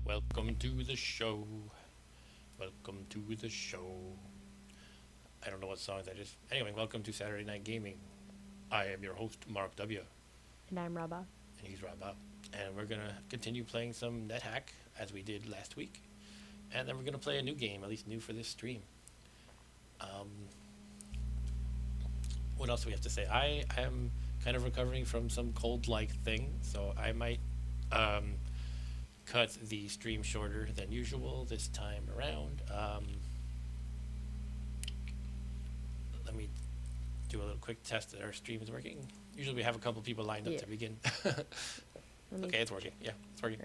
Welcome to the show. Welcome to the show. I don't know what song that is. Anyway, welcome to Saturday Night Gaming. I am your host, Mark W. And I'm Rabba. And he's Rob. And we're going to continue playing some Nethack, as we did last week. And then we're going to play a new game, at least new for this stream. What else do we have to say? I am kind of recovering from some cold-like thing, so I might cut the stream shorter than usual this time around. Let me do a little quick test that our stream is working. Usually we have a couple people lined up to begin. Okay, it's working. Yeah, it's working.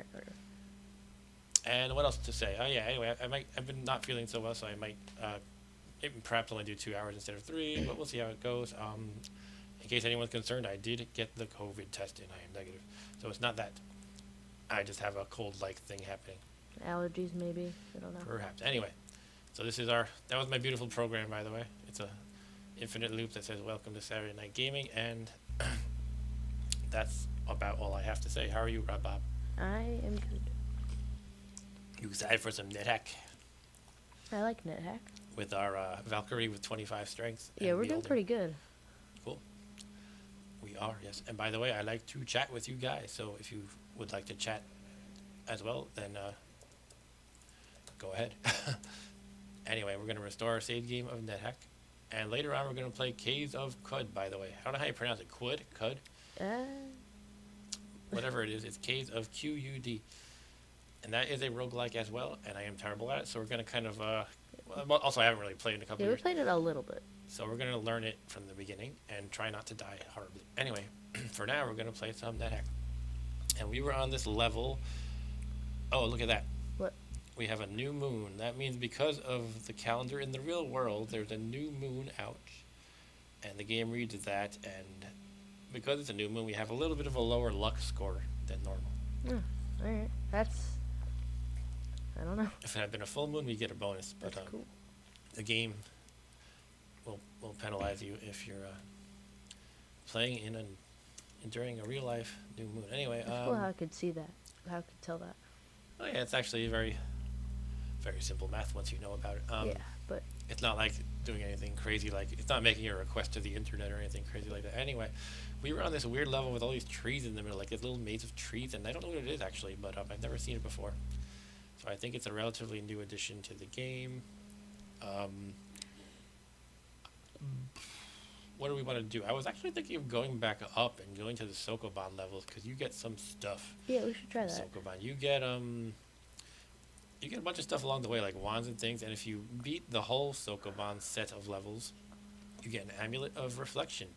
And what else to say? Oh yeah, anyway, I've been not feeling so well, so I might perhaps only do 2 hours instead of 3, but we'll see how it goes. In case anyone's concerned, I did get the COVID test and I am negative. So it's not that. I just have a cold-like thing happening. Allergies, maybe. I don't know. Perhaps. Anyway, so this is that was my beautiful program, by the way. It's a infinite loop that says, welcome to Saturday Night Gaming, and that's about all I have to say. How are you, Rob Bob? I am good. You excited for some Nethack? I like Nethack. With our Valkyrie with 25 strength. Yeah, we're doing pretty good. Cool. We are, yes. And by the way, I like to chat with you guys, so if you would like to chat as well, then go ahead. Anyway, we're going to restore our save game of Nethack. And later on, we're going to play Caves of Qud, by the way. I don't know how you pronounce it. Qud? Qud? Whatever it is, it's Caves of Qud. And that is a roguelike as well, and I am terrible at it, so we're going to kind of... also, I haven't really played in a couple years. Yeah, we played it a little bit. So we're going to learn it from the beginning and try not to die horribly. Anyway, for now, we're going to play some Nethack. And we were on this level... Oh, look at that. What? We have a new moon. That means because of the calendar in the real world, there's a new moon out. And the game reads that, and because it's a new moon, we have a little bit of a lower luck score than normal. Alright. That's... I don't know. If it had been a full moon, we get a bonus. But That's cool. The game will penalize you if you're playing during a real life new moon. Anyway, That's cool how I could see that. How I could tell that. Oh yeah, it's actually very, very simple math once you know about it. Yeah, but it's not like doing anything crazy. Like it's not making a request to the internet or anything crazy like that. Anyway, we were on this weird level with all these trees in the middle, like this little maze of trees, and I don't know what it is actually, but I've never seen it before. So I think it's a relatively new addition to the game. What do we want to do? I was actually thinking of going back up and going to the Sokoban levels because you get some stuff. yeah, we should try that. Sokoban, you get a bunch of stuff along the way, like wands and things. And if you beat the whole Sokoban set of levels, you get an amulet of reflection,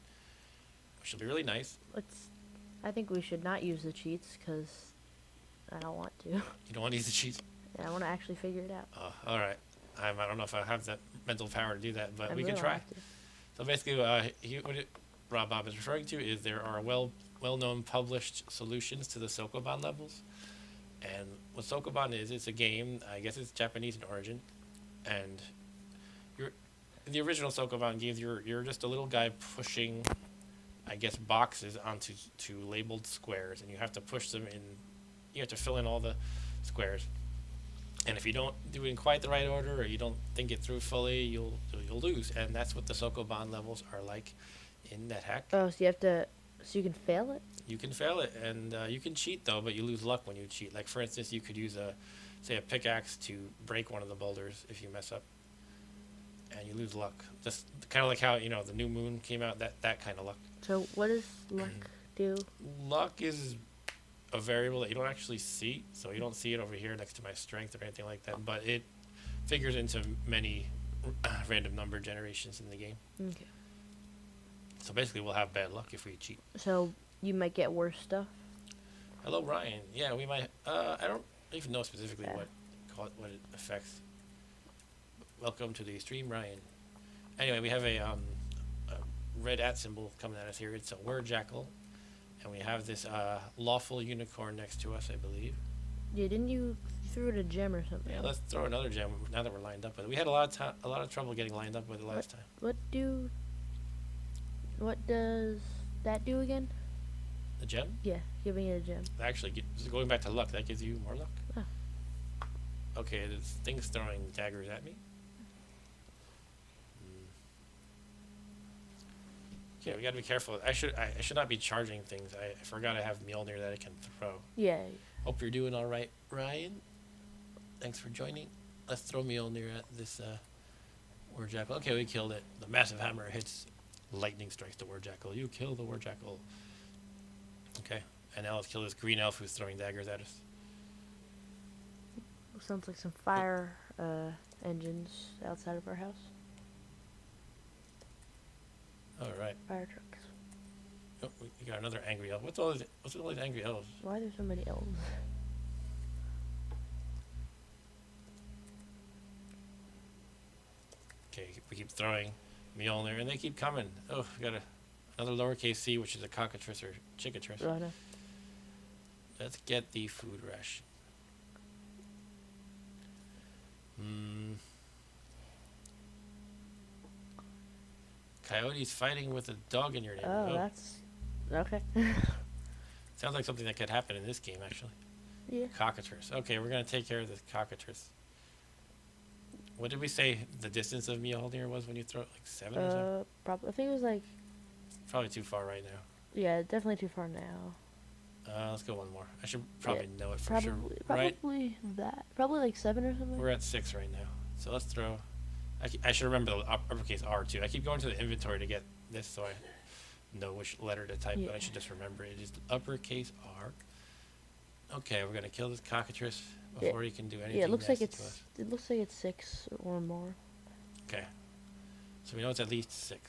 which will be really nice. I think we should not use the cheats because I don't want to. You don't want to use the cheats? Yeah, I want to actually figure it out. All right. I don't know if I have that mental power to do that, but we can really try. have to. So basically, what Rob Bob is referring to is there are well-known published solutions to the Sokoban levels. And what Sokoban is, it's a game, I guess it's Japanese in origin, and in the original Sokoban games, you're just a little guy pushing, I guess, boxes onto labeled squares, and you have to push them in, you have to fill in all the squares. And if you don't do it in quite the right order, or you don't think it through fully, you'll lose. And that's what the Sokoban levels are like in Nethack. Oh, so you can fail it? You can fail it, and you can cheat though, but you lose luck when you cheat. Like for instance, you could use a pickaxe to break one of the boulders if you mess up, and you lose luck. Just kind of like how the new moon came out. That kind of luck. So what does luck do? Luck is a variable that you don't actually see, so you don't see it over here next to my strength or anything like that, but it figures into many random number generations in the game. Okay. So basically we'll have bad luck if we cheat. So you might get worse stuff? Hello, Ryan. Yeah, we might. I don't even know specifically what it affects. Welcome to the stream, Ryan. Anyway, we have a red @ symbol coming at us here. It's a word jackal. And we have this lawful unicorn next to us, I believe. Yeah, didn't you throw it a gem or something? Yeah, let's throw another gem now that we're lined up with it. We had a lot of trouble getting lined up with it last time. What does that do again? The gem? Yeah, giving it a gem. Actually, going back to luck, that gives you more luck. Oh. Okay, this thing's throwing daggers at me. Okay, we gotta be careful. I should not be charging things. I forgot I have Mjolnir that I can throw. Yeah. Hope you're doing all right, Ryan. Thanks for joining. Let's throw Mjolnir at this war jackal. Okay, we killed it. The massive hammer hits. Lightning strikes the war jackal. You kill the war jackal. Okay, and now let's kill this green elf who's throwing daggers at us. Sounds like some fire engines outside of our house. All right. Fire trucks. Oh, we got another angry elf. What's all these angry elves? Why are there so many elves? Okay, we keep throwing Mjolnir, and they keep coming. Oh, we got another lowercase c, which is a cockatrice or chickatrice. Oh, no. Let's get the food ration. Coyote's fighting with a dog in your neighborhood. Oh, that's... Okay. Sounds like something that could happen in this game, actually. Yeah. Cockatrice. Okay, we're going to take care of this cockatrice. What did we say the distance of Mjolnir was when you throw it? Like 7 or something? Probably. I think it was like... Probably too far right now. Yeah, definitely too far now. Let's go one more. I should probably know it for Probably, sure. probably Right? that. Probably like 7 or something. We're at 6 right now. So let's throw... I should remember the uppercase R too. I keep going to the inventory to get this so I know which letter to type, but I should just remember it is uppercase R. Okay, we're gonna kill this cockatrice before he can do anything. Yeah, it looks like nasty to it's... us. It looks like it's 6 or more. Okay. So we know it's at least 6.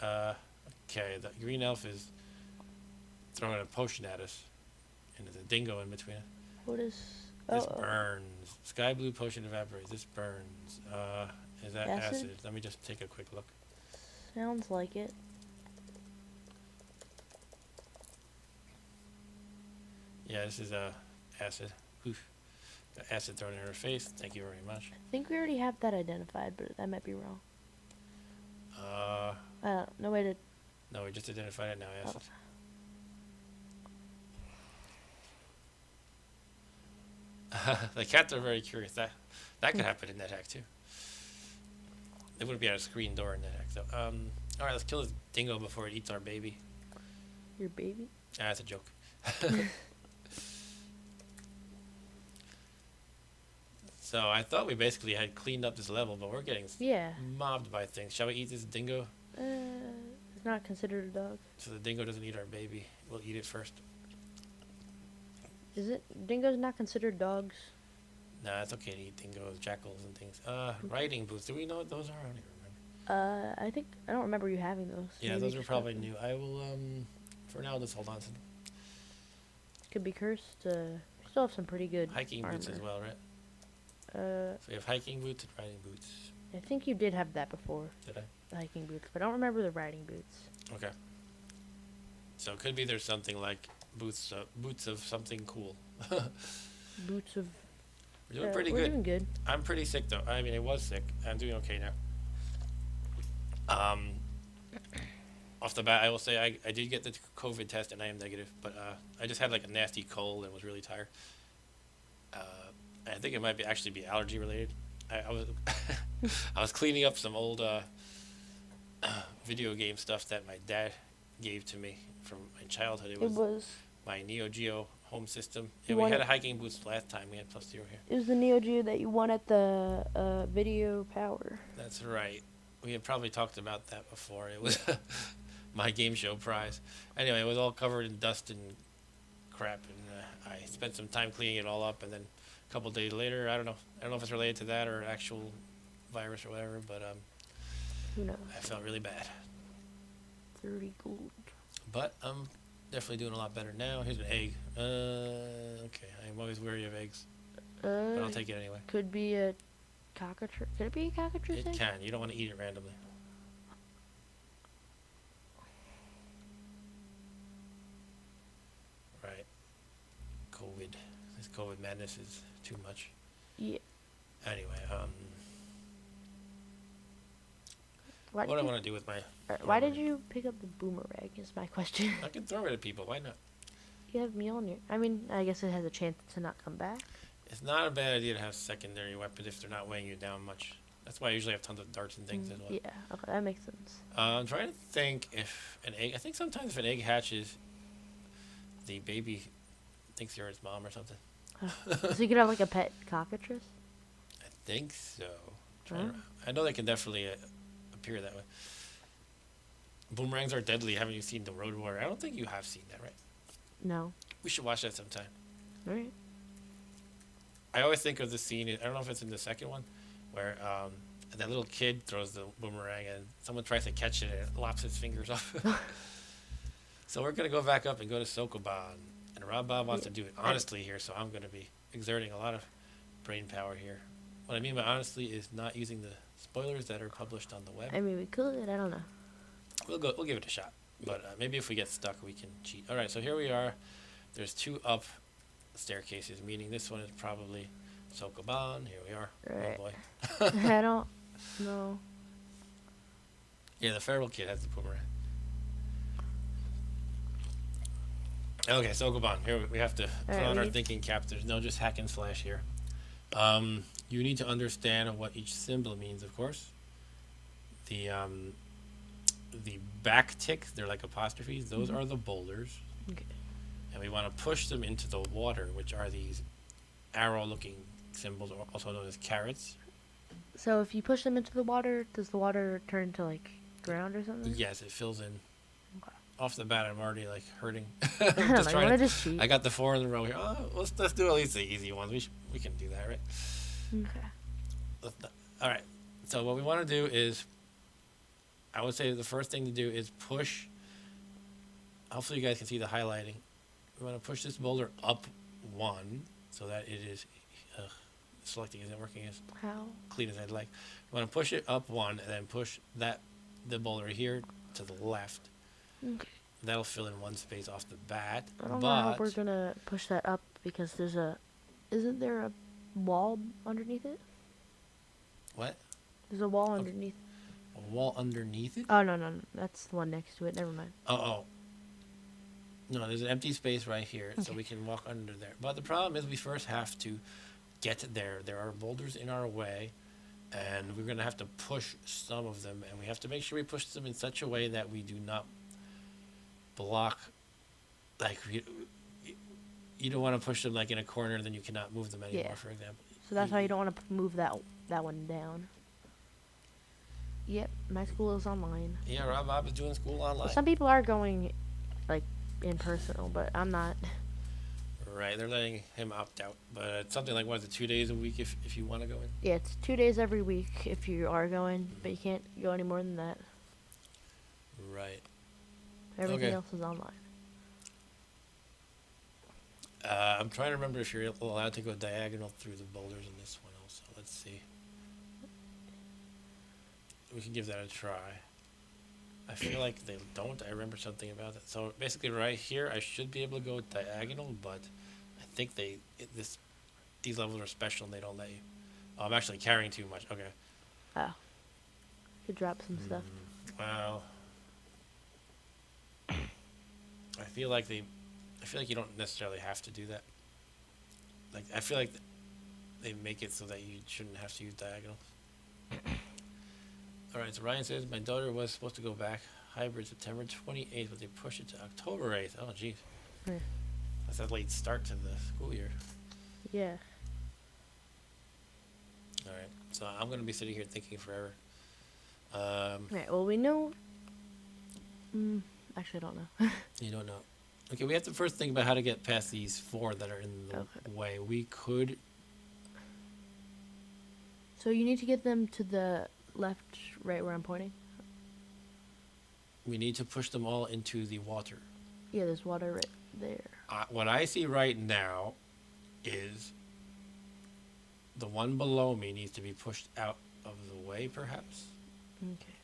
Okay, the green elf is throwing a potion at us. And there's a dingo in between it. What is... This burns. Sky blue potion evaporates. This burns. Is that acid? Let me just take a quick look. Sounds like it. Yeah, this is acid. Oof. Got acid thrown in her face. Thank you very much. I think we already have that identified, but I might be wrong. No way to... No, we just identified it now. Acid. The cats are very curious. That could happen in Nethack too. They wouldn't be at a screen door in Nethack though. All right, let's kill this dingo before it eats our baby. Your baby? Ah, that's a joke. So I thought we basically had cleaned up this level, but we're getting mobbed by things. Shall we eat this dingo? It's not considered a dog. So the dingo doesn't eat our baby. We'll eat it first. Is it? Dingoes not considered dogs? Nah, it's okay to eat dingoes, jackals, and things. Riding boots. Do we know what those are? I don't even remember. I don't remember you having those. Yeah, Maybe those are just probably new. I will, for now, just hold on to them. Could be cursed. We still have some pretty good Hiking armor. boots as well, right? So we have hiking boots and riding boots. I think you did have that before. Did I? The hiking boots, but I don't remember the riding boots. Okay. So it could be there's something like boots of something cool. Boots of... We're doing pretty we're good. doing good. I'm pretty sick though. I mean, I was sick. I'm doing okay now. Off the bat, I will say I did get the COVID test and I am negative, but I just had like a nasty cold and was really tired. I think it might be allergy related. I was I was cleaning up some old video game stuff that my dad gave to me from my childhood. It was my Neo Geo home system. Yeah, we had a hiking boots last time. We had +0 here. It was the Neo Geo that you won at the Video Power. That's right. We had probably talked about that before. It was my game show prize. Anyway, it was all covered in dust and crap, and I spent some time cleaning it all up, and then a couple days later, I don't know if it's related to that or actual virus or whatever, but who knows? I felt really bad. 30 gold. But I'm definitely doing a lot better now. Here's an egg. Okay, I'm always wary of eggs, but I'll take it anyway. Could be a cockatrice. Could it be a cockatrice? It can. You don't want to eat it randomly. Right. COVID. This COVID madness is too much. Yeah. Anyway, what do I want to do with my... Why did you pick up the boomerang is my question. I can throw it at people. Why not? You have Mjolnir. I mean, I guess it has a chance to not come back. It's not a bad idea to have secondary weapons if they're not weighing you down much. That's why I usually have tons of darts and things as well. Yeah, okay, that makes sense. I'm trying to think if an egg. I think sometimes if an egg hatches, the baby thinks you're its mom or something. So you could have like a pet cockatrice? I think so. Huh? I know they can definitely appear that way. Boomerangs are deadly. Haven't you seen the Road Warrior? I don't think you have seen that, right? No. We should watch that sometime. Alright. I always think of the scene. I don't know if it's in the second one, where that little kid throws the boomerang and someone tries to catch it and it lops his fingers off. So we're gonna go back up and go to Sokoban, and Rob Bob wants to do it honestly here, so I'm gonna be exerting a lot of brain power here. What I mean by honestly is not using the spoilers that are published on the web. I mean, we could, I don't know. We'll give it a shot, but maybe if we get stuck, we can cheat. All right, so here we are. There's 2 up staircases, meaning this one is probably Sokoban. Here we are. Right. Oh boy. I don't know. Yeah, the feral kid has the boomerang. Okay, Sokoban. Here we have to put Alright, on we our need- thinking cap. There's no just hack and slash here. You need to understand what each symbol means, of course. The back ticks, they're like apostrophes. Those are the boulders. Okay. And we want to push them into the water, which are these arrow-looking symbols, also known as carrots. So if you push them into the water, does the water turn to like ground or something? Yes, it fills in. Okay. Off the bat, I'm already like hurting. Like, Just trying wanna to, just cheat? I got the 4 in a row here. Oh, let's do at least the easy ones. We can do that, right? Okay. All right. So what we want to do is, I would say the first thing to do is push. Hopefully you guys can see the highlighting. We want to push this boulder up 1 so that it is. Selecting isn't working as How? clean as I'd like. We want to push it up 1 and then push the boulder here to the left. Okay. That'll fill in 1 space off the bat. I don't know how we're gonna push that up because isn't there a wall underneath it? What? There's a wall underneath. A wall underneath it? Oh, no, that's the one next to it. Never mind. Oh. No, there's an empty space right here, so Okay. we can walk under there. But the problem is we first have to get there. There are boulders in our way, and we're going to have to push some of them, and we have to make sure we push them in such a way that we do not block, like, you don't want to push them, like, in a corner, and then you cannot move them anymore, Yeah. for example. So that's why you don't want to move that one down. Yep, my school is online. Yeah, Rob Bob is doing school online. Well, some people are going, like, in personal, but I'm not. Right, they're letting him opt out. But it's something like, what is it, 2 days a week if you want to go in? Yeah, it's 2 days every week if you are going, but you can't go any more than that. Right. Everything Okay. else is online. I'm trying to remember if you're allowed to go diagonal through the boulders in this one also. Let's see. We can give that a try. I feel like they don't. I remember something about that. So basically right here, I should be able to go diagonal, but I think these levels are special and they don't let you. Oh, I'm actually carrying too much. Okay. Oh. Could drop some stuff. Well, I feel like you don't necessarily have to do that. Like, I feel like they make it so that you shouldn't have to use diagonals. All right, so Ryan says, my daughter was supposed to go back hybrid September 28th, but they pushed it to October 8th. Oh, geez. Yeah. That's a late start to the school year. Yeah. All right, so I'm going to be sitting here thinking forever. Right, well, we know... actually, I don't know. You don't know. Okay, we have to first think about how to get past these 4 that are in the way. We could... So you need to get them to the left, right where I'm pointing? We need to push them all into the water. Yeah, there's water right there. What I see right now is the one below me needs to be pushed out of the way, perhaps. Okay.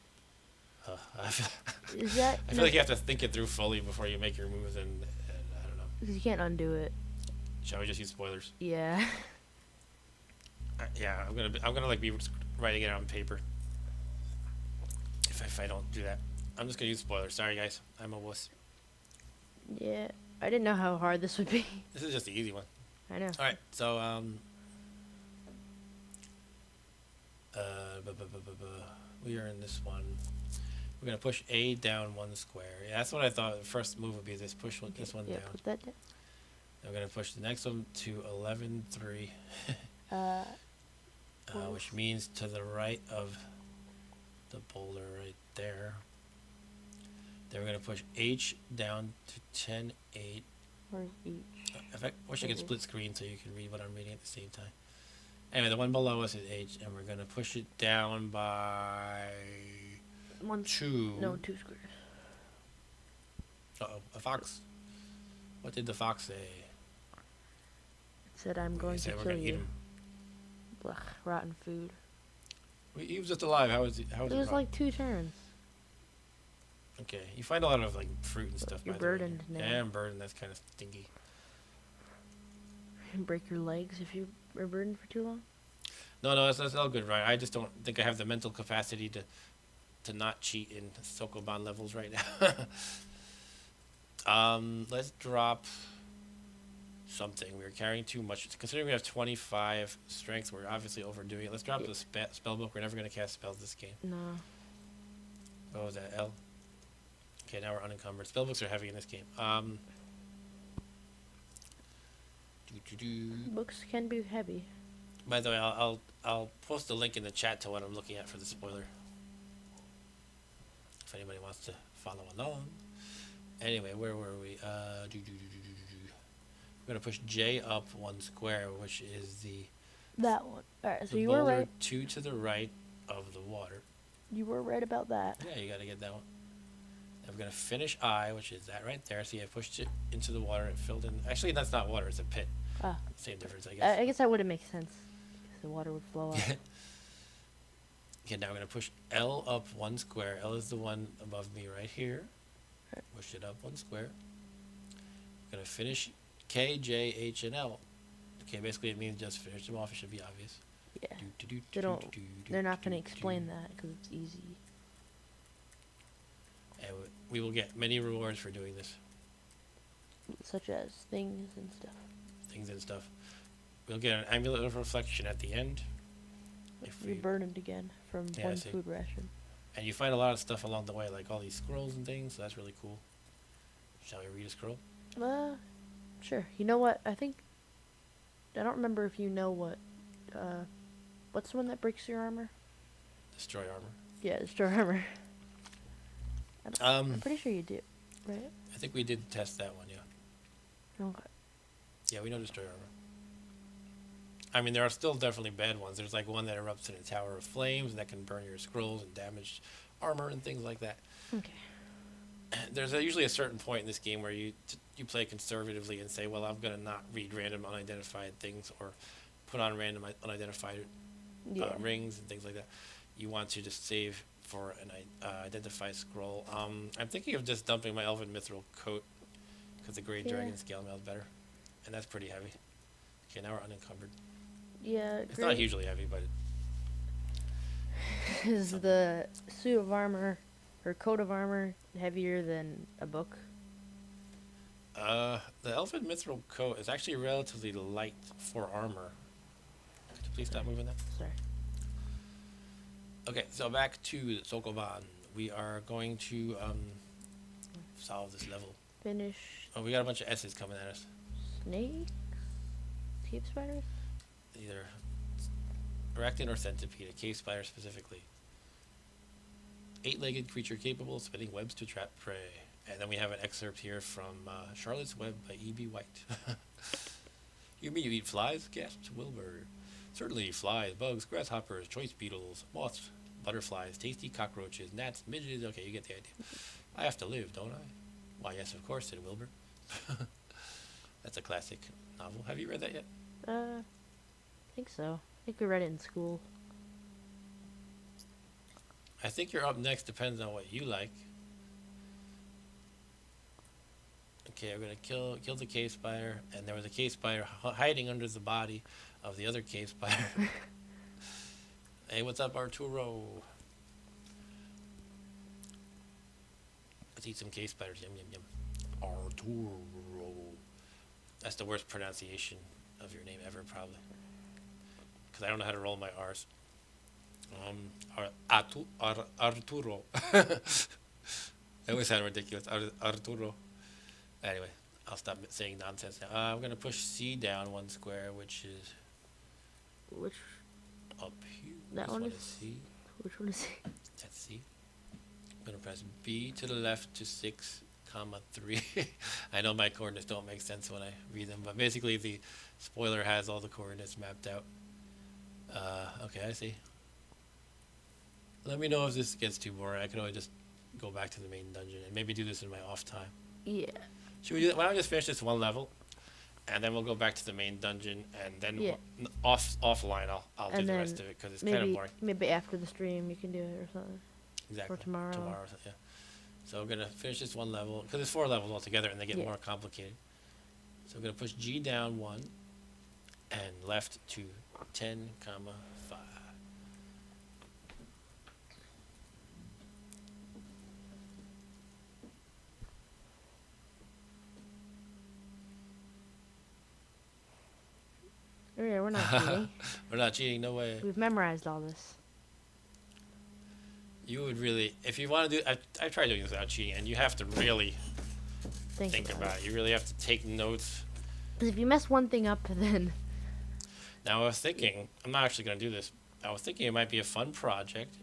I feel, Is that... I feel like you have to think it through fully before you make your moves, and I don't know. Because you can't undo it. Shall we just use spoilers? Yeah. Yeah, I'm gonna like be writing it on paper. If I don't do that, I'm just gonna use spoilers. Sorry, guys, I'm a wuss. Yeah. I didn't know how hard this would be. This is just the easy one. I know. All right, so We are in this one. We're gonna push A down 1 square. Yeah, that's what I thought. The first move would be this. Push this one Yeah, down. put that down. I'm gonna push the next one to 11-3, Uh, which means to the right of the boulder right there. Then we're gonna push H down to 10-8. where's each? In fact, I wish I could split screen so you can read what I'm reading at the same time. Anyway, the one below us is H, and we're gonna push it down by 2. No, 2 squares. Uh-oh, a fox. What did the fox say? It said, I'm going to Say we're kill gonna eat you. him. Blech, rotten food. He was just alive. How was he? How was It he was rotten? like 2 turns. Okay, you find a lot of like fruit and stuff. You're by the way. burdened now. Yeah, I'm burdened. That's kind of stinky. And break your legs if you are burdened for too long. No, that's all good, right? I just don't think I have the mental capacity to not cheat in Sokoban levels right now. Let's drop something. We're carrying too much. Considering we have 25 strength, we're obviously overdoing it. Let's drop the spell book. We're never going to cast spells this game. No. What was that? L? Okay, now we're unencumbered. Spell books are heavy in this game. Books can be heavy. By the way, I'll post a link in the chat to what I'm looking at for the spoiler. If anybody wants to follow along. Anyway, where were we? We're gonna push J up 1 square, which is That one. Alright, so the you were boulder right. 2 to the right of the water. You were right about that. Yeah, you gotta get that one. And we're gonna finish I, which is that right there. See, I pushed it into the water and it filled in. Actually, that's not water; it's a pit. Ah. Same difference, I guess. I guess that wouldn't make sense. 'Cause the water would flow out. Okay, now we're gonna push L up 1 square. L is the one above me right here. Right. Push it up 1 square. We're gonna finish K, J, H, and L. Okay, basically it means just finish them off. It should be obvious. Yeah. They're not going to explain that because it's easy. And we will get many rewards for doing this. Such as things and stuff. Things and stuff. We'll get an amulet of reflection at the end. If You're we, burdened again from Yeah, I one see. food ration. and you find a lot of stuff along the way, like all these scrolls and things, so that's really cool. Shall we read a scroll? Sure. You know what? I don't remember if you know what's the one that breaks your armor? Destroy armor. Yeah, destroy armor. I'm Um, pretty sure you do, right? I think we did test that one, yeah. Okay. Yeah, we know destroy armor. I mean, there are still definitely bad ones. There's like one that erupts in a tower of flames that can burn your scrolls and damage armor and things like that. Okay. There's usually a certain point in this game where you play conservatively and say, well, I'm going to not read random unidentified things or put on random unidentified Yeah. rings and things like that. You want to just save for an identified scroll. I'm thinking of just dumping my Elven Mithril coat because the Great Yeah. Dragon scale mail is better. And that's pretty heavy. Okay, now we're unencumbered. Yeah. It's not hugely heavy, but Is the suit of armor or coat of armor heavier than a book? the Elven Mithril coat is actually relatively light for armor. Could you please stop moving that? Sorry. Okay, so back to Sokoban. We are going to solve this level. Finish Oh, we got a bunch of S's coming at us. snakes? Cave spiders? Either arachnid or centipede, a cave spider specifically. 8-legged creature capable of spinning webs to trap prey. And then we have an excerpt here from Charlotte's Web by E.B. White. You mean you eat flies? Gasped Wilbur. Certainly flies, bugs, grasshoppers, choice beetles, moths, butterflies, tasty cockroaches, gnats, midges. Okay, you get the idea. I have to live, don't I? Why, yes, of course, said Wilbur. That's a classic novel. Have you read that yet? I think so. I think we read it in school. I think you're up next. Depends on what you like. Okay, we're gonna kill the cave spider, and there was a cave spider hiding under the body of the other cave spider. Hey, what's up, Arturo? Let's eat some cave spiders. Yum yum yum. Arturo. That's the worst pronunciation of your name ever, probably. Because I don't know how to roll my R's. Arturo. That always sound ridiculous. Arturo. Anyway, I'll stop saying nonsense now. I'm gonna push C down 1 square, which is Which up here. that This one one is? is C. Which one is it? That's C. I'm gonna press B to the left to 6, comma 3. I know my coordinates don't make sense when I read them, but basically the spoiler has all the coordinates mapped out. Okay, I see. Let me know if this gets too boring. I can always just go back to the main dungeon and maybe do this in my off time. Yeah. Should we do that? Why don't we just finish this one level, and then we'll go back to the main dungeon, and then Yeah. offline I'll do And the then rest of it because it's kind of maybe boring. maybe after the stream you can do it or something. Exactly. Or tomorrow. Tomorrow, yeah. So I'm gonna finish this one level because there's 4 levels altogether, and they get Yeah. more complicated. So I'm gonna push G down 1, and left to 10, comma 5. Oh yeah, we're not cheating. We're not cheating, no way. We've memorized all this. You would really, if you want to do, I tried doing this without cheating, and you have to really think about it. You really have to take notes. Because if you mess one thing up, then Now I was thinking, I'm not actually going to do this. I was thinking it might be a fun project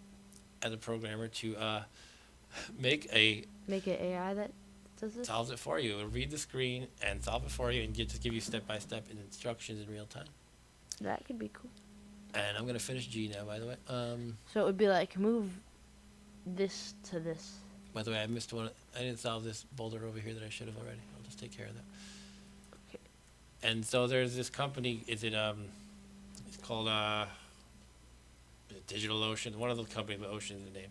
as a programmer to make make it AI that does this. solves it for you. It'll read the screen and solve it for you, and just give you step-by-step instructions in real time. That could be cool. And I'm going to finish G now, by the way. So it would be like move this to this. By the way, I missed one. I didn't solve this boulder over here that I should have already. I'll just take care of that. Okay. And so there's this company. It's called Digital Ocean. One of the companies, but Ocean is the name.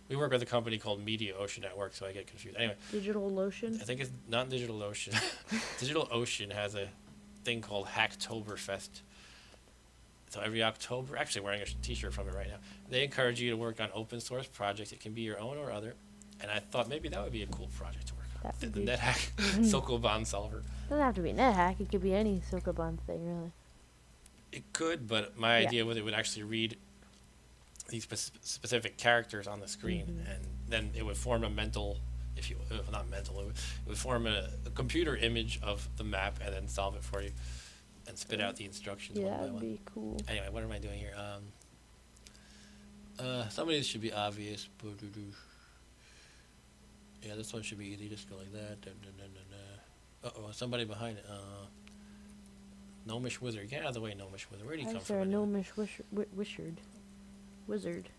We work with a company called Media Ocean at work, so I get confused. Anyway, Digital lotion. I think it's not Digital Ocean. Digital Ocean has a thing called Hacktoberfest. So every October, actually wearing a t-shirt from it right now, they encourage you to work on open source projects. It can be your own or other. And I thought maybe that would be a cool project to work on. That would The be- Nethack Sokoban solver. Doesn't have to be Nethack. It could be any Sokoban thing, really. It could, but my Yeah. idea was it would actually read these specific characters on the screen, Mhm. and then it would form a mental, not mental, it would form a computer image of the map and then solve it for you and spit out the instructions Yeah, one by that'd one. be cool. Anyway, what am I doing here? Some of these should be obvious. Yeah, this one should be easy. Just go like that. Uh-oh, somebody behind it. Gnomish Wizard. Get out of the way, Gnomish Wizard. Where'd he Why come is there a from? gnomish wizard?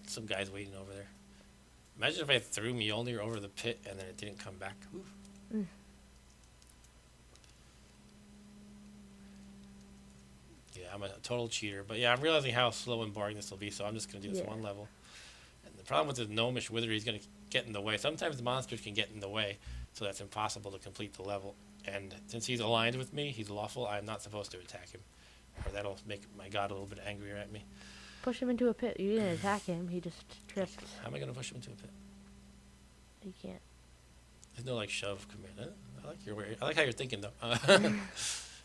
Some guy's waiting over there. Imagine if I threw Mjollnir over the pit and then it didn't come back. Oof. Mm. Yeah, I'm a total cheater. But yeah, I'm realizing how slow and boring this will be, so I'm just going to do this Yeah. one level. And the problem with the Gnomish Wizard, he's going to get in the way. Sometimes the monsters can get in the way, so that's impossible to complete the level. And since he's aligned with me, he's lawful, I'm not supposed to attack him. Or that'll make my god a little bit angrier at me. Push him into a pit. You didn't attack him. He just tripped. How am I going to push him into a pit? You can't. There's no like shove command. I like your way. I like how you're thinking though.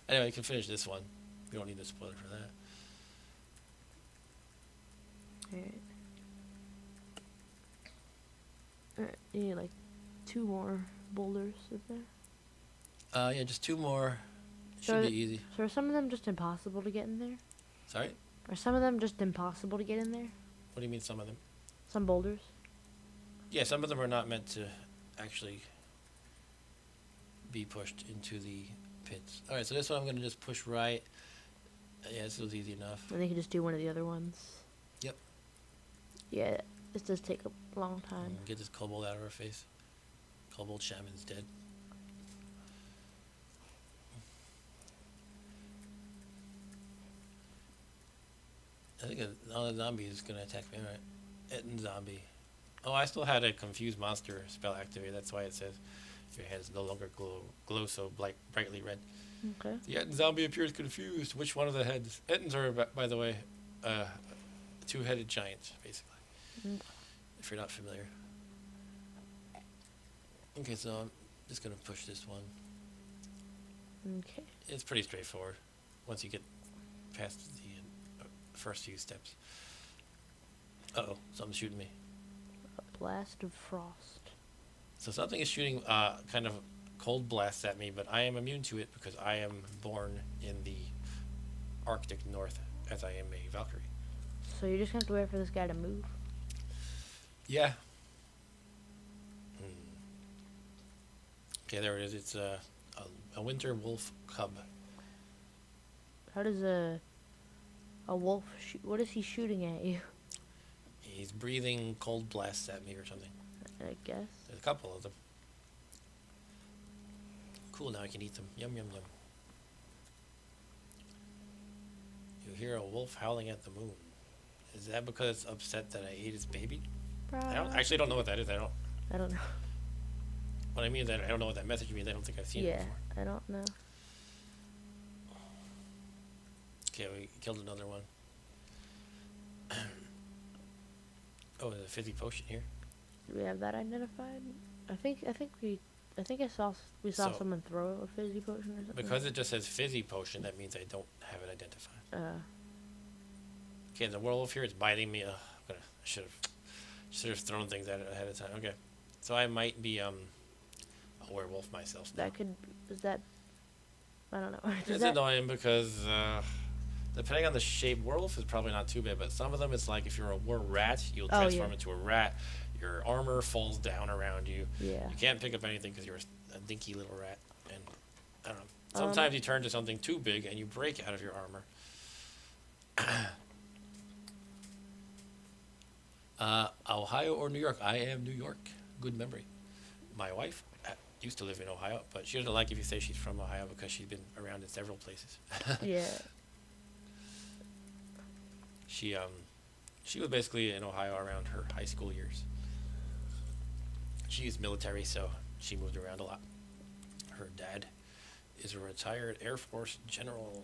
Anyway, you can finish this one. We don't need the spoiler for that. Alright. Alright, you need like 2 more boulders in there. Yeah, just 2 more. So Should are be easy. So are some of them just impossible to get in there? Sorry? Are some of them just impossible to get in there? What do you mean some of them? Some boulders? Yeah, some of them are not meant to actually be pushed into the pits. Alright, so this one I'm going to just push right. Yeah, this was easy enough. And they can just do one of the other ones. Yep. Yeah, this does take a long time. Get this kobold out of our face. Kobold shaman's dead. I think another zombie is going to attack me. Alright. Etten zombie. Oh, I still had a confused monster spell activated. That's why it says your hands no longer glow so brightly red. Okay. The Etten zombie appears confused. Which one of the heads? Ettens are, by the way, 2-headed giants, basically. Mm. If you're not familiar. Okay, so I'm just going to push this one. Okay. It's pretty straightforward once you get past first few steps. Uh-oh, something's shooting me. A blast of frost. So something is shooting kind of cold blasts at me, but I am immune to it because I am born in the Arctic North, as I am a Valkyrie. So you're just gonna have to wait for this guy to move. Yeah. Okay, there it is. It's a winter wolf cub. How does a wolf shoot? What is he shooting at you? He's breathing cold blasts at me or something. I guess. There's a couple of them. Cool, now I can eat them. Yum, yum, yum. You hear a wolf howling at the moon. Is that because it's upset that I ate its baby? I don't know what that is. I don't know. What I mean is that I don't know what that message means. I don't think I've seen it before. I don't know. Okay, we killed another one. Oh, there's a fizzy potion here. Do we have that identified? I think we saw someone throw a fizzy potion or something. Because it just says fizzy potion, that means I don't have it identified. Okay, the werewolf here is biting me. I should have thrown things at it ahead of time. Okay, so I might be a werewolf myself now. I don't know. It's annoying because depending on the shape, werewolf is probably not too bad, but some of them it's like if you're a rat, you'll transform into a rat. Your armor falls down around you. Yeah. You can't pick up anything because you're a dinky little rat. And I don't know. Sometimes you turn to something too big and you break out of your armor. Ohio or New York? I am New York. Good memory. My wife used to live in Ohio, but she doesn't like if you say she's from Ohio because she's been around in several places. Yeah. She was basically in Ohio around her high school years. She's military, so she moved around a lot. Her dad is a retired Air Force general.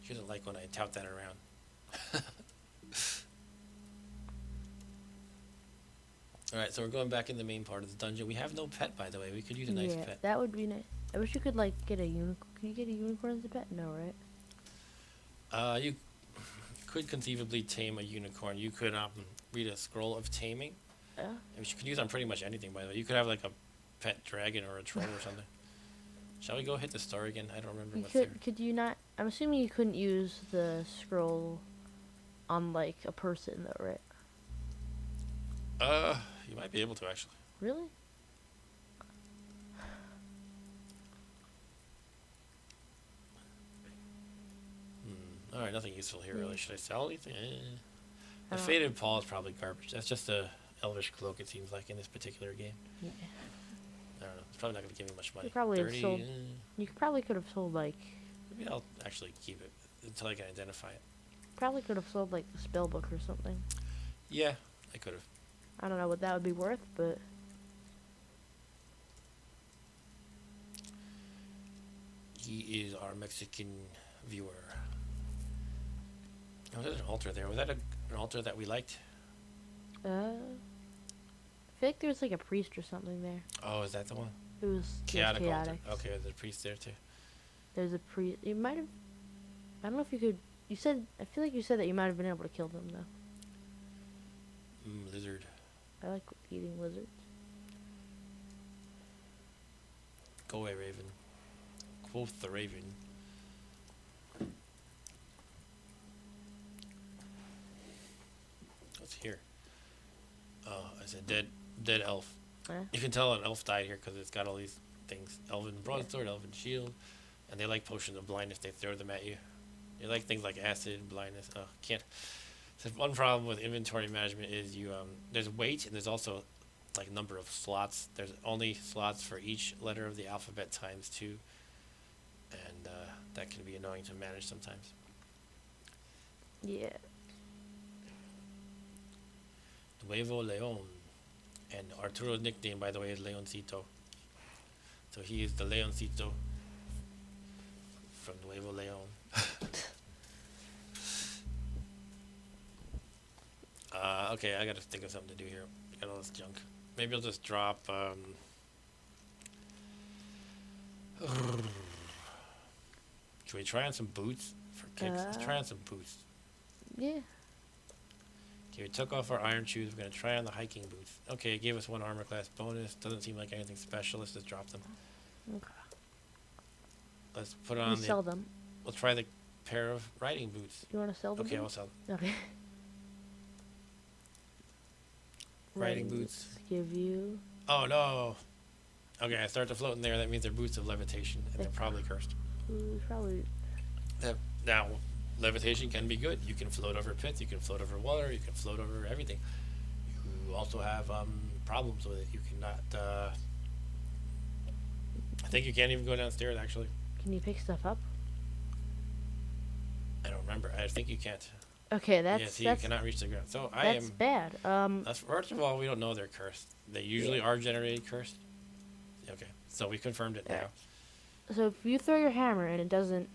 She doesn't like when I tout that around. Alright, so we're going back in the main part of the dungeon. We have no pet, by the way. We could use a nice pet. That would be nice. I wish you could, get a unicorn. Can you get a unicorn as a pet? No, right? You could conceivably tame a unicorn. You could read a scroll of taming. Yeah. Which you could use on pretty much anything, by the way. You could have, a pet dragon or a troll or something. Shall we go hit the star again? I don't remember what's there. Could you not... I'm assuming you couldn't use the scroll on, a person, though, right? You might be able to, actually. Really? Alright, nothing useful here, really. Should I sell anything? The faded paw is probably garbage. That's just a elvish cloak, it seems like, in this particular game. Yeah. I don't know. It's probably not going to give me much money. You probably 30, sold... You probably could have sold, Maybe I'll actually keep it until I can identify it. Probably could have sold, the spell book or something. Yeah, I could have. I don't know what that would be worth, but... He is our Mexican viewer. Oh, there's an altar there. Was that an altar that we liked? I feel like there was, a priest or something there. Oh, is that the one? It was chaotic. Chaotic. Okay, there's a priest there, too. There's a priest... You might have... I don't know if you could... You said... I feel like you said that you might have been able to kill them, though. Lizard. I like eating lizards. Go away, Raven. Quoth the Raven. What's here? Oh, it's a dead elf. You can tell an elf died here because it's got all these things. Elven broadsword, elven shield, and they like potions of blindness. They throw them at you. They like things like acid, blindness. Oh, can't. So one problem with inventory management is there's weight and there's also number of slots. There's only slots for each letter of the alphabet times 2, and that can be annoying to manage sometimes. Yeah. Nuevo Leon, and Arturo's nickname, by the way, is Leoncito. So he is the Leoncito from Nuevo Leon. Okay, I gotta think of something to do here. I got all this junk. Maybe I'll just drop, Should we try on some boots for kicks? Let's try on some boots. Yeah. Okay, we took off our iron shoes. We're going to try on the hiking boots. Okay, it gave us 1 armor class bonus. Doesn't seem like anything special. Let's just drop them. Okay. Let's put You on the... sell them. We'll try the pair of riding boots. You want to sell them? Okay, I'll sell them. Okay. Riding boots. Give you. Oh, no. Okay, I start to float in there. That means they're boots of levitation, and they're probably cursed. Probably. Now, levitation can be good. You can float over pits, you can float over water, you can float over everything. You also have problems with it. You cannot... I think you can't even go downstairs, actually. Can you pick stuff up? I don't remember. I think you can't. Okay, that's... Yeah, see, that's, you cannot reach the ground. So that's bad. First of all, we don't know they're cursed. They usually are generated cursed. Okay, so we confirmed it now. So if you throw your hammer and it doesn't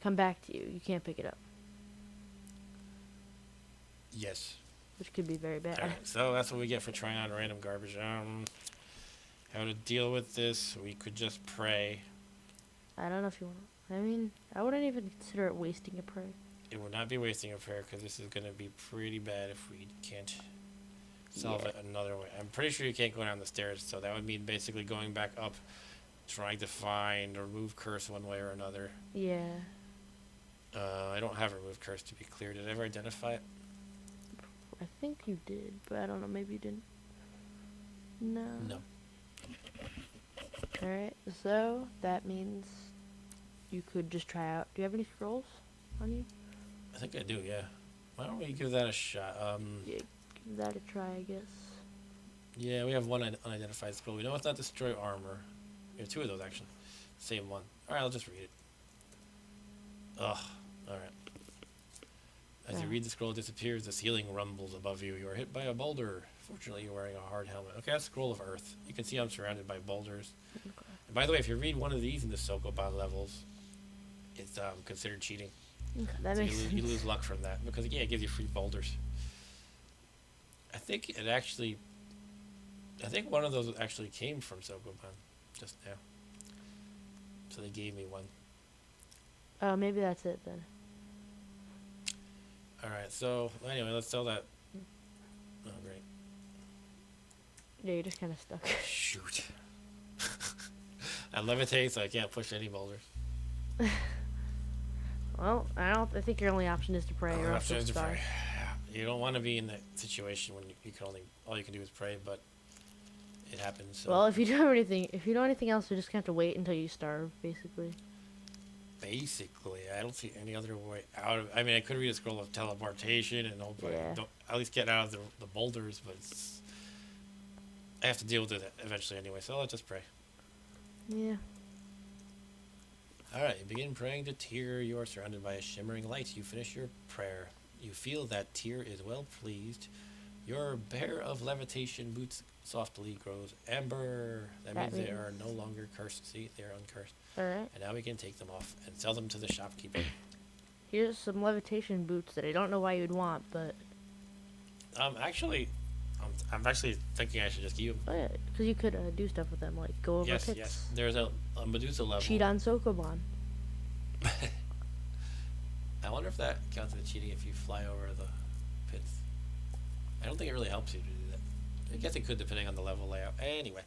come back to you, you can't pick it up. Yes. Which could be very bad. Alright, so that's what we get for trying out random garbage. How to deal with this? We could just pray. I don't know if you want to... I mean, I wouldn't even consider it wasting a prayer. It would not be wasting a prayer because this is going to be pretty bad if we can't solve it another way. I'm pretty sure you can't go down the stairs, so that would mean basically going back up, trying to find or remove curse one way or another. Yeah. I don't have remove curse to be clear. Did I ever identify it? I think you did, but I don't know. Maybe you didn't. No. No. Alright, so that means you could just try out. Do you have any scrolls on you? I think I do, yeah. Why don't we give that a shot? Yeah, give that a try, I guess. Yeah, we have one unidentified scroll. We know it's not destroy armor. We have 2 of those, actually. Same one. Alright, I'll just read it. Ugh. Alright. As you read the scroll, it disappears. The ceiling rumbles above you. You are hit by a boulder. Fortunately, you're wearing a hard helmet. Okay, that's Scroll of Earth. You can see I'm surrounded by boulders. Okay. And by the way, if you read one of these in the Sokoban levels, it's considered cheating. Okay, that So makes sense. you lose luck from that because yeah, it gives you free boulders. I think it actually. I think one of those actually came from Sokoban just now. So they gave me one. Oh, maybe that's it then. All right. So anyway, let's sell that. Oh great. Yeah, you're just kind of stuck. Shoot. I levitate, so I can't push any boulders. Well, I think your only option is to pray or else you'll starve. You don't want to be in that situation when you can only all you can do is pray, but it happens. So. Well, if you don't have anything, if you do anything else, you just have to wait until you starve, basically. Basically, I don't see any other way out of. I mean, I could read a scroll of teleportation and hopefully at least get out of the boulders, but I have to deal with it eventually anyway. So let's just pray. Yeah. Alright, you begin praying to Tyr. You are surrounded by a shimmering light. You finish your prayer. You feel that Tyr is well pleased. Your pair of levitation boots softly grows amber. That means they are no longer cursed. See, they are uncursed. Alright. And now we can take them off and sell them to the shopkeeper. Here's some levitation boots that I don't know why you'd want, but... Actually, I'm actually thinking I should just keep them. Oh yeah, because you could do stuff with them, like go over pits. Yes. There's a Medusa level. Cheat on Sokoban. I wonder if that counts as cheating if you fly over the pits. I don't think it really helps you to do that. I guess it could depending on the level layout. Anyway.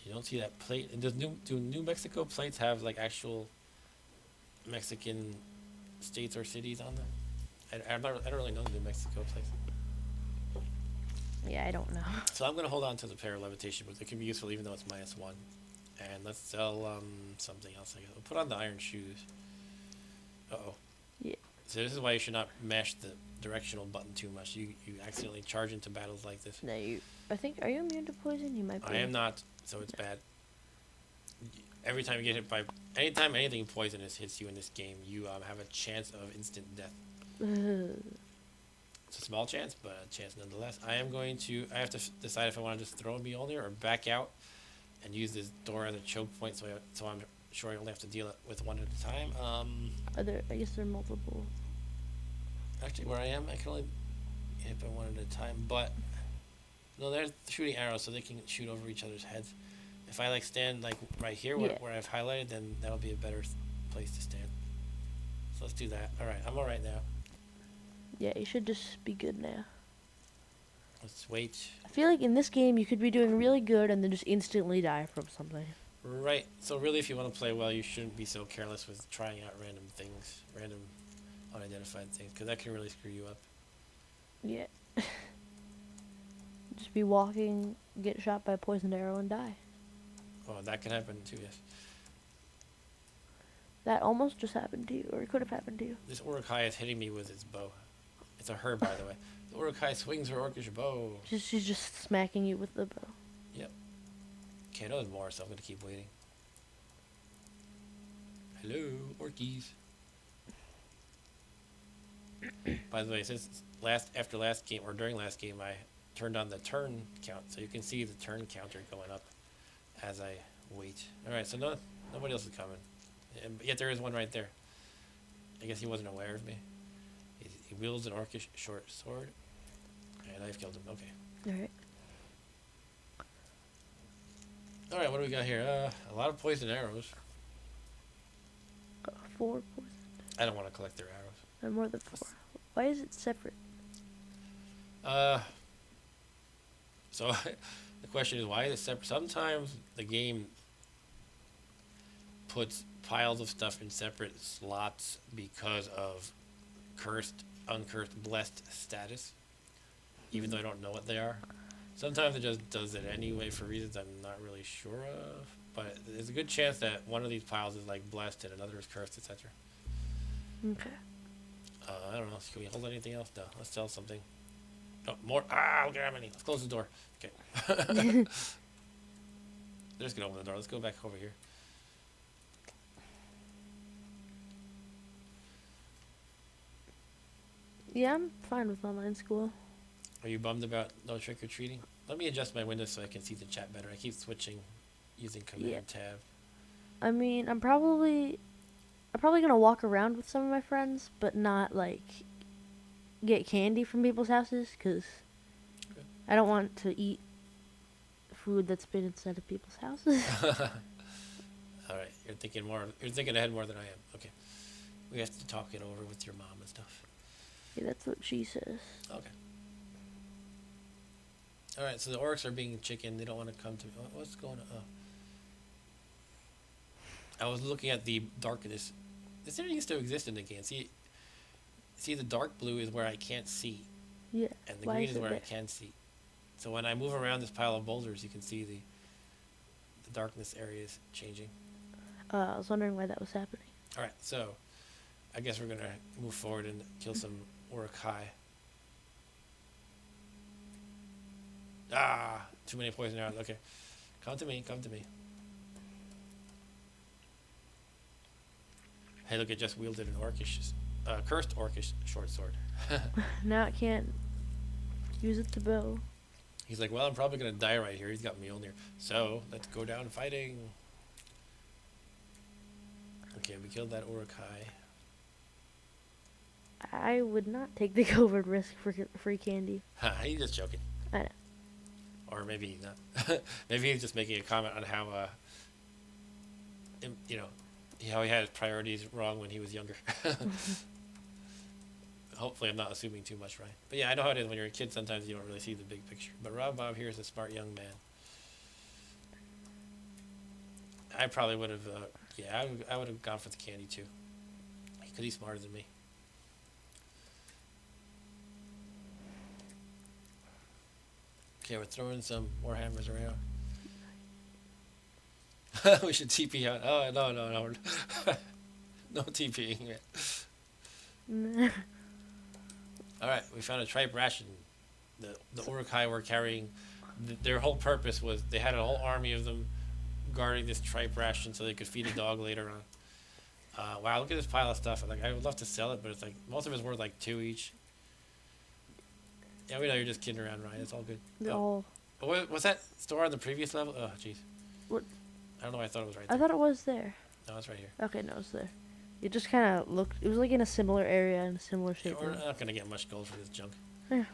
You don't see that plate. And do New Mexico plates have like actual Mexican states or cities on them? I don't really know the New Mexico plates. Yeah, I don't know. So I'm going to hold on to the pair of levitation, but it can be useful even though it's -1. And let's sell something else, I guess. We'll put on the iron shoes. Uh-oh. Yeah. So this is why you should not mash the directional button too much. You accidentally charge into battles like this. No, I think, are you immune to poison? You might be. I am not, so it's bad. Every time you get hit by... Anytime anything poisonous hits you in this game, you have a chance of instant death. It's a small chance, but a chance nonetheless. I have to decide if I want to just throw a Mjollnir or back out and use this door as a choke point, so I'm sure I only have to deal with one at a time. I guess there are multiple. Actually, where I am, I can only hit by one at a time, but... No, they're shooting arrows, so they can shoot over each other's heads. If I like stand like right here Yeah. where I've highlighted, then that'll be a better place to stand. So let's do that. All right, I'm all right now. Yeah, you should just be good now. Let's wait. I feel like in this game you could be doing really good and then just instantly die from something. Right. So really, if you want to play well, you shouldn't be so careless with trying out random things, random unidentified things, because that can really screw you up. Yeah. Just be walking, get shot by a poisoned arrow, and die. Oh, that can happen too. Yes. That almost just happened to you, or it could have happened to you. This Urukai is hitting me with its bow. It's a her, by the way. The Urukai swings her orcish bow. She's just smacking you with the bow. Yep. Okay, I know there's more, so I'm gonna keep waiting. Hello, orkies. By the way, after last game or during last game, I turned on the turn count, so you can see the turn counter going up as I wait. All right, so nobody else is coming, yet there is one right there. I guess he wasn't aware of me. He wields an orcish short sword, and I've killed him. Okay. Alright. All right, what do we got here? A lot of poison arrows. 4 poison. I don't want to collect their arrows. And more than 4. Why is it separate? So the question is, why is it separate? Sometimes the game puts piles of stuff in separate slots because of cursed, uncursed, blessed status, even though I don't know what they are. Sometimes it just does it anyway for reasons I'm not really sure of. But there's a good chance that one of these piles is like blessed and another is cursed, etc. Okay. I don't know. Can we hold anything else? No. Let's sell something. Oh, more. Ah, look at how many. Let's close the door. Okay. Just gonna open the door. Let's go back over here. Yeah, I'm fine with online school. Are you bummed about no trick-or-treating? Let me adjust my windows so I can see the chat better. I keep switching using Command Tab. I mean, I'm probably gonna walk around with some of my friends, but not like get candy from people's houses, because I don't want to eat food that's been inside of people's houses. All right, you're thinking ahead more than I am. Okay, we have to talk it over with your mom and stuff. Yeah, that's what she says. Okay. All right, so the orcs are being chicken. They don't want to come to me. What's going on? I was looking at the darkness. This didn't used to exist in the game. See, the dark blue is where I can't see. Yeah. And the green is where I can see. So when I move around this pile of boulders, you can see the darkness area is changing. I was wondering why that was happening. All right, so I guess we're gonna move forward and kill some Urukai. Ah, too many poison arrows. Okay, come to me. Come to me. Hey, look! It just wielded an orcish, cursed orcish short sword. Now it can't use it to bow. He's like, well, I'm probably gonna die right here. He's got Mjollnir, so let's go down fighting. Okay, we killed that Urukai. I would not take the covert risk for free candy. He's just joking. I know. Or maybe he's not. Maybe he's just making a comment on how, how he had his priorities wrong when he was younger. Hopefully I'm not assuming too much, right? But yeah, I know how it is when you're a kid. Sometimes you don't really see the big picture. But Rob Bob here is a smart young man. I probably would have, I would have gone for the candy too. Because he's smarter than me. Okay, we're throwing some more hammers around. We should TP out. Oh, no. No TPing yet. Alright, we found a tripe ration. The Urukai were carrying, their whole purpose was, they had a whole army of them guarding this tripe ration so they could feed a dog later on. Wow, look at this pile of stuff. Like, I would love to sell it, but it's like, most of it's worth like 2 each. Yeah, we know you're just kidding around, Ryan. It's all good. Oh. Was that store on the previous level? Oh, jeez. What? I don't know why I thought it was right there. I thought it was there. No, it's right here. Okay, no, it's there. It just kind of looked, it was like in a similar area and a similar shape. Yeah, we're not going to get much gold for this junk. Yeah.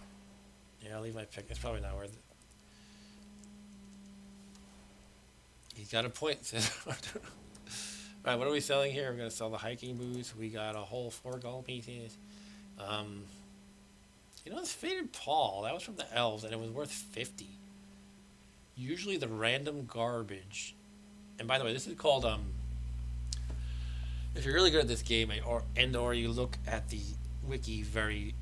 Yeah, I'll leave my pick. It's probably not worth it. He's got a point, says Arthur. Right, what are we selling here? We're going to sell the hiking boots. We got a whole 4 gold pieces. Um, this faded Paul, that was from the elves, and it was worth 50. Usually the random garbage. And by the way, this is called, if you're really good at this game, or you look at the wiki very,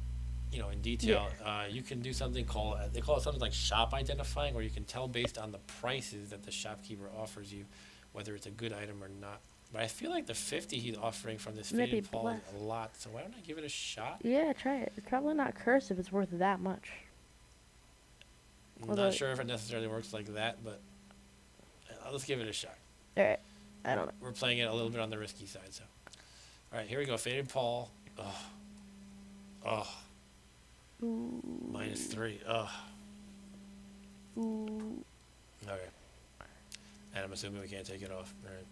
in detail, you can do something called, they call it something like shop identifying, where you can tell based on the prices that the shopkeeper offers you whether it's a good item or not. But I feel like the 50 he's offering from this faded Paul is a lot, so why don't I give it a shot? Yeah, try it. It's probably not cursed if it's worth that much. I'm not sure if it necessarily works like that, but let's give it a shot. Alright. I don't know. We're playing it a little bit on the risky side, so. Alright, here we go. Faded Paul. Ooh. -3. Ooh. Okay. And I'm assuming we can't take it off. Alright.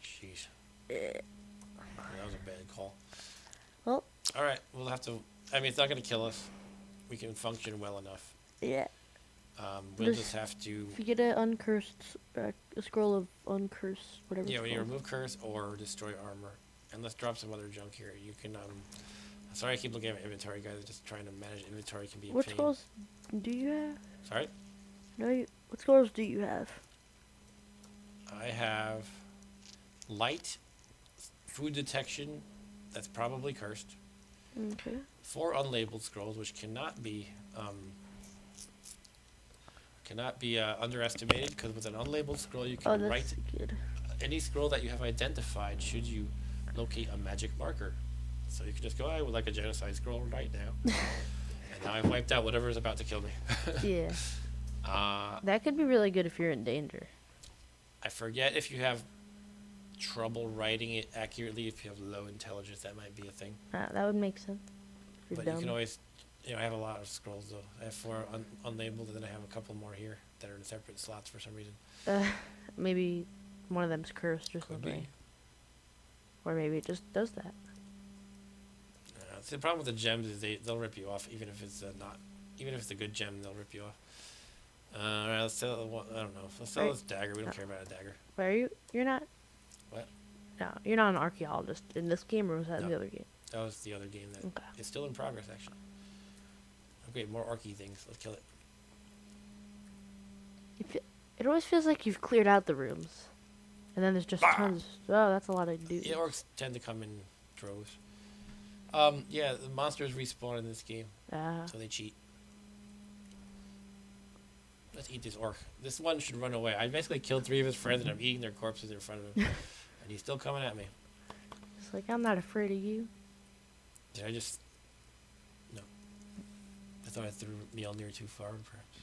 Jeez. That was a bad call. Well. Alright, we'll have to... I mean, it's not going to kill us. We can function well enough. Yeah. We'll just have to... If you get an uncursed... a scroll of uncursed, whatever. Yeah, when you remove curse or destroy armor. And let's drop some other junk here. You can... Sorry I keep looking at my inventory, guys. Just trying to manage inventory can be a pain. What scrolls do you have? Sorry? No, what scrolls do you have? I have light, food detection, that's probably cursed. Okay. 4 unlabeled scrolls, which cannot be underestimated, because with an unlabeled scroll you can write any scroll that you have identified should you locate a magic marker. So you can just go, I would like a genocide scroll right now. And now I've wiped out whatever is about to kill me. Yeah. That could be really good if you're in danger. I forget if you have trouble writing it accurately. If you have low intelligence, that might be a thing. That would make sense. But you can always, I have a lot of scrolls though. I have 4 unlabeled, and then I have a couple more here that are in separate slots for some reason. Maybe one of them's cursed or Could something. be. Or maybe it just does that. The problem with the gems is they'll rip you off, even if it's even if it's a good gem, they'll rip you off. Alright, let's sell. I don't know. Let's sell this dagger. We don't care about a dagger. Where are you? You're not. What? No, you're not an archaeologist in this game, or was that in the other game? That was the other game that is still in progress, actually. Okay, more archy things. Let's kill it. It always feels like you've cleared out the rooms, and then there's just tons. Oh, that's a lot of dudes. Yeah, orcs tend to come in droves. Yeah, the monsters respawn in this game, so they cheat. Let's eat this orc. This one should run away. I basically killed 3 of his friends, and I'm eating their corpses in front of him. And he's still coming at me. It's like, I'm not afraid of you. Did I just... No. I thought I threw Mjollnir too far, perhaps.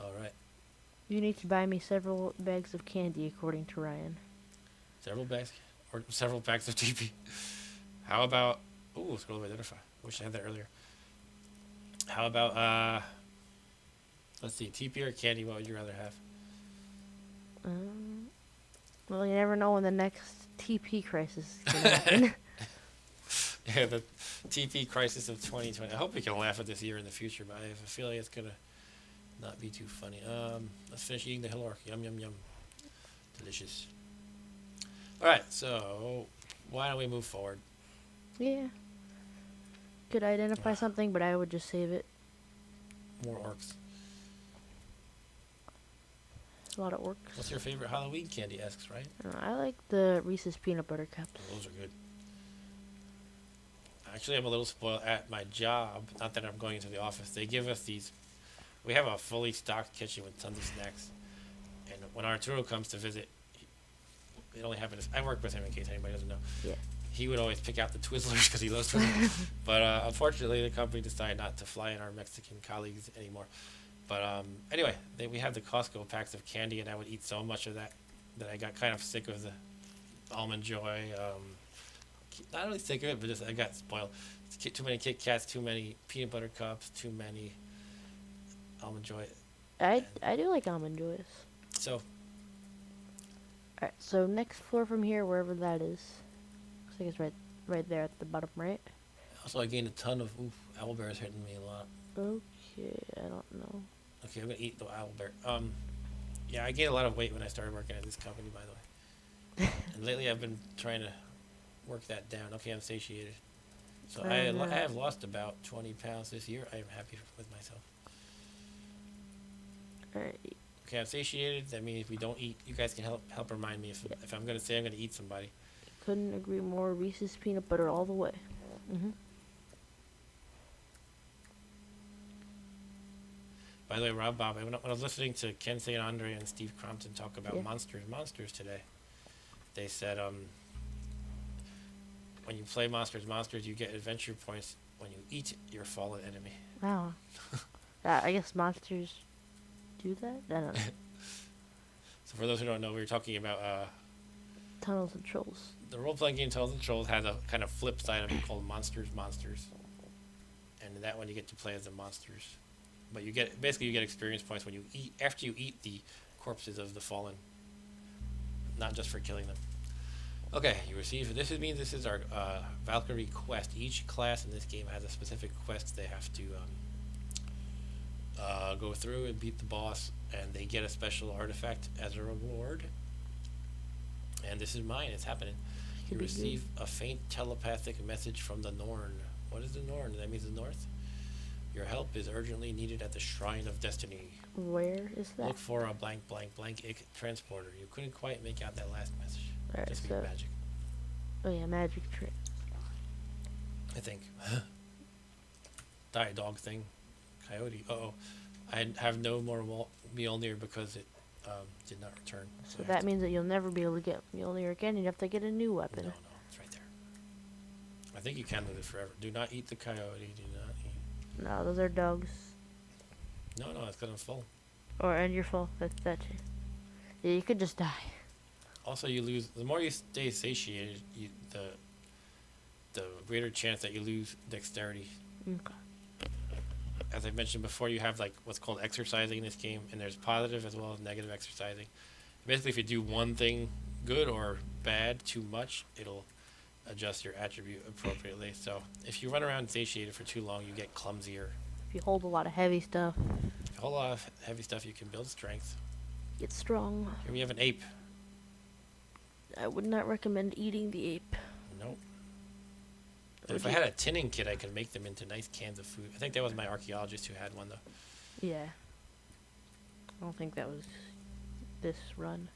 Alright. You need to buy me several bags of candy, according to Ryan. Several bags? Or several packs of TP. How about... Ooh, scroll of identify. Wish I had that earlier. How about, let's see, TP or candy, what would you rather have? Well, you never know when the next TP crisis is going to happen. Yeah, the TP crisis of 2020. I hope we can laugh at this year in the future, but I have a feeling it's going to not be too funny. Let's finish eating the hill orc. Yum, yum, yum. Delicious. Alright, so why don't we move forward? Yeah. Could identify something, but I would just save it. More orcs. A lot of orcs. What's your favorite Halloween candy, asks, right? I like the Reese's peanut butter cups. Oh, those are good. Actually, I'm a little spoiled at my job. Not that I'm going into the office. They give us these... We have a fully stocked kitchen with tons of snacks. And when Arturo comes to visit, it only happens... I work with him in case anybody doesn't know. Yeah. He would always pick out the Twizzlers because he loves Twizzlers. But unfortunately, the company decided not to fly in our Mexican colleagues anymore. But anyway, we have the Costco packs of candy, and I would eat so much of that I got kind of sick of the Almond Joy. Not really sick of it, but just I got spoiled. Too many Kit Kats, too many peanut butter cups, too many Almond Joy. I do like Almond Joys. So. Alright, so next floor from here, wherever that is. Looks like it's right there at the bottom right. Also, I gained a ton of. Oof, owlbear's hitting me a lot. Okay, I don't know. Okay, I'm gonna eat the owlbear. Yeah, I gained a lot of weight when I started working at this company, by the way. And lately, I've been trying to work that down. Okay, I'm satiated. So I have lost about 20 pounds this year. I am happy with myself. Alright. Okay, I'm satiated. That means if we don't eat, you guys can help remind me if I'm gonna say I'm gonna eat somebody. Couldn't agree more. Reese's peanut butter all the way. By the way, Rob Bob, when I was listening to Ken St. Andre and Steve Crompton talk about monsters today, they said when you play monsters, you get adventure points when you eat your fallen enemy. Wow. I guess monsters do that? I don't know. So for those who don't know, we were talking about Tunnels and Trolls. the role-playing game Tunnels and Trolls has a kind of flip side of it called Monsters. And in that one you get to play as the monsters. But you get experience points when you eat after you eat the corpses of the fallen. Not just for killing them. Okay, you receive this is our Valkyrie quest. Each class in this game has a specific quest they have to go through and beat the boss, and they get a special artifact as a reward. And this is mine, it's happening. You receive a faint telepathic message from the Norn. What is the Norn? That means the North? Your help is urgently needed at the Shrine of Destiny. Where is that? Look for a blank transporter. You couldn't quite make out that last message. Alright, Just so magic. Oh yeah, magic trick. I think. Die dog thing. Coyote. Uh-oh. I have no more Mjollnir because it did not return. So that means that you'll never be able to get Mjollnir again. You have to get a new weapon. No, it's right there. I think you can live it forever. Do not eat the coyote. Do not eat. No, those are dogs. No, it's gonna fall. And you're full. That's it. Yeah, you could just die. Also, you lose. The more you stay satiated, the greater chance that you lose dexterity. Okay. As I mentioned before, you have like what's called exercising in this game, and there's positive as well as negative exercising. Basically, if you do one thing good or bad too much, it'll adjust your attribute appropriately. So if you run around satiated for too long, you get clumsier. If you hold a lot of heavy stuff, If you hold a lot of heavy stuff, you can build strength. get strong. Here we have an ape. I would not recommend eating the ape. Nope. If I had a tinning kit, I could make them into nice cans of food. I think that was my archaeologist who had one, though. Yeah. I don't think that was this run.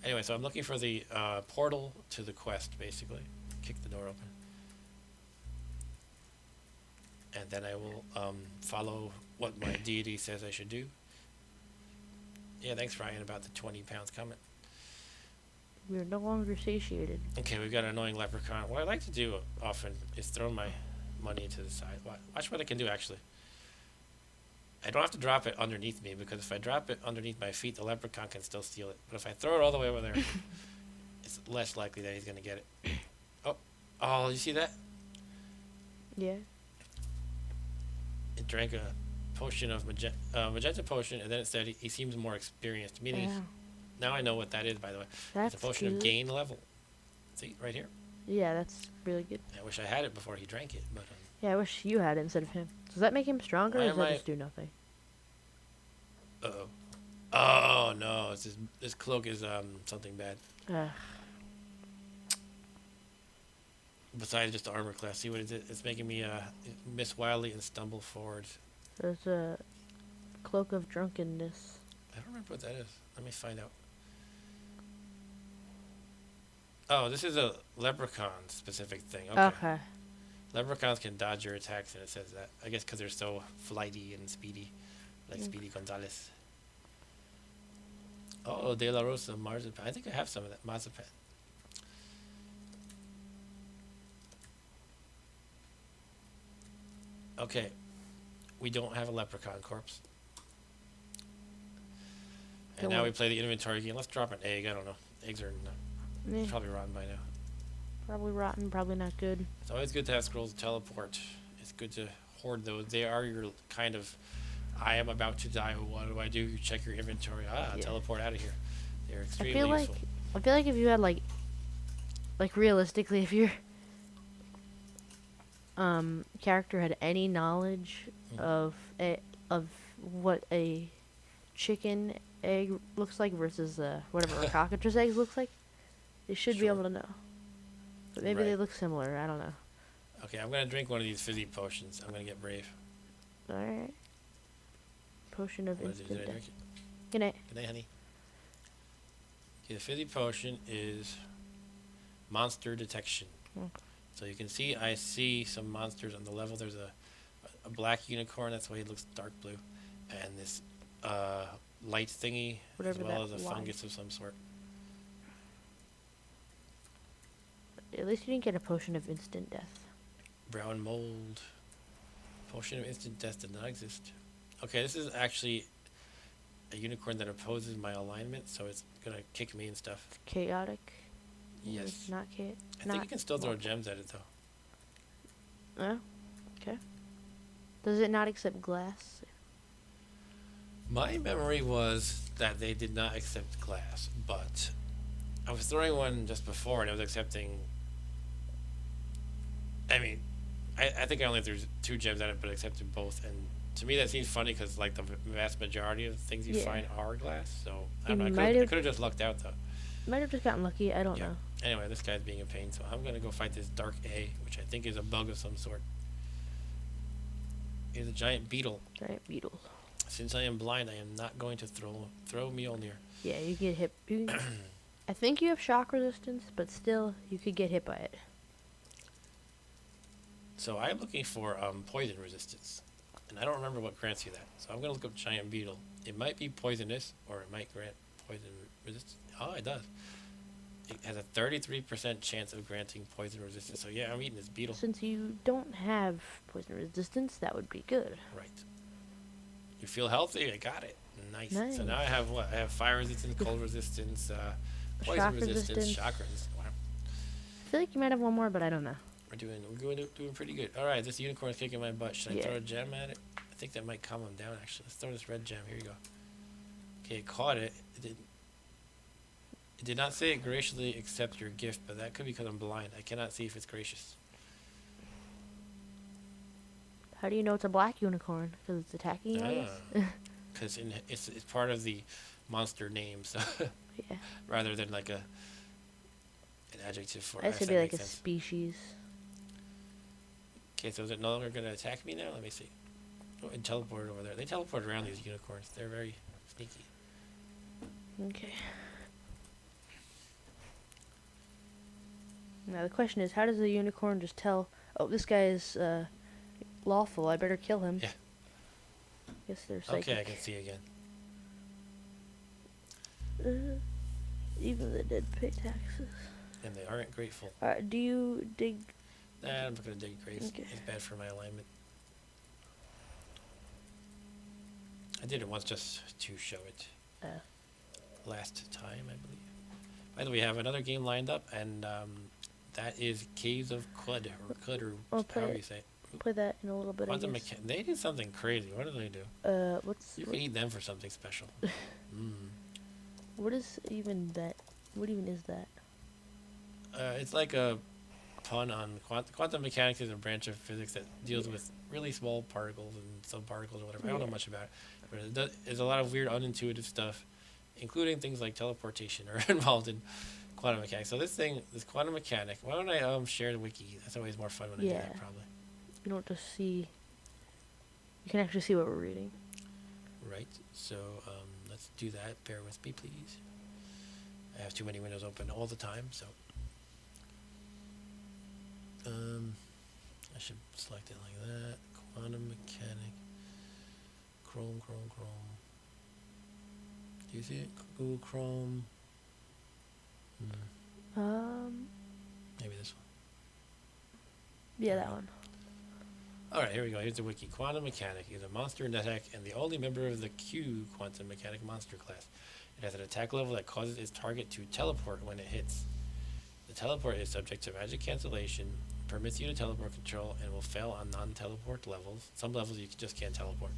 Anyway, so I'm looking for the portal to the quest, basically. Kick the door open. And then I will follow what my deity says I should do. Yeah, thanks, Ryan, about the 20 pounds comment. We are no longer satiated. Okay, we've got an annoying leprechaun. What I like to do often is throw my money to the side. Watch what I can do, actually. I don't have to drop it underneath me, because if I drop it underneath my feet, the leprechaun can still steal it. But if I throw it all the way over there, it's less likely that he's going to get it. Oh, you see that? Yeah. It drank a potion of magenta potion, and then it said he seems more experienced. Meaning, now I know what that is, by the way. That's it's a potion of gain level. See, right here. Yeah, that's really good. I wish I had it before he drank it, but... yeah, I wish you had it instead of him. Does that make him stronger, or does that just do nothing? Uh-oh. Oh, no. This cloak is something bad. Besides just the armor class. See what it is? It's making me miss wildly and stumble forward. There's a cloak of drunkenness. I don't remember what that is. Let me find out. Oh, this is a leprechaun specific thing. Okay. Leprechauns can dodge your attacks, and it says that. I guess because they're so flighty and speedy. Like Speedy Gonzales. Oh, De La Rosa marzipan. I think I have some of that marzipan. Okay. We don't have a leprechaun corpse. And now we play the inventory game. Let's drop an egg. I don't know. Eggs are probably rotten by now. Probably rotten, probably not good. It's always good to have scrolls of teleport. It's good to hoard those. They are your kind of, I am about to die. What do I do? You check your inventory. Teleport out of here. They're extremely useful. I feel like if you had like like realistically, if your character had any knowledge of what a chicken egg looks like versus whatever a cockatrice egg looks like, they should be Sure. able to know. But maybe they Right. look similar. I don't know. Okay, I'm gonna drink one of these fizzy potions. I'm gonna get brave. All right. Potion of What is it? instant Did I death. drink it? Good night. Good night, honey. Okay, the fizzy potion is monster detection. Hmm. So you can see, I see some monsters on the level. There's a black unicorn. That's why he looks dark blue, and this light thingy, Whatever as well that as a light. fungus of some sort. At least you didn't get a potion of instant death. Brown mold. Potion of instant death did not exist. Okay, this is actually a unicorn that opposes my alignment, so it's gonna kick me and stuff. Chaotic. Yes. It's not chaotic. I think you can still throw gems at it though. Oh, okay. Does it not accept glass? My memory was that they did not accept glass, but I was throwing one just before and it was accepting. I mean, I think I only threw 2 gems at it, but accepted both. And to me, that seems funny because like the vast majority of things you Yeah. find are glass. So I You don't know. I might could have- have just lucked out though. Might have just gotten lucky. I don't Yeah. know. Anyway, this guy's being a pain, so I'm gonna go fight this dark A, which I think is a bug of some sort. It's a giant beetle. Giant beetle. Since I am blind, I am not going to throw Mjollnir. Yeah, you get hit. I think you have shock resistance, but still, you could get hit by it. So I'm looking for poison resistance, and I don't remember what grants you that. So I'm gonna look up giant beetle. It might be poisonous, or it might grant poison resistance. Oh, it does. It has a 33% chance of granting poison resistance. So yeah, I'm eating this beetle. Since you don't have poison resistance, that would be good. Right. You feel healthy? I got it. Nice. Nice. So now I have what? I have fire resistance, cold resistance, poison Shock resistance, resistance. shock resistance. Wow. I feel like you might have one more, but I don't know. We're doing pretty good. All right, this unicorn's kicking my butt. Should I Yeah. throw a gem at it? I think that might calm him down. Actually, let's throw this red gem. Here you go. Okay, it caught it. It did not say it graciously accept your gift, but that could be because I'm blind. I cannot see if it's gracious. How do you know it's a black unicorn? Because it's attacking you, I guess? Because it's part of the monster name, so Yeah. rather than like an adjective for I it. guess it'd be like a species. Okay, so is it no longer going to attack me now? Let me see. Oh, it teleported over there. They teleport around these unicorns. They're very sneaky. Okay. Now the question is, how does the unicorn just tell, oh, this guy is lawful, I better kill him? Yeah. Guess they're psychic. Okay, I can see again. Even the dead pay taxes. And they aren't grateful. Do you dig? Nah, I'm not going to dig graves. Okay. It's bad for my alignment. I did it once just to show it. Last time, I believe. By the way, we have another game lined up, and that is Caves of Qud, or Qud, or I'll play however it. you say it. Play that in a little bit. Quantum I guess. They did something crazy. What did they do? You can eat them for something special. What is even that? What even is that? It's like a pun on quantum mechanics is a branch of physics that deals with really small particles and subparticles or whatever. I don't know Yeah. much about it, but there's a lot of weird, unintuitive stuff, including things like teleportation, are involved in quantum mechanics. So this quantum mechanic. Why don't I share the wiki? That's always more fun when I do that, Yeah. probably. You don't just see. You can actually see what we're reading. Right. So let's do that. Bear with me, please. I have too many windows open all the time, so. I should select it like that. Quantum mechanic. Chrome. Do you see it? Google Chrome. Maybe this one. Yeah, that one. Alright, here we go. Here's the wiki. Quantum mechanic is a monster Nethack and the only member of the Q quantum mechanic monster class. It has an attack level that causes its target to teleport when it hits. The teleport is subject to magic cancellation, permits you to teleport control, and will fail on non-teleport levels. Some levels you just can't teleport.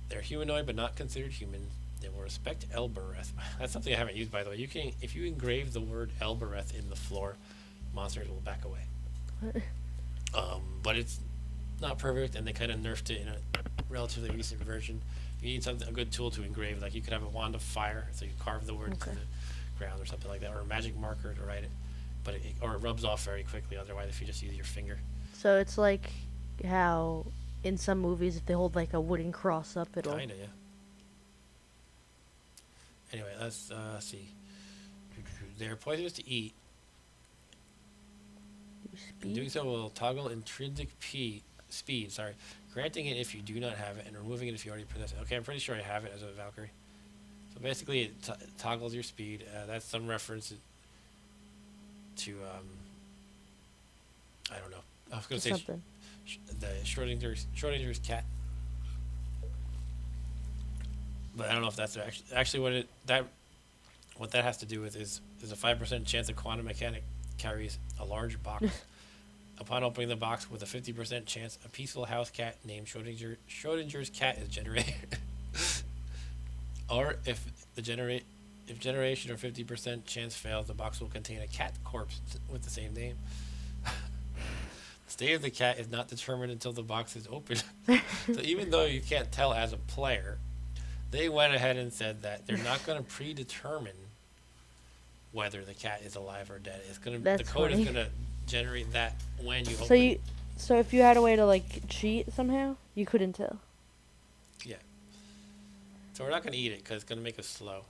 They're humanoid but not considered human. They will respect Elbereth. That's something I haven't used, by the way. You can, if you engrave the word Elbereth in the floor, monsters will back away. But it's not perfect, and they kind of nerfed it in a relatively recent version. You need something, a good tool to engrave. Like you could have a wand of fire, so you carve the word into the ground or something like that, or a magic marker to write it. But it rubs off very quickly. Otherwise, if you just use your finger. So it's like how in some movies, if they hold like a wooden cross up, it'll. Kinda, yeah. Anyway, let's see. They're poisonous to eat. In doing so will toggle intrinsic speed, granting it if you do not have it, and removing it if you already possess it. Okay, I'm pretty sure I have it as a Valkyrie. So basically, it toggles your speed. That's some reference to, I don't know. I was going to say something. The Schrodinger's cat. But I don't know if that's actually what that has to do with is a 5% chance a quantum mechanic carries a large box. Upon opening the box with a 50% chance, a peaceful house cat named Schrodinger's cat is generated. Or if generation or 50% chance fails, the box will contain a cat corpse with the same name. The state of the cat is not determined until the box is opened. So even though you can't tell as a player, they went ahead and said that they're not going to predetermine whether the cat is alive or dead. The code is going to generate that when you open it. So if you had a way to like cheat somehow, you couldn't tell. Yeah. So we're not going to eat it because it's going to make us slow.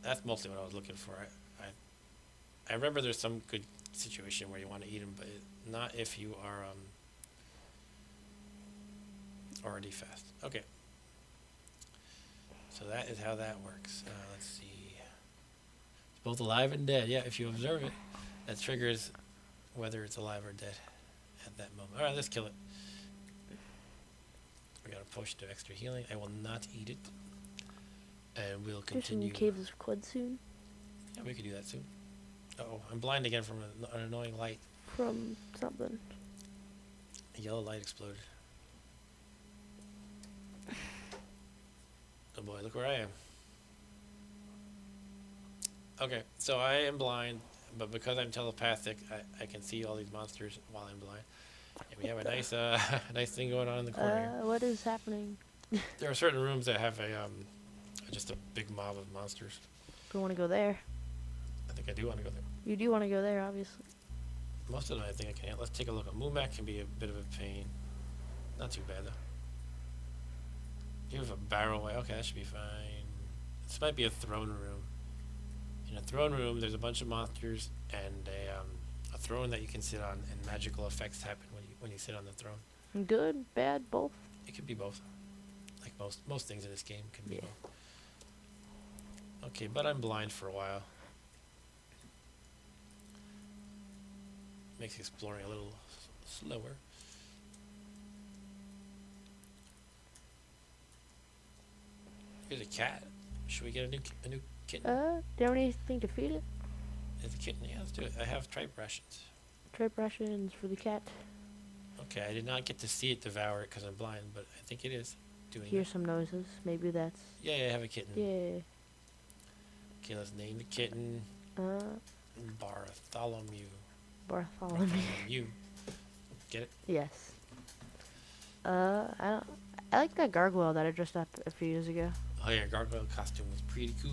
That's mostly what I was looking for. I remember there's some good situation where you want to eat them, but not if you are already fast. Okay. So that is how that works. Let's see. It's both alive and dead. Yeah, if you observe it, that triggers whether it's alive or dead at that moment. All right, let's kill it. We got a potion of extra healing. I will not eat it. And we'll continue. There's some Caves of Qud soon. Yeah, we could do that soon. Uh-oh, I'm blind again from an annoying light. From something. A yellow light exploded. Oh boy, look where I am. Okay, so I am blind, but because I'm telepathic, I can see all these monsters while I'm blind. And we have a nice nice thing going on in the corner here. What is happening? There are certain rooms that have just a big mob of monsters. Do you want to go there? I think I do want to go there. You do want to go there, obviously. Most of them I think I can. Let's take a look. A Moomac can be a bit of a pain. Not too bad though. You have a barrowway. Okay, that should be fine. This might be a throne room. In a throne room, there's a bunch of monsters and a throne that you can sit on, and magical effects happen when you sit on the throne. Good, bad, both. It could be both. Like most things in this game can be both. Okay, but I'm blind for a while. Makes exploring a little slower. Here's a cat. Should we get a new kitten? Do you have anything to feed it? There's a kitten. Yeah, let's do it. I have tripe rations. Tripe rations for the cat. Okay, I did not get to see it devour it because I'm blind, but I think it is doing Hear it. some noises. Maybe that's. Yeah, I have a kitten. Yeah. Okay, let's name the kitten Bartholomew. Bartholomew. Get it? Yes. I like that gargoyle that I dressed up a few years ago. Oh yeah, gargoyle costume was pretty cool.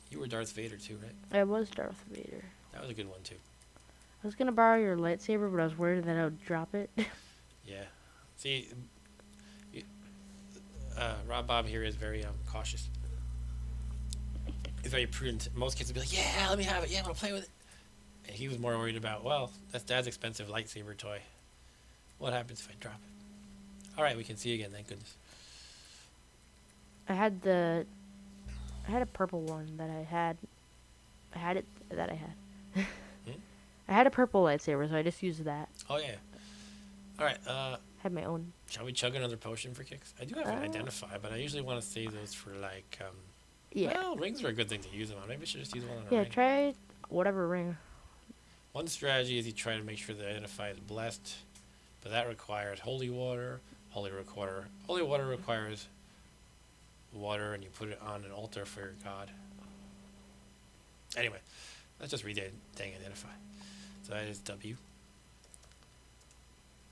You were Darth Vader too, right? I was Darth Vader. That was a good one too. I was gonna borrow your lightsaber, but I was worried that I would drop it. Yeah. See, Rob Bob here is very cautious. He's very prudent. Most kids would be like, "Yeah, let me have it. Yeah, I want to play with it." And he was more worried about, well, that's Dad's expensive lightsaber toy. What happens if I drop it? All right, we can see again. Thank goodness. I had a purple one that I had. I had. I had a purple lightsaber, so I just used that. Oh yeah. All right. Had my own. Shall we chug another potion for kicks? I do have an identify, but I usually want to save those for like. Yeah. Well, rings are a good thing to use them on. Maybe we should just use one on a Yeah, ring. try whatever ring. One strategy is you try to make sure the identify is blessed, but that requires holy water, holy water. Holy water requires water, and you put it on an altar for your god. Anyway, let's just read the dang identify. So that is W.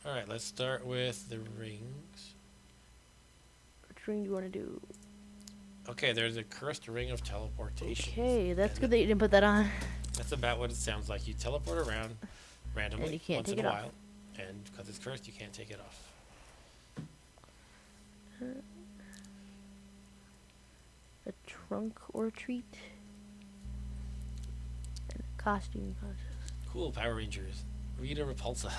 Alright, let's start with the rings. Which ring do you want to do? Okay, there's a cursed ring of teleportation. Okay, that's good that you didn't put that on. That's about what it sounds like. You teleport around randomly And you can't once take in a it off. while, and because it's cursed, you can't take it off. A trunk or treat. And a costume contest. Cool, Power Rangers. Rita Repulsa.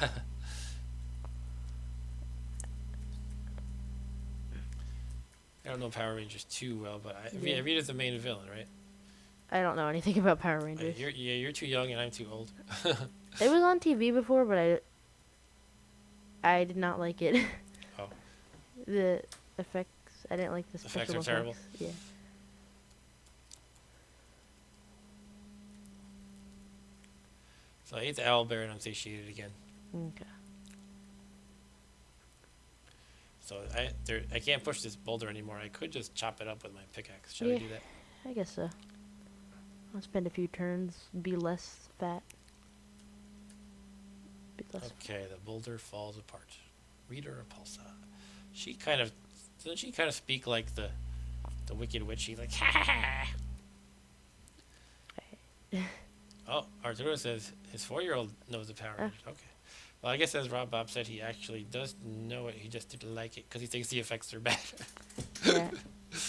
I don't know Power Rangers too well, but Yeah. Rita's the main villain, right? I don't know anything about Power Rangers. You're too young and I'm too old. It was on TV before, but I did not like it. Oh. The effects, I didn't like the special Effects are terrible? Yeah. So I ate the owlbear and I'm satiated again. Okay. So I can't push this boulder anymore. I could just chop it up with my pickaxe. Should Yeah. I do that? I guess so. I'll spend a few turns, be less fat. Be less. Okay, the boulder falls apart. Rita Repulsa. She kind of doesn't she kind of speak like the Wicked Witch? She's like, ha ha ha. Oh, Arturo says his 4-year-old knows the Power Rangers. Okay. Well, I guess as Rob Bob said, he actually does know it. He just didn't like it because he thinks the effects are bad. Yeah.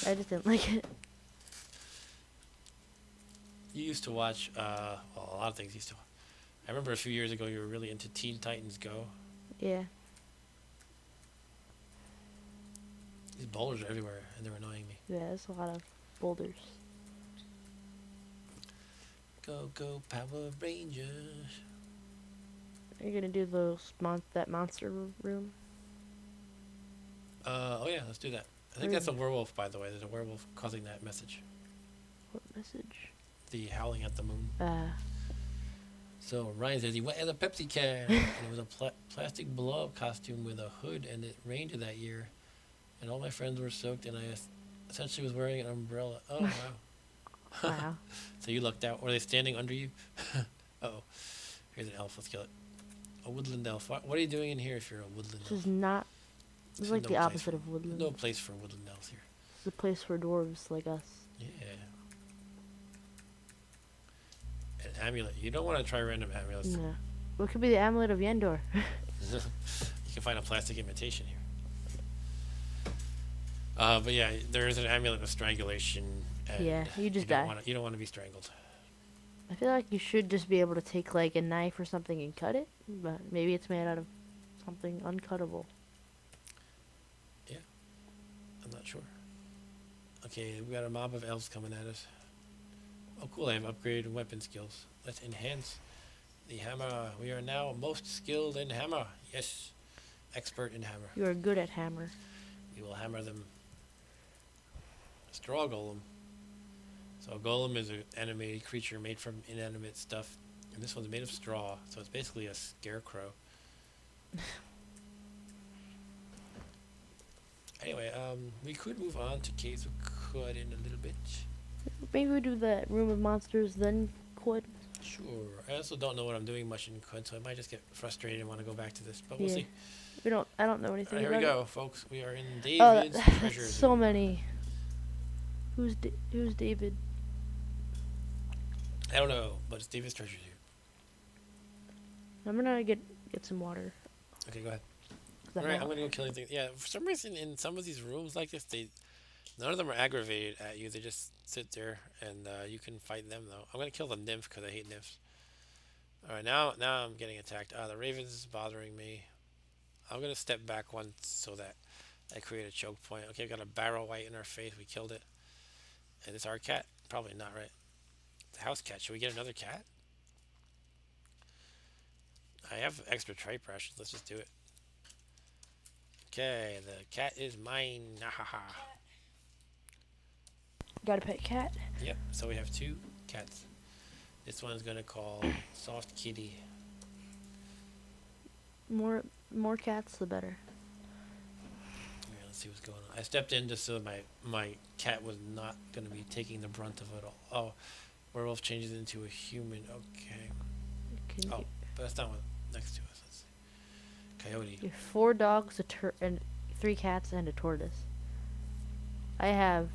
I just didn't like it. You used to watch, well, a lot of things used to. I remember a few years ago you were really into Teen Titans Go. Yeah. These boulders are everywhere, and they're annoying me. Yeah, there's a lot of boulders. Go, go, Power Rangers. Are you gonna do that monster room? Oh yeah, let's do that. I think that's a werewolf, by the way. There's a werewolf causing that message. What message? The howling at the moon. Uh, So Ryan says he went in a Pepsi can, and it was a plastic blow-up costume with a hood, and it rained that year, and all my friends were soaked, and I essentially was wearing an umbrella. Oh wow! wow. So you lucked out. Were they standing under you? Uh-oh. Here's an elf. Let's kill it. A woodland elf. What are you doing in here if you're a woodland This elf? is not. This is like no the place opposite for- of woodland. No place for woodland elves here. It's a place for dwarves like us. Yeah. An amulet. You don't want to try random amulets. No. What could be the amulet of Yendor? You can find a plastic imitation here. But yeah, there is an amulet of strangulation. And Yeah, you just don't die. wanna- you don't want to be strangled. I feel like you should just be able to take like a knife or something and cut it, but maybe it's made out of something uncuttable. I'm not sure. Okay, we got a mob of elves coming at us. Oh, cool! I have upgraded weapon skills. Let's enhance the hammer. We are now most skilled in hammer. Yes, expert in hammer. You are good at hammer. We will hammer them. Straw golem. So a golem is an animated creature made from inanimate stuff, and this one's made of straw. So it's basically a scarecrow. Anyway, we could move on to Caves of Qud in a little bit. Maybe we do the room of monsters then Qud. Sure. I also don't know what I'm doing much in Qud, so I might just get frustrated and want to go back to this, but we'll Yeah. see. I don't know anything Alright, here about we it. go, folks. We are in Oh, David's that's treasure. so many. Who's David? I don't know, but it's David's treasure here. I'm gonna get some water. Okay, go ahead. 'Cause I'm Alright, not- I'm gonna go kill anything. Yeah, for some reason in some of these rooms like this, none of them are aggravated at you. They just sit there, and you can fight them though. I'm gonna kill the nymph because I hate nymphs. All right, now I'm getting attacked. The ravens is bothering me. I'm gonna step back once so that I create a choke point. Okay, got a barrel right in our face. We killed it. And it's our cat? Probably not, right? The house cat. Should we get another cat? I have extra tripe rations. Let's just do it. Okay, the cat is mine. Nahaha. Got a pet cat. Yep, so we have 2 cats. This one's gonna call Soft Kitty. More cats, the better. Let's see what's going on. I stepped in just so my cat was not going to be taking the brunt of it all. Oh, werewolf changes into a human. Okay. Can Oh, you, but that's not what next to us. Let's see. Coyote. you have 4 dogs, and 3 cats, and a tortoise. I have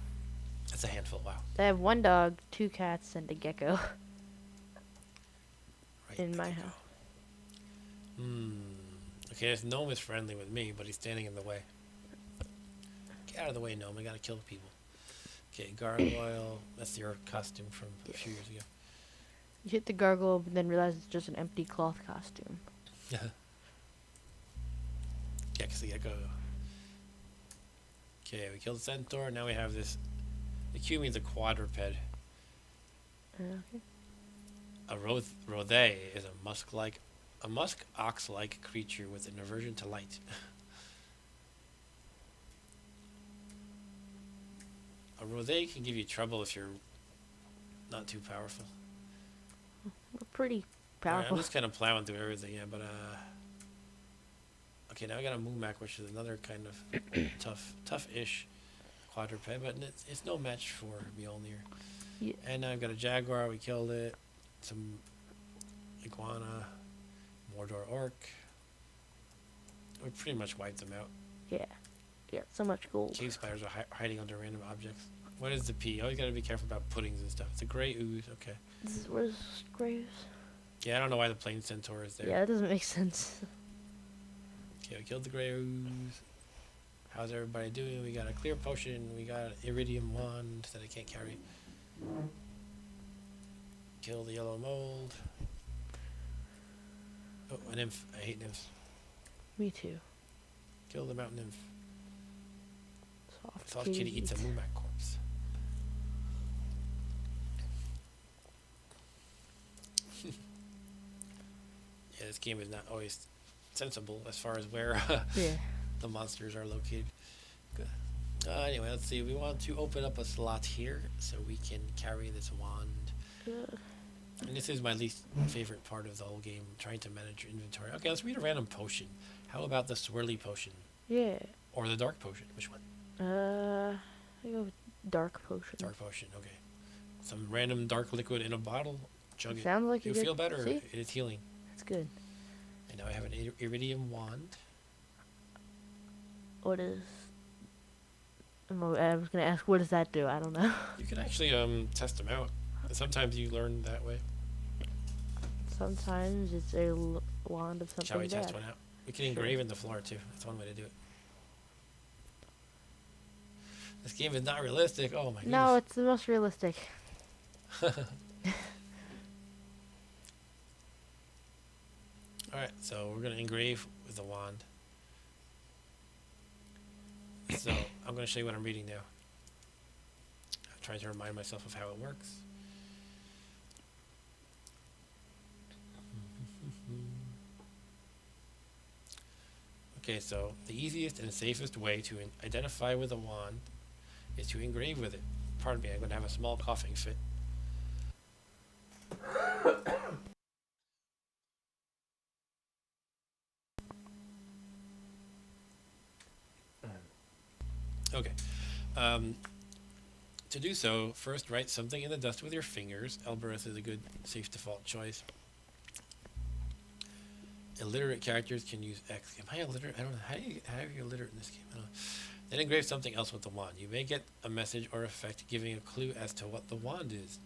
That's a handful. Wow. 1 dog, 2 cats, and a gecko Right. in my there you house. go. Okay, this gnome is friendly with me, but he's standing in the way. Get out of the way, gnome. I gotta kill people. Okay, gargoyle. That's your costume from a few years ago. You hit the gargoyle, but then realize it's just an empty cloth costume. Yeah, because the gecko. Okay, we killed the centaur. Now we have this. The Q means a quadruped. Okay. A rothe is a musk ox-like creature with an aversion to light. A rothe can give you trouble if you're not too powerful. We're pretty Alright, powerful. I'm just kind of plowing through everything, yeah, but okay, now I got a Moomac, which is another kind of tough-ish quadruped, but it's no match for Mjollnir. Yeah. And now I've got a jaguar. We killed it. Some iguana, Mordor orc. We pretty much wiped them out. Yeah. Yeah, so much gold. Cave spiders are hiding under random objects. What is the P? Always got to be careful about puddings and stuff. It's a gray ooze. Okay. Where's Graves? Yeah, I don't know why the plain centaur is there. Yeah, that doesn't make sense. Okay, we killed the gray ooze. How's everybody doing? We got a clear potion. We got an iridium wand that I can't carry. Kill the yellow mold. Oh, a nymph. I hate nymphs. Me too. Kill the mountain nymph. Soft, Soft kitty eats a Moomac corpse. Yeah, this game is not always sensible as far as where Yeah. the monsters are located. Good. Anyway, let's see. We want to open up a slot here so we can carry this wand. And this is my least favorite part of the whole game, trying to manage your inventory. Okay, let's read a random potion. How about the swirly potion? Yeah. Or the dark potion? Which one? I go with dark potion. Dark potion, okay. Some random dark liquid in a bottle. Chug it. Sounds like You you feel better. See? It is healing. That's good. And now I have an iridium wand. What is? I was gonna ask, what does that do? I don't know. You can actually test them out. Sometimes you learn that way. Sometimes it's a wand of something Shall we bad. test one out? We can Sure. engrave in the floor too. That's one way to do it. This game is not realistic. Oh my goodness. No, it's the most realistic. Alright, so we're going to engrave with the wand. So, I'm going to show you what I'm reading now. I'm trying to remind myself of how it works. Okay, so the easiest and safest way to identify with a wand is to engrave with it. Pardon me, I'm going to have a small coughing fit. Okay. To do so, first write something in the dust with your fingers. Elbereth is a good, safe default choice. Illiterate characters can use X. Am I illiterate? I don't know. How are you illiterate in this game? I don't know. Then engrave something else with the wand. You may get a message or effect giving a clue as to what the wand is.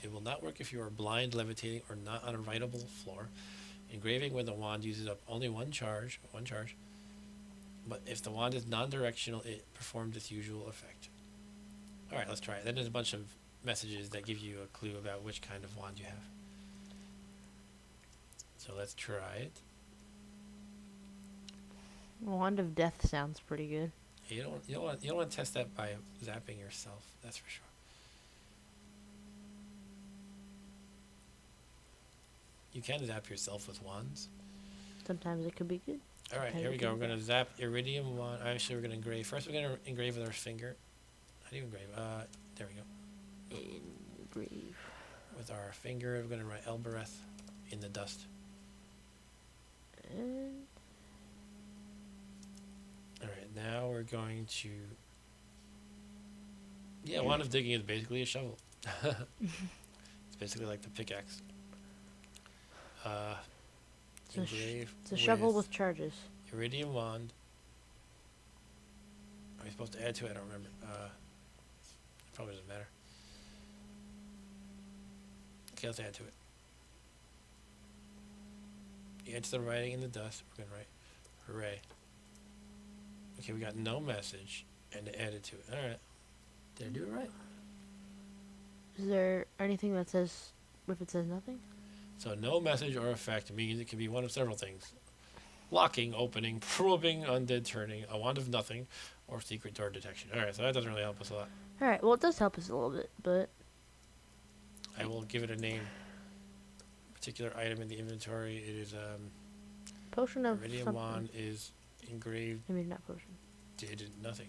It will not work if you are blind, levitating, or not on a writable floor. Engraving with a wand uses up only one charge. But if the wand is non-directional, it performs its usual effect. Alright, let's try it. Then there's a bunch of messages that give you a clue about which kind of wand you have. So let's try it. Wand of Death sounds pretty good. You don't want to test that by zapping yourself, that's for sure. You can zap yourself with wands. Sometimes it could be good. Alright, here we go. We're going to zap iridium wand. Actually, we're going to engrave. First, we're going to engrave with our finger. How do you engrave? There we go. Engrave. With our finger, we're going to write Elbereth in the dust. And Alright, now we're going to. Yeah, wand of digging is basically a shovel. It's basically like the pickaxe. Engrave It's a shovel with charges. iridium wand. Are we supposed to add to it? I don't remember. It probably doesn't matter. Okay, let's add to it. You enter the writing in the dust. We're gonna write, hooray. Okay, we got no message and add it to it. All right. Did I do it right? Is there anything that says if it says nothing? So no message or effect means it can be one of several things. Locking, opening, probing, undead turning, a wand of nothing, or secret door detection. Alright, so that doesn't really help us a lot. Alright, well, it does help us a little bit, but... I will give it a name. Particular item in the inventory. It is, Potion of iridium something. wand is engraved, I mean, not potion. did nothing.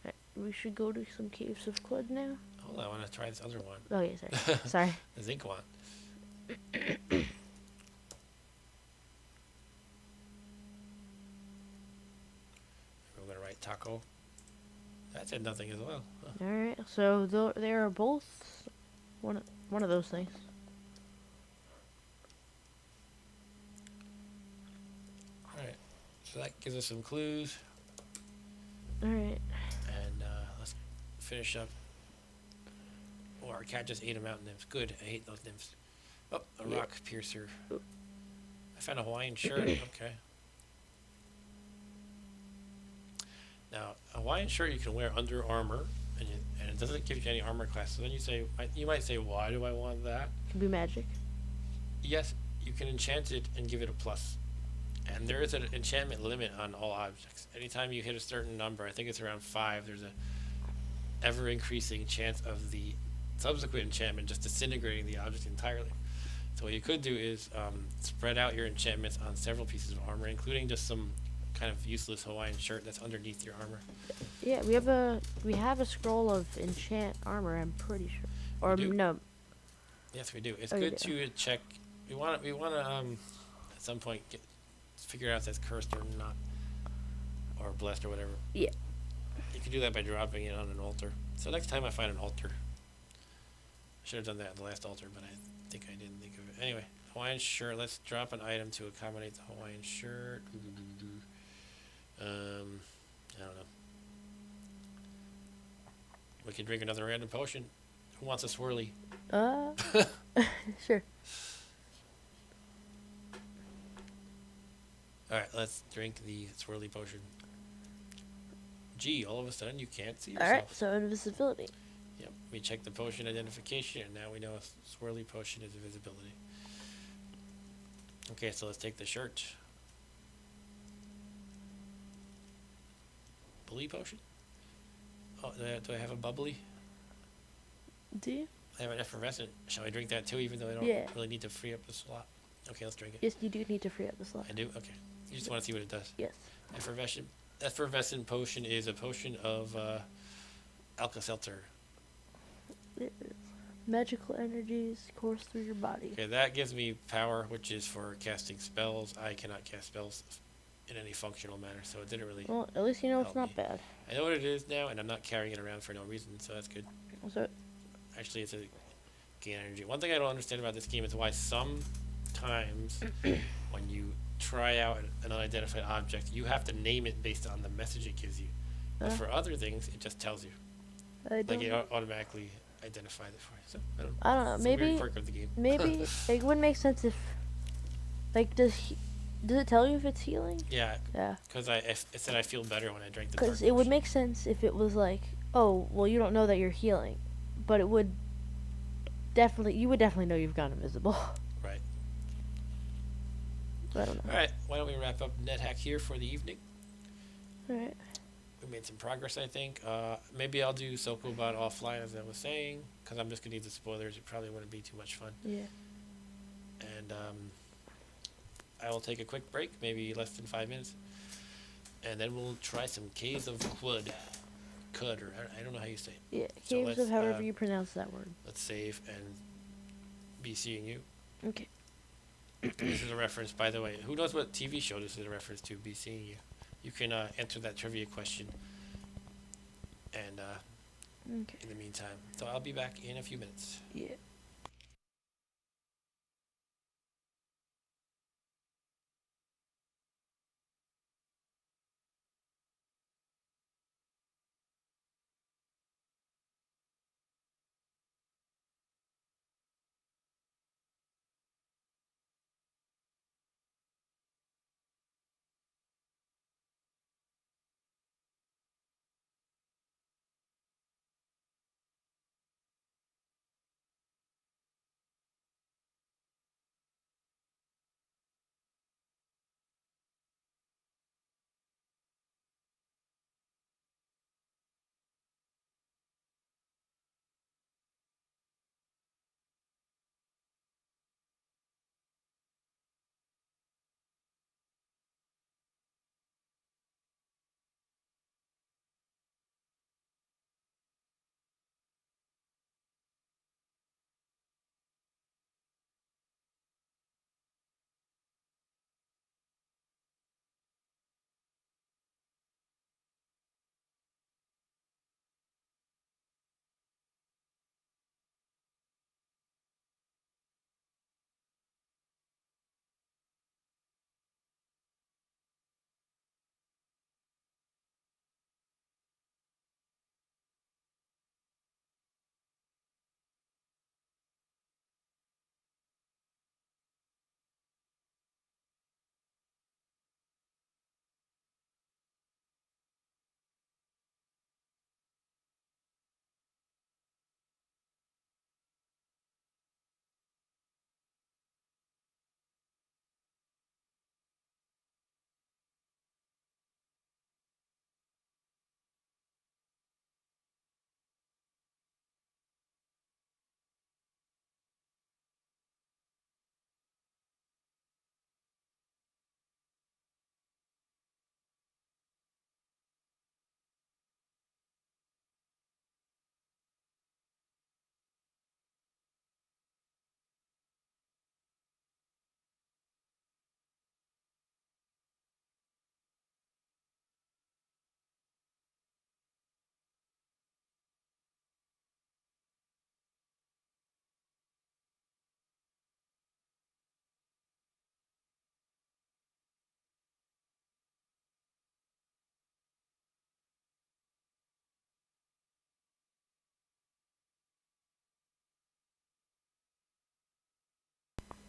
Alright, we should go to some Caves of Qud now. Hold on, I want to try this other one. Oh, yeah, sorry. Sorry. The zinc wand. We're going to write taco. That said nothing as well. Huh. Alright, so they are both one of those things. Alright, so that gives us some clues. Alright. And let's finish up. Oh, our cat just ate a mountain nymph. Good, I hate those nymphs. Oh, a Yeah. rock piercer. I found a Hawaiian shirt. Okay. Now, a Hawaiian shirt you can wear under armor, and it doesn't give you any armor class. So then you might say, why do I want that? Can be magic. Yes, you can enchant it and give it a plus. And there is an enchantment limit on all objects. Anytime you hit a certain number, I think it's around 5, there's a ever increasing chance of the subsequent enchantment just disintegrating the object entirely. So what you could do is spread out your enchantments on several pieces of armor, including just some kind of useless Hawaiian shirt that's underneath your armor. Yeah, we have a scroll of enchant armor, I'm pretty sure. Or We do. no. Yes, we do. It's Oh, you good do. to check. We want to at some point figure out if that's cursed or not, or blessed or whatever. Yeah. You can do that by dropping it on an altar. So next time I find an altar, I should have done that at the last altar, but I think I didn't think of it. Anyway, Hawaiian shirt. Let's drop an item to accommodate the Hawaiian shirt. I don't know. We could drink another random potion. Who wants a swirly? Sure. Alright, let's drink the swirly potion. Gee, all of a sudden you can't see yourself. Alright, so invisibility. Yep, we checked the potion identification, and now we know a swirly potion is invisibility. Okay, so let's take the shirt. Bubbly potion? Oh, do I have a bubbly? Do you? I have an effervescent. Shall I drink that too, even though I don't Yeah. really need to free up the slot? Okay, let's drink it. Yes, you do need to free up the slot. I do? Okay. You just want to see what it does. Yes. Effervescent potion is a potion of Alka-Seltzer. Magical energies course through your body. Okay, that gives me power, which is for casting spells. I cannot cast spells in any functional manner, so it didn't really... Well, at least you know it's Help not me. bad. I know what it is now, and I'm not carrying it around for no reason, so that's good. So, Actually, it's a gain energy. One thing I don't understand about this game is why sometimes when you try out an unidentified object, you have to name it based on the message it gives you. But for other things, it just tells you. I Like don't, it automatically identifies it for you. So, I don't know. I don't know. It's a weird Maybe quirk of the game. maybe it would make sense if, like, does it tell you if it's healing? Yeah, Yeah. because it said I feel better when I drank the Because dark it would potion. make sense if it was like, oh, well, you don't know that you're healing, but it would you would definitely know you've gone invisible. Right. I don't know. All right. Why don't we wrap up Nethack here for the evening? All right. We made some progress, I think. Maybe I'll do Sokobot offline, as I was saying, because I'm just going to need the spoilers. It probably wouldn't be too much fun. Yeah. And I will take a quick break, maybe less than 5 minutes. And then we'll try some Caves of Qud. Qud, or I don't know how you say it. Yeah. So Caves let's, of however you pronounce that word. Let's save and be seeing you. Okay. This is a reference, by the way. Who knows what TV show this is a reference to? Be seeing you. you can answer that trivia question. And Okay. in the meantime, so I'll be back in a few minutes. Yeah.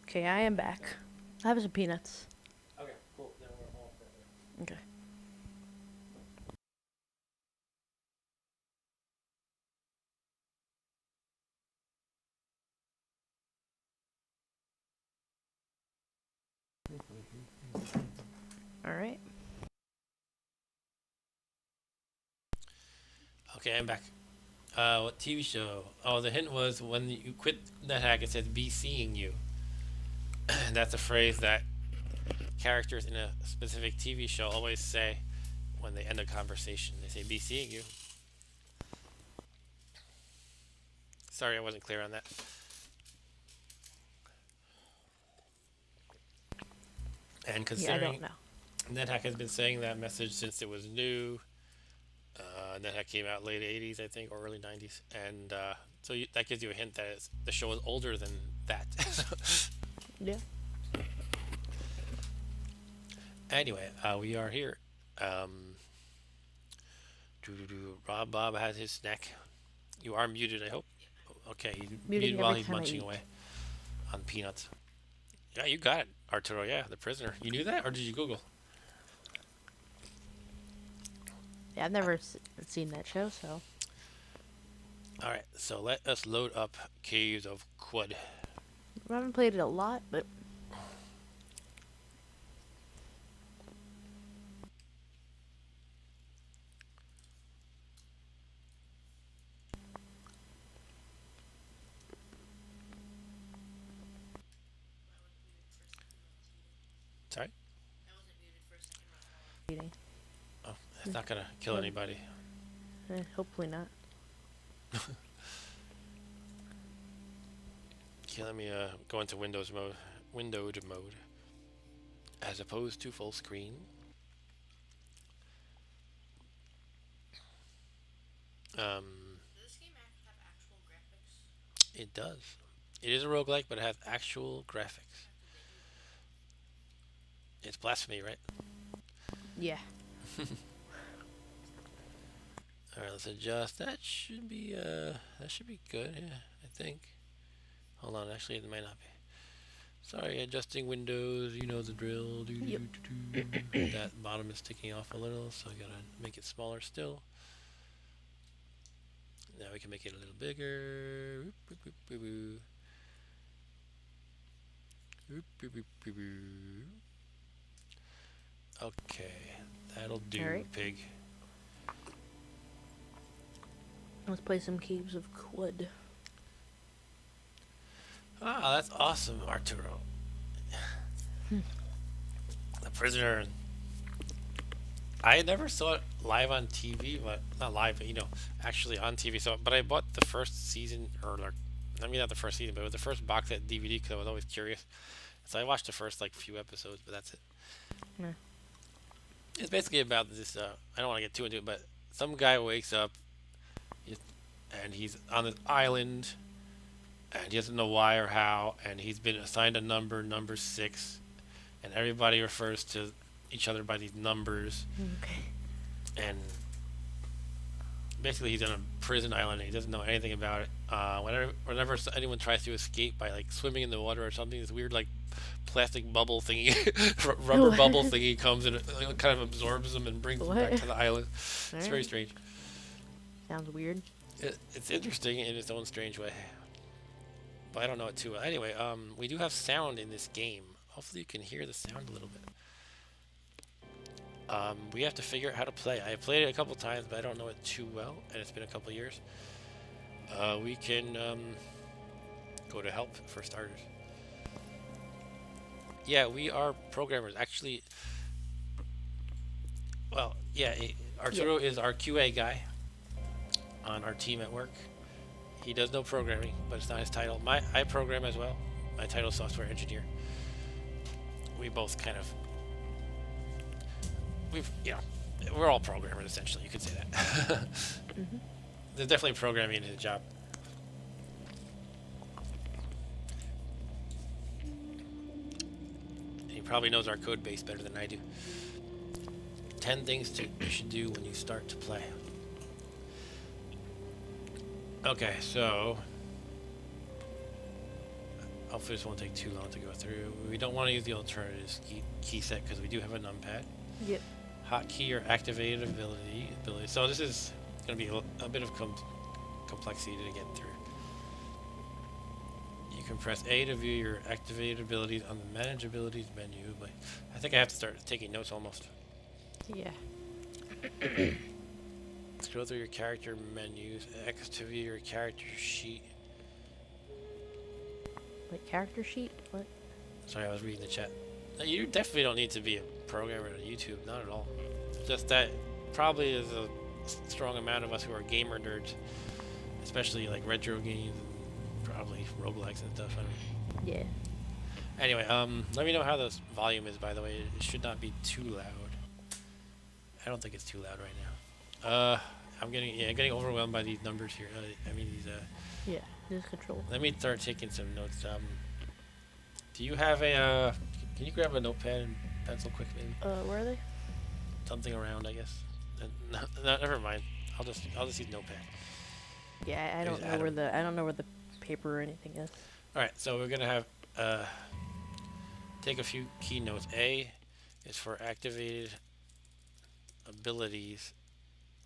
Okay, I am back. I have some peanuts. Okay, cool. Then we're all set. Okay. All right. Okay, I'm back. What TV show? Oh, the hint was when you quit Nethack, it says "be seeing you." That's a phrase that characters in a specific TV show always say when they end a conversation. They say "be seeing you." Sorry, I wasn't clear on that. And Yeah, I don't considering know. NetHack has been saying that message since it was new, NetHack came out late '80s, I think, or early '90s, and that gives you a hint that the show is older than that. Yeah. Anyway, we are here. Um, Rob Bob has his snack. You are muted, I hope. Okay, you Muting muted while every he's time I munching eat. away on peanuts. Yeah, you got it, Arturo. Yeah, the prisoner. You knew that, or did you Google? Yeah, I've never seen that show, so. All right, so let us load up Caves of Qud. I haven't played it a lot, but Sorry. eating. Oh, it's not gonna kill anybody. Hopefully not. Okay, let me go into Windows mode, windowed mode, as opposed to full screen. Um, it does. It is a roguelike, but it has actual graphics. It's blasphemy, right? Yeah. All right, let's adjust. That should be good. Yeah, I think. Hold on, actually, it might not be. Sorry, adjusting windows. You know the drill. Yep. That bottom is sticking off a little, so I gotta make it smaller still. Now we can make it a little bigger. Okay, that'll do, Alright. pig. Let's play some Caves of Qud. Ah, that's awesome, Arturo. The prisoner. I never saw it live on TV, but not live, but actually on TV. So, but I bought the first season, or like, I mean not the first season, but it was the first box set DVD because I was always curious. So I watched the first like few episodes, but that's it. Yeah. It's basically about this. I don't want to get too into it, but some guy wakes up, and he's on this island, and he doesn't know why or how, and he's been assigned a number 6, and everybody refers to each other by these numbers, Okay. and basically he's on a prison island and he doesn't know anything about it. Whenever anyone tries to escape by like swimming in the water or something, this weird like plastic bubble thingy, rubber What? bubble thingy comes and it kind of absorbs them and brings them back What? to the island. It's very Alright. strange. Sounds weird. It's interesting in its own strange way, but I don't know it too well. Anyway, we do have sound in this game. Hopefully you can hear the sound a little bit. We have to figure out how to play. I played it a couple times, but I don't know it too well, and it's been a couple years. We can go to help for starters. Yeah, we are programmers. Actually, well, yeah, Arturo is our QA guy on our team at work. He does no programming, but it's not his title. I program as well. My title is software engineer. We both kind of we're all programmers essentially. You could say that. Mhm. There's definitely programming in his job. And he probably knows our code base better than I do. 10 things you should do when you start to play. Okay, so hopefully this won't take too long to go through. We don't want to use the alternatives key set because we do have a numpad. Yep. Hotkey or activated ability. So this is going to be a bit of complexity to get through. You can press A to view your activated abilities on the Manage Abilities menu. But I think I have to start taking notes almost. Yeah. Scroll through your character menus. X to view your character sheet. Wait, character sheet? What? Sorry, I was reading the chat. You definitely don't need to be a programmer on YouTube, not at all. Just that probably is a strong amount of us who are gamer nerds, especially like retro games and probably roguelikes and stuff. I don't know. Yeah. Anyway, let me know how the volume is, by the way. It should not be too loud. I don't think it's too loud right now. I'm getting overwhelmed by these numbers here. Yeah. Just control. Let me start taking some notes. Do you have a, can you grab a notepad and pencil quick, maybe? Where are they? Something around, I guess. No, never mind. I'll just use notepad. Yeah, I don't know where the paper or anything is. All right, so we're gonna have take a few key notes. A is for activated abilities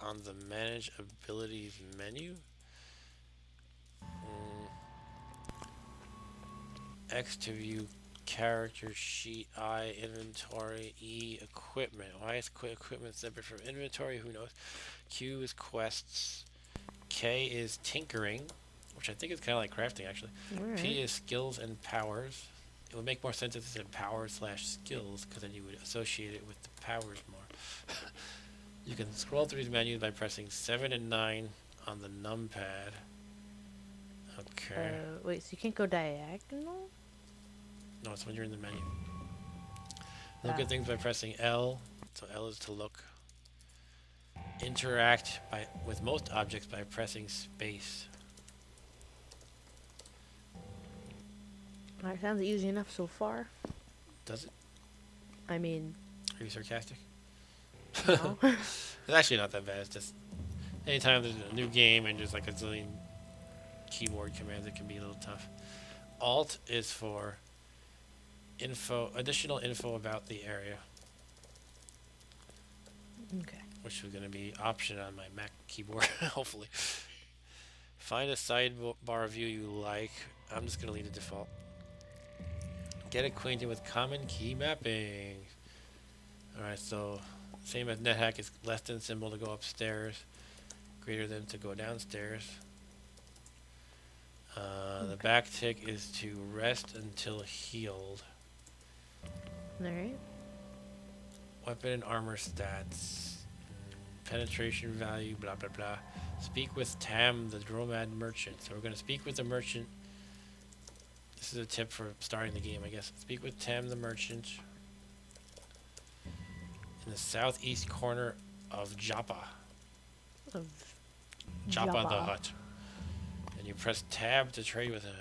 on the Manage Abilities menu. X to view character sheet. I inventory. E equipment. Why is equipment separate from inventory? Who knows? Q is quests. K is tinkering, which I think is kind of like crafting actually. Alright. P is skills and powers. It would make more sense if it said powers/skills, because then you would associate it with the powers more. You can scroll through these menus by pressing 7 and 9 on the numpad. Okay. Wait, so you can't go diagonal? No, it's when you're in the menu. Look at things by pressing L. So L is to look. Interact with most objects by pressing space. Alright, sounds easy enough so far. Does it? I mean, Are you sarcastic? no. It's actually not that bad. It's just anytime there's a new game and there's like a zillion keyboard commands, it can be a little tough. Alt is for additional info about the area, Okay. which is going to be option on my Mac keyboard, hopefully. Find a sidebar view you like. I'm just going to leave the default. Get acquainted with common key mapping. Alright, so same as Nethack, is less than symbol to go upstairs, greater than to go downstairs. The back tick is to rest until healed. Alright. Weapon and armor stats. Penetration value, blah blah blah. Speak with Tam, the Dromad merchant. So we're going to speak with the merchant. This is a tip for starting the game, I guess. Speak with Tam, the merchant. In the southeast corner of Joppa. Of Joppa the Joppa. Hut. And you press tab to trade with him.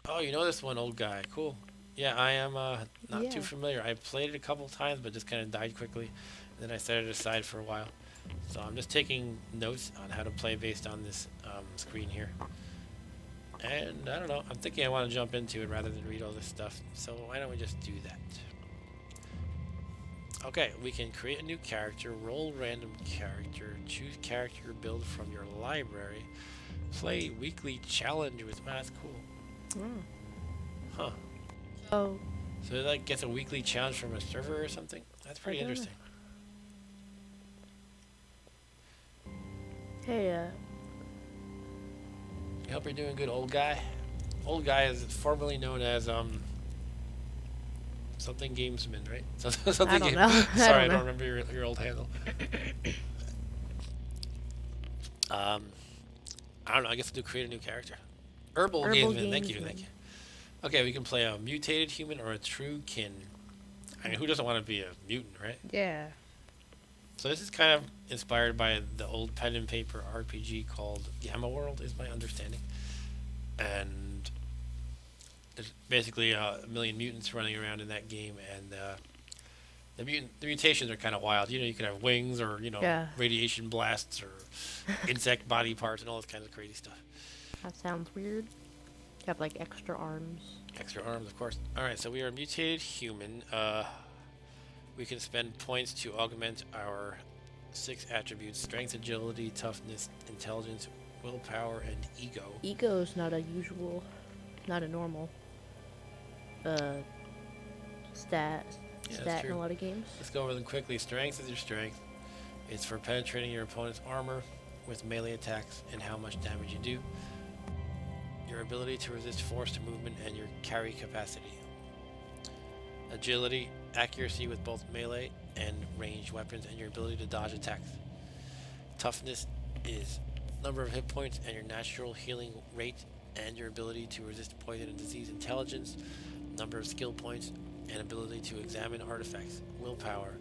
Oh, you know this one, old guy. Cool. Yeah, I am not Yeah. too familiar. I played it a couple times, but just kind of died quickly. And then I set it aside for a while. So I'm just taking notes on how to play based on this screen here. And I don't know. I'm thinking I want to jump into it rather than read all this stuff. So why don't we just do that? Okay, we can create a new character, roll random character, choose character build from your library, play weekly challenge with. Wow, that's cool. Oh. Huh. Oh, So it like gets a weekly challenge from a server or something? That's pretty I don't know. interesting. hey, I hope you're doing good, old guy. Old guy is formerly known as something gamesman, right? Something I don't know. Sorry, I know. don't remember your old handle. I don't know. I guess we'll create a new character. Herbal gamesman. Thank you. Gamesman. Thank you. Okay, we can play a mutated human or a true kin. I mean, who doesn't want to be a mutant, right? Yeah. So this is kind of inspired by the old pen and paper RPG called Gamma World, is my understanding. And there's basically a million mutants running around in that game, and the mutations are kind of wild. You know, you can have wings, or Yeah. radiation blasts, or insect body parts, and all this kind of crazy stuff. That sounds weird. You have like extra arms. Extra arms, of course. All right, so we are a mutated human. We can spend points to augment our 6 attributes: strength, agility, toughness, intelligence, willpower, and ego. Ego's not a usual, not a normal stat Yeah, that's in true. a lot of games. Let's go over them quickly. Strength is your strength. It's for penetrating your opponent's armor with melee attacks and how much damage you do. Your ability to resist forced movement and your carry capacity. Agility, accuracy with both melee and ranged weapons, and your ability to dodge attacks. Toughness is number of hit points and your natural healing rate, and your ability to resist poison and disease. Intelligence, number of skill points, and ability to examine artifacts. Willpower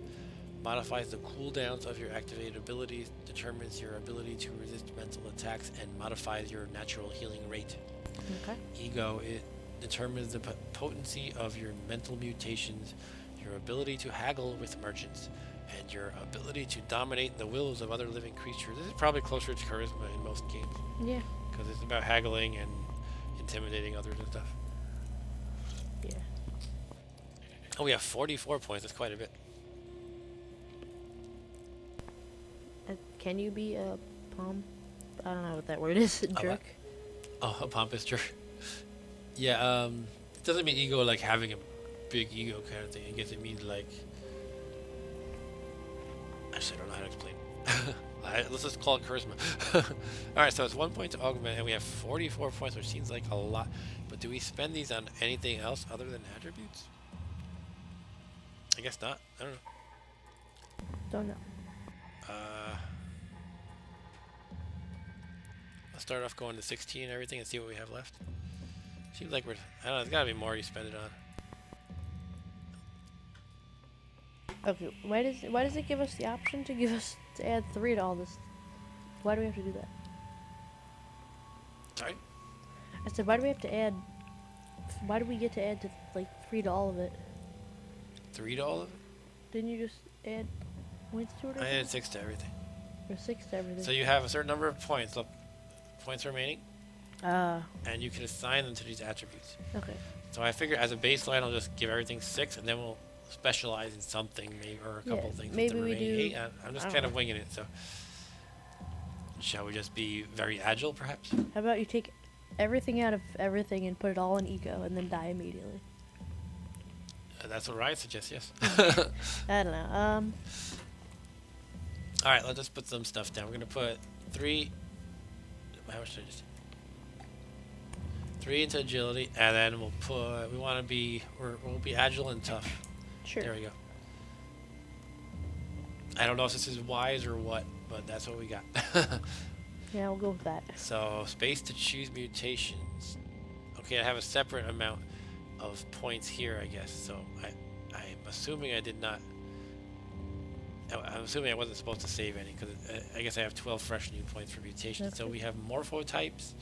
modifies the cooldowns of your activated abilities, determines your ability to resist mental attacks, and modifies your natural healing rate. Okay. Ego, it determines the potency of your mental mutations, your ability to haggle with merchants, and your ability to dominate the wills of other living creatures. This is probably closer to charisma in most games, Yeah. because it's about haggling and intimidating others and stuff. Yeah. Oh, we have 44 points. That's quite a bit. Can you be a palm? I don't know what that word is. Jerk. Oh, a pompous jerk. Yeah, it doesn't mean ego like having a big ego kind of thing. I guess it means like... Actually, I don't know how to explain. Let's just call it charisma. Alright, so it's 1 point to augment, and we have 44 points, which seems like a lot. But do we spend these on anything else other than attributes? I guess not. I don't know. Don't know. I'll start off going to 16 and everything and see what we have left. Seems like we're... I don't know, there's gotta be more you spend it on. Okay, why does it give us the option to add 3 to all this? Why do we have to do that? Sorry? I said, why do we have to add? Why do we get to add to like 3 to all of it? 3 to all of it? Didn't you just add points to it? Or I added something? 6 to everything. Or 6 to everything? So you have a certain number of points. Look, points remaining, and you can assign them to these attributes. Okay. So I figure as a baseline, I'll just give everything 6, and then we'll specialize in something, maybe, or a couple things. Maybe with the we remaining do. 8. I'm just I don't kind of know. winging it. So shall we just be very agile, perhaps? How about you take everything out of everything and put it all in ego and then die immediately? That's what Ryan suggests. Yes. I don't know. All right, let's just put some stuff down. We're gonna put 3. How much did I just? 3 into agility, and then we'll put. We want to be. We'll be agile and tough. Sure. There we go. I don't know if this is wise or what, but that's what we got. Yeah, we'll go with that. So space to choose mutations. Okay, I have a separate amount of points here, I guess. So I'm assuming I did not. I'm assuming I wasn't supposed to save any because I guess I have 12 fresh new points for mutations. So Okay. we have morphotypes,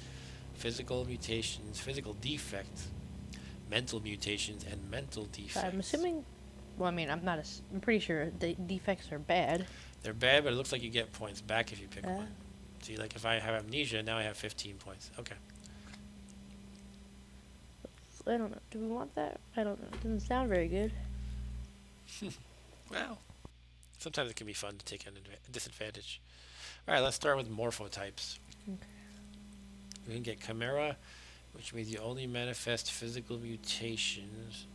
physical mutations, physical defects, mental mutations, and mental defects. I'm assuming. Well, I mean, I'm pretty sure the defects are bad. They're bad, but it looks like you get points back if you pick Uh. one. See, like if I have amnesia, now I have 15 points. Okay. I don't know. Do we want that? I don't know. It doesn't sound very good. Well, sometimes it can be fun to take an disadvantage. All right, let's start with morphotypes. Okay. We can get Chimera, which means you only manifest physical mutations.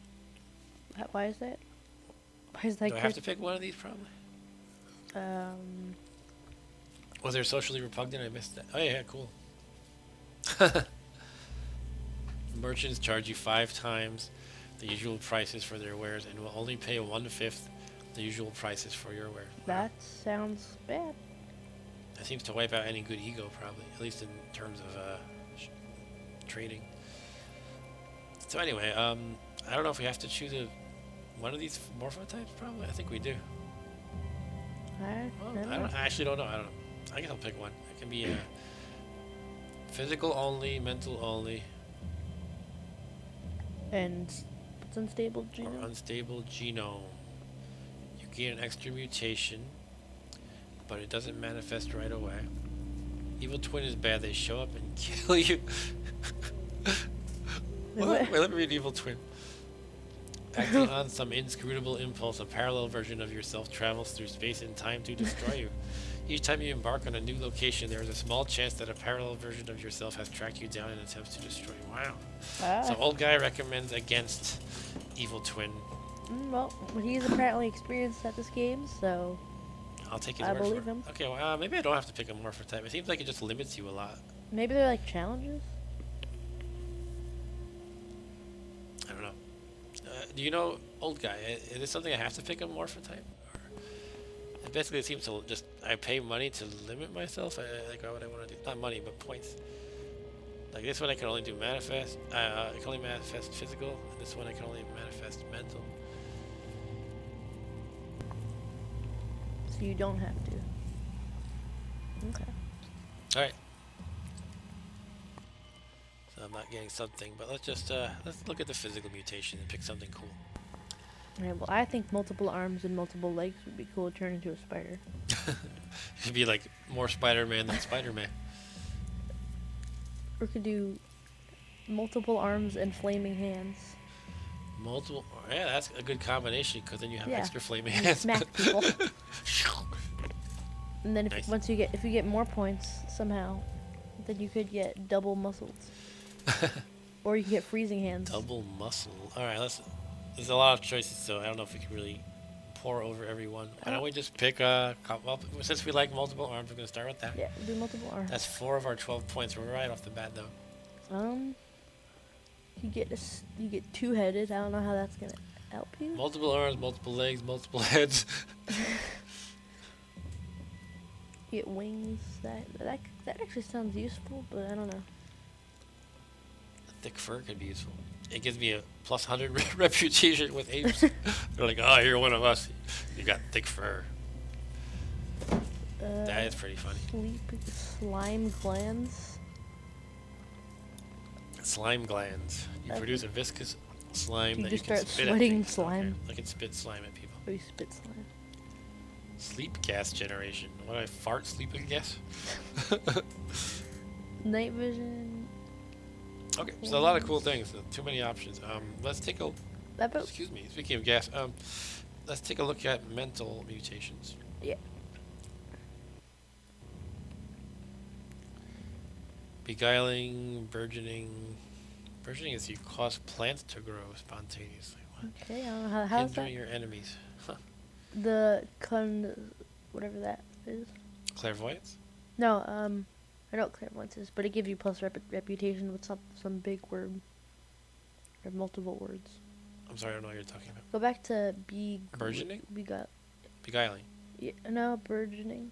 Why is that? Why is that? Do I have to pick one of these, probably? Was there socially repugnant? I missed that. Oh, yeah, cool. Merchants charge you 5 times the usual prices for their wares and will only pay 1/5 the usual prices for your wares. That sounds bad. That seems to wipe out any good ego, probably, at least in terms of trading. So anyway, I don't know if we have to choose one of these morphotypes. Probably, I think we do. I I actually don't know. I don't know. I guess I'll pick one. It can be physical only, mental only, And it's unstable or genome. unstable genome. You gain an extra mutation, but it doesn't manifest right away. Evil twin is bad. They show up and kill you. Wait, let me read evil twin. Acting on some inscrutable impulse, a parallel version of yourself travels through space and time to destroy you. Each time you embark on a new location, there is a small chance that a parallel version of yourself has tracked you down and attempts to destroy you. Wow. So old guy recommends against evil twin. Well, he's apparently experienced at this game, so I'll take his I word for believe it. him. Okay, well, maybe I don't have to pick a morphotype. It seems like it just limits you a lot. maybe they're like challenges. I don't know. Do you know, old guy, is this something I have to pick a morphotype? It basically seems to just, I pay money to limit myself. Like, why would I want to do, not money, but points. Like this one I can only do manifest, I can only manifest physical, and this one I can only manifest mental. So you don't have to. Okay. Alright. So I'm not getting something, but let's look at the physical mutation and pick something cool. Yeah, well, I think multiple arms and multiple legs would be cool to turn into a spider. It'd be like more Spider-Man than Spider-Man. Or could do multiple arms and flaming hands. Multiple, yeah, that's a good combination because then you have Yeah. extra flaming And hands. smack people. And then Nice. if you get more points somehow, then you could get double muscles. Or you can get freezing hands. Double muscle. All right, there's a lot of choices, so I don't know if we can really pour over every one. Why don't we just pick well, since we like multiple arms, we're gonna start with that. Yeah, do multiple arms. That's 4 of our 12 points. We're right off the bat, though. You get two-headed. I don't know how that's gonna help you. Multiple arms, multiple legs, multiple heads. You get wings. That actually sounds useful, but I don't know. Thick fur could be useful. It gives me a plus 100 reputation with apes. They're like, oh, you're one of us. You got thick fur. That is pretty funny. Slime glands. Slime glands. You produce a viscous slime You that just you can start spit sweating at things. slime. Okay. I can spit slime at people. Oh, you spit slime. Sleep gas generation. What, I fart sleeping gas? Night vision. Okay, so a lot of cool things. Too many options. Let's take a... About Excuse me. Speaking of gas, let's take a look at mental mutations. yeah. Beguiling, burgeoning. Burgeoning is you cause plants to grow spontaneously. What? Okay, I don't know how's Hindering that? your enemies. Huh. The whatever that is. Clairvoyance? No, I know what clairvoyance is, but it gives you plus reputation with some big word or multiple words. I'm sorry, I don't know what you're talking about. Go back to Burgeoning? Beguiling. Beguiling. Yeah, no, burgeoning.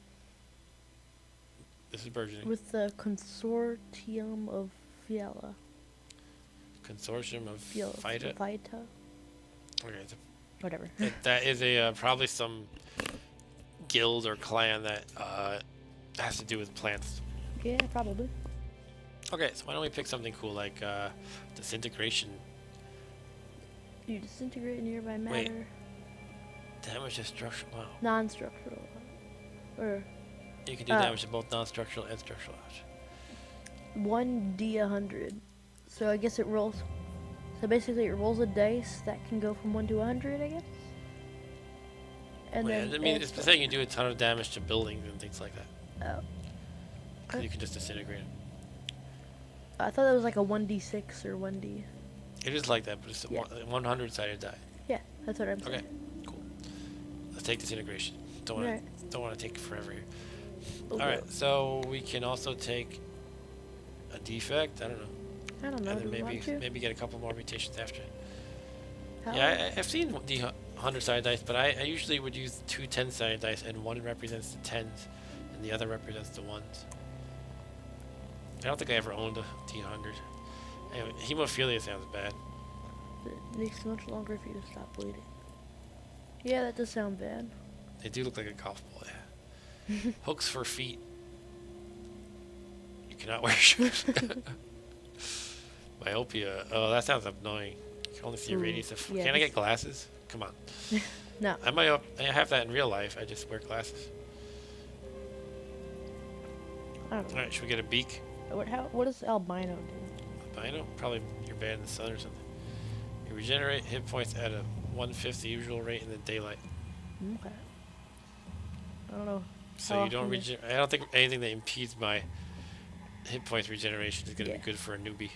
This is burgeoning. With the consortium of Fiala. Consortium of Vita. Vita? Okay, Whatever. that is a probably some guild or clan that has to do with plants. Yeah, probably. Okay, so why don't we pick something cool like disintegration. You disintegrate nearby matter. Wait. Damage destruction. Wow. Non-structural. Or You can do damage to both non-structural and structural damage. 1d100. So I guess it rolls. So basically, it rolls a dice that can go from 1 to 100, I guess. And then I mean, it's saying you do a ton of damage to buildings and things like that. Oh. 'Cause you can just disintegrate them. I thought that was like a 1d6 or 1d. It is like that, but it's a 100-sided die. Yeah, that's what I'm saying. Okay, cool. Let's take disintegration. Don't want to take forever here. Okay. All right, so we can also take a defect. I don't know. I don't know. And Do then we want to? maybe get a couple more mutations after. How? Yeah, I've seen the 100-sided dice, but I usually would use 2 10-sided dice, and one represents the 10s, and the other represents the 1s. I don't think I ever owned a D100. Anyway, hemophilia sounds bad. It takes much longer for you to stop bleeding. Yeah, that does sound bad. They do look like a golf ball, yeah. Hooks for feet. You cannot wear shoes. Myopia. Oh, that sounds annoying. You can only see a radius of... yeah, Can I get glasses? Come on. No. I have that in real life. I just wear glasses. I don't know. Alright, should we get a beak? What does albino do? Albino? Probably you're bad in the sun or something. You regenerate hit points at a 1/5 the usual rate in the daylight. Okay. I don't know. So you don't I don't think anything that impedes my hit points regeneration is going to be good for a newbie.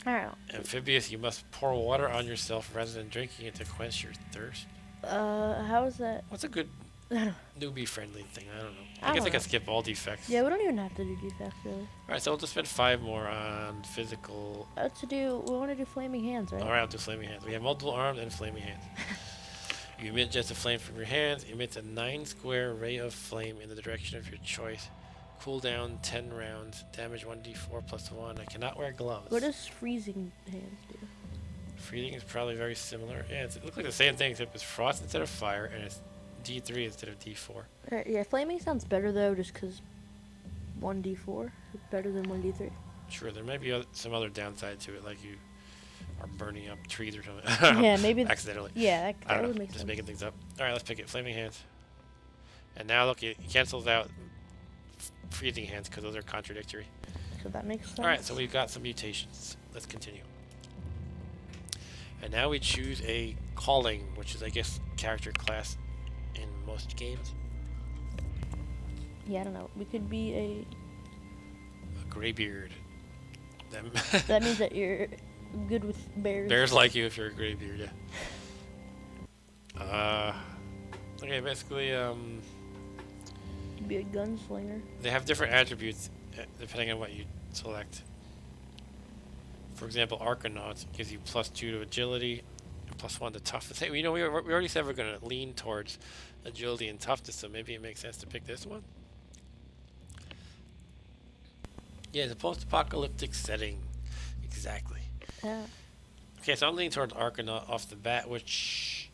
I don't know. Amphibious, you must pour water on yourself rather than drinking it to quench your thirst. How is that? What's a good I don't know. newbie-friendly thing? I don't know. I I guess don't I can know. skip all defects. Yeah, we don't even have to do defects really. Alright, so we'll just spend 5 more on physical. We want to do flaming hands, right? Alright, I'll do flaming hands. We have multiple arms and flaming hands. You emit jets of flame from your hands. Emits a 9-square ray of flame in the direction of your choice. Cooldown 10 rounds. Damage 1d4 plus 1. I cannot wear gloves. What does freezing hands do? Freezing is probably very similar. Yeah, it looks like the same thing except it's frost instead of fire and it's D3 instead of D4. Alright, yeah, flaming sounds better though, just because 1d4 is better than 1d3. Sure, there might be some other downside to it, like you are burning up trees or something. Yeah, maybe. Accidentally. Yeah, I that don't would know. make Just sense. making things up. All right, let's pick it. Flaming hands. And now look, it cancels out freezing hands because those are contradictory. So that makes sense. All right, so we've got some mutations. Let's continue. And now we choose a calling, which is, I guess, character class in most games. Yeah, I don't know. We could be A graybeard. that means that you're good with bears. Bears like you if you're a graybeard, yeah. Okay, basically, Could be a gunslinger. they have different attributes depending on what you select. For example, Arcanauts gives you +2 to agility and +1 to toughness. Hey, you know, we already said we're going to lean towards agility and toughness, so maybe it makes sense to pick this one. Yeah, it's a post-apocalyptic setting. Exactly. Yeah. Okay, so I'm leaning towards Arcana off the bat, which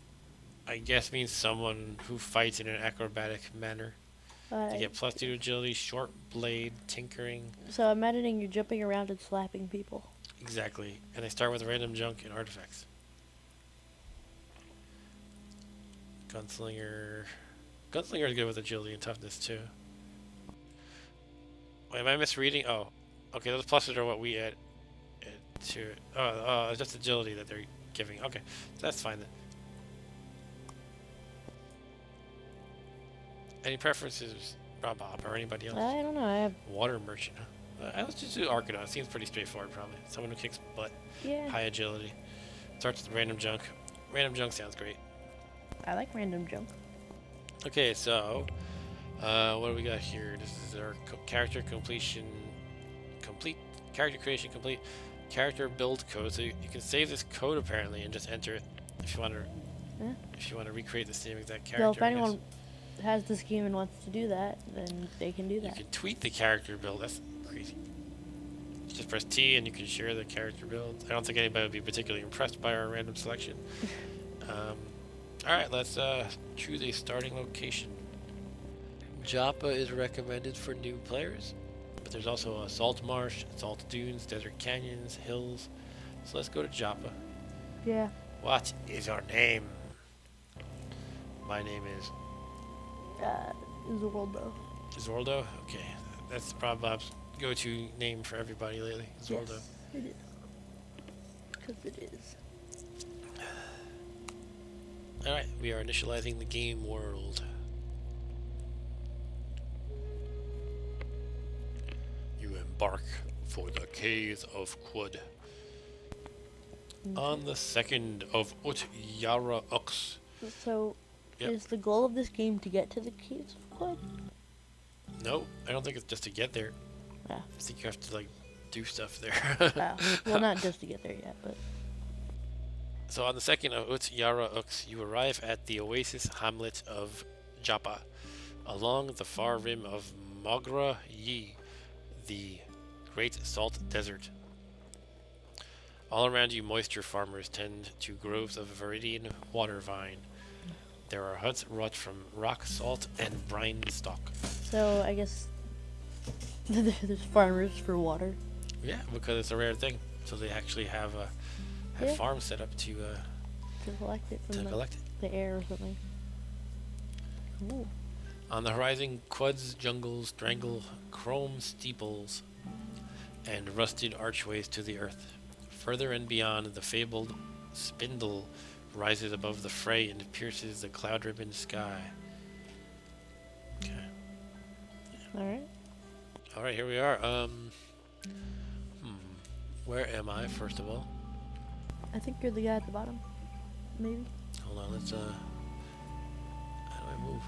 I guess means someone who fights in an acrobatic manner. To get plus 2 to agility, short blade, tinkering. So I'm imagining you're jumping around and slapping people. Exactly. And they start with random junk and artifacts. Gunslinger. Gunslinger is good with agility and toughness too. Wait, am I misreading? Oh. Okay, those pluses are what we add to it. Oh, it's just agility that they're giving. Okay, so that's fine then. Any preferences, Rob or anybody else? I don't know. I have. Water merchant. Huh? Let's just do Arcana. It seems pretty straightforward, probably. Someone who kicks butt, Yeah. high agility. Starts with random junk. Random junk sounds great. I like random junk. Okay, so what do we got here? This is our character completion, complete character creation, complete character build code. So you can save this code apparently and just enter it if you want to. Yeah. If you want to recreate the same exact character. Well, if anyone has this game and wants to do that, then they can do that. You can tweet the character build. That's crazy. Just press T and you can share the character build. I don't think anybody would be particularly impressed by our random selection. Alright, let's choose a starting location. Joppa is recommended for new players, but there's also a salt marsh, salt dunes, desert canyons, hills. So let's go to Joppa. Yeah. What is your name? My name is Zorldo. Zorldo? Okay, that's probably Bob's go-to name for everybody lately. Zorldo. Yes, it is. Because it is. Alright, we are initializing the game world. You embark for the Caves of Qud. On the 2nd of Ut-Yara Ux. So, Yep. is the goal of this game to get to the Caves of Qud? No, I don't think it's just to get there. Yeah. I think you have to, like, do stuff there. Wow. Well, not just to get there yet, but... So on the 2nd of Ut-Yara Ux, you arrive at the oasis hamlet of Joppa, along the far rim of Mogra Yi, the Great Salt Desert. All around you, moisture farmers tend to groves of viridian water vine. There are huts wrought from rock salt and brine stock. So, I guess... there's farmers for water. Yeah, because it's a rare thing. So they actually have Yeah. farms set up to collect it from collect it. the air or something. Ooh. On the horizon, Quds, jungles, strangle, chrome steeples, and rusted archways to the earth. Further and beyond, the fabled spindle rises above the fray and pierces the cloud-ribboned sky. Okay. Alright. Alright, here we are. Where am I, first of all? I think you're the guy at the bottom. Maybe? Hold on, let's, how do I move?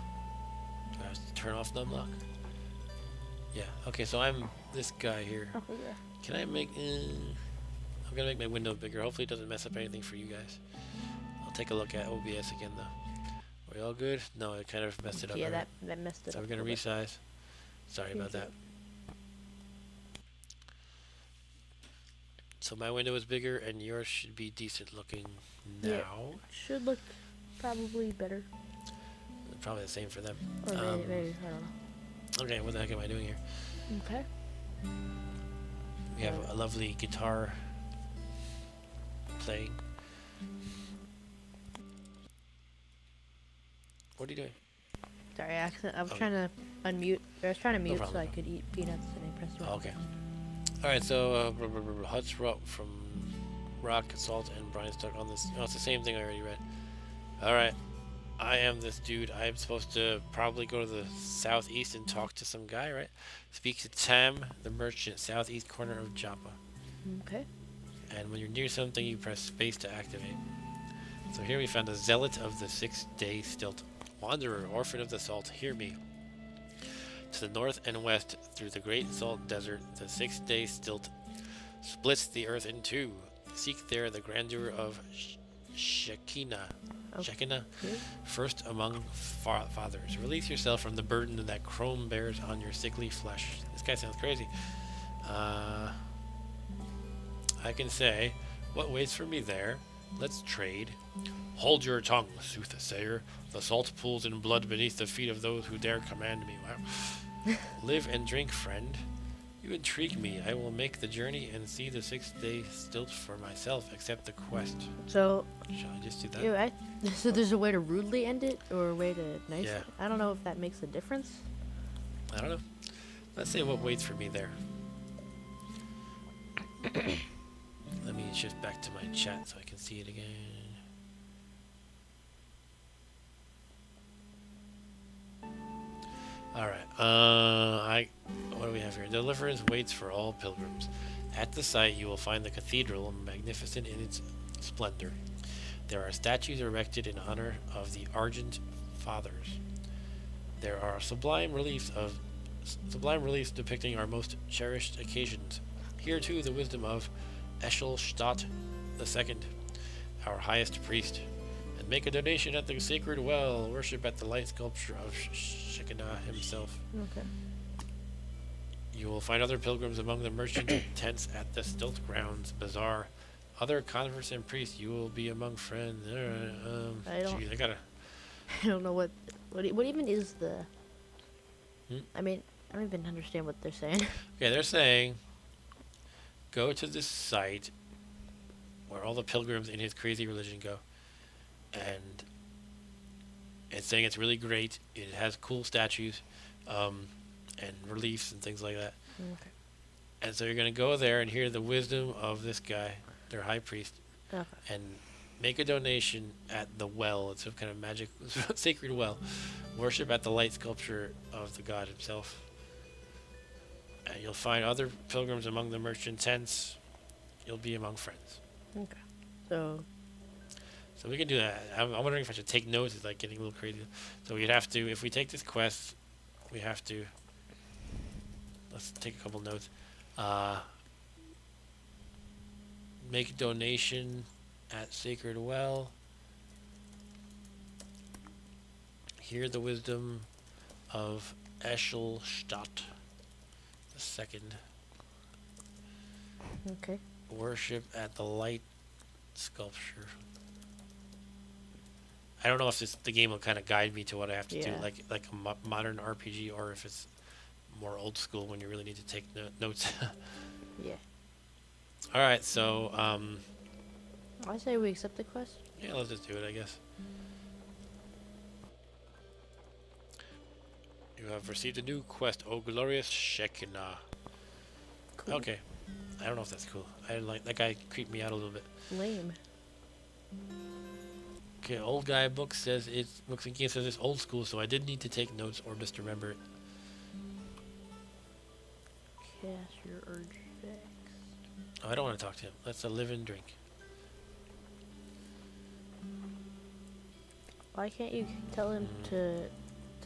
Do I have to turn off numlock? Yeah, okay, so I'm this guy here. Oh, okay. Can I make, I'm gonna make my window bigger. Hopefully it doesn't mess up anything for you guys. I'll take a look at OBS again though. Are we all good? No, it kind of messed it up. Yeah, right? that messed it So up. we're gonna a little bit. resize. Sorry about that. So my window is bigger and yours should be decent looking now. Yeah. Should look probably better. Probably the same for them. Or maybe, I don't know. Okay, what the heck am I doing here? Okay. We have a lovely guitar playing. What are you doing? Sorry, accident. I was Okay. trying to unmute. I was trying to mute so problem. I could eat peanuts and I pressed the Oh, okay. Alright, so huts wrought from rock, salt, and brine stuck on this. Oh, it's the same thing I already read. Alright. I am this dude. I am supposed to probably go to the southeast and talk to some guy, right? Speak to Tam, the merchant, southeast corner of Joppa. Okay. And when you're near something, you press space to activate. So here we found a zealot of the 6-day stilt. Wanderer, orphan of the salt, hear me. To the north and west, through the great salt desert, the 6-day stilt splits the earth in two. Seek there the grandeur of Shekinah. Shekinah, first among fathers. Release yourself from the burden that chrome bears on your sickly flesh. This guy sounds crazy. I can say, what waits for me there? Let's trade. Hold your tongue, soothsayer. The salt pools in blood beneath the feet of those who dare command me. Wow. Live and drink, friend. You intrigue me. I will make the journey and see the 6-day stilt for myself. Accept the quest. So, Shall I just do that? so there's a way to rudely end it or a way to nice. Yeah. I don't know if that makes a difference. I don't know. Let's say what waits for me there. Let me shift back to my chat so I can see it again. Alright, what do we have here? Deliverance waits for all pilgrims. At the site you will find the cathedral, magnificent in its splendor. There are statues erected in honor of the Argent Fathers. There are sublime reliefs depicting our most cherished occasions. Here too the wisdom of Eshelstadt II, our highest priest. And make a donation at the sacred well. Worship at the light sculpture of Shekinah himself. Okay. You will find other pilgrims among the merchant tents at the Stilt Grounds Bazaar. Other converts and priests, you will be among friends. I don't. Geez, I gotta. I don't know what even is the. Hmm? I mean, I don't even understand what they're saying. Okay, they're saying, go to this site where all the pilgrims in his crazy religion go, and it's saying it's really great. It has cool statues, and reliefs and things like that. Okay. And so you're gonna go there and hear the wisdom of this guy, their high priest, Okay. and make a donation at the well. It's some kind of magic, sacred well. Worship at the light sculpture of the god himself. And you'll find other pilgrims among the merchant tents. You'll be among friends. Okay. So. So we can do that. I'm wondering if I should take notes. It's like getting a little crazy. So we'd have to, if we take this quest, we have to. Let's take a couple notes. Make a donation at Sacred Well. Hear the wisdom of Eshelstadt II. Okay. Worship at the light sculpture. I don't know if the game will kind of guide me to what I have to do, like a modern RPG, or if it's more old school when you really need to take notes. Yeah. All right, so I say we accept the quest. yeah, let's just do it, I guess. You have received a new quest, O Glorious Shekinah. Cool. Okay, I don't know if that's cool. I like that guy creeped me out a little bit. Lame. Okay, old guy book says books and games says it's old school, so I didn't need to take notes or just remember it. Cast your urge fix. Oh, I don't want to talk to him. Let's live and drink. Why can't you tell him to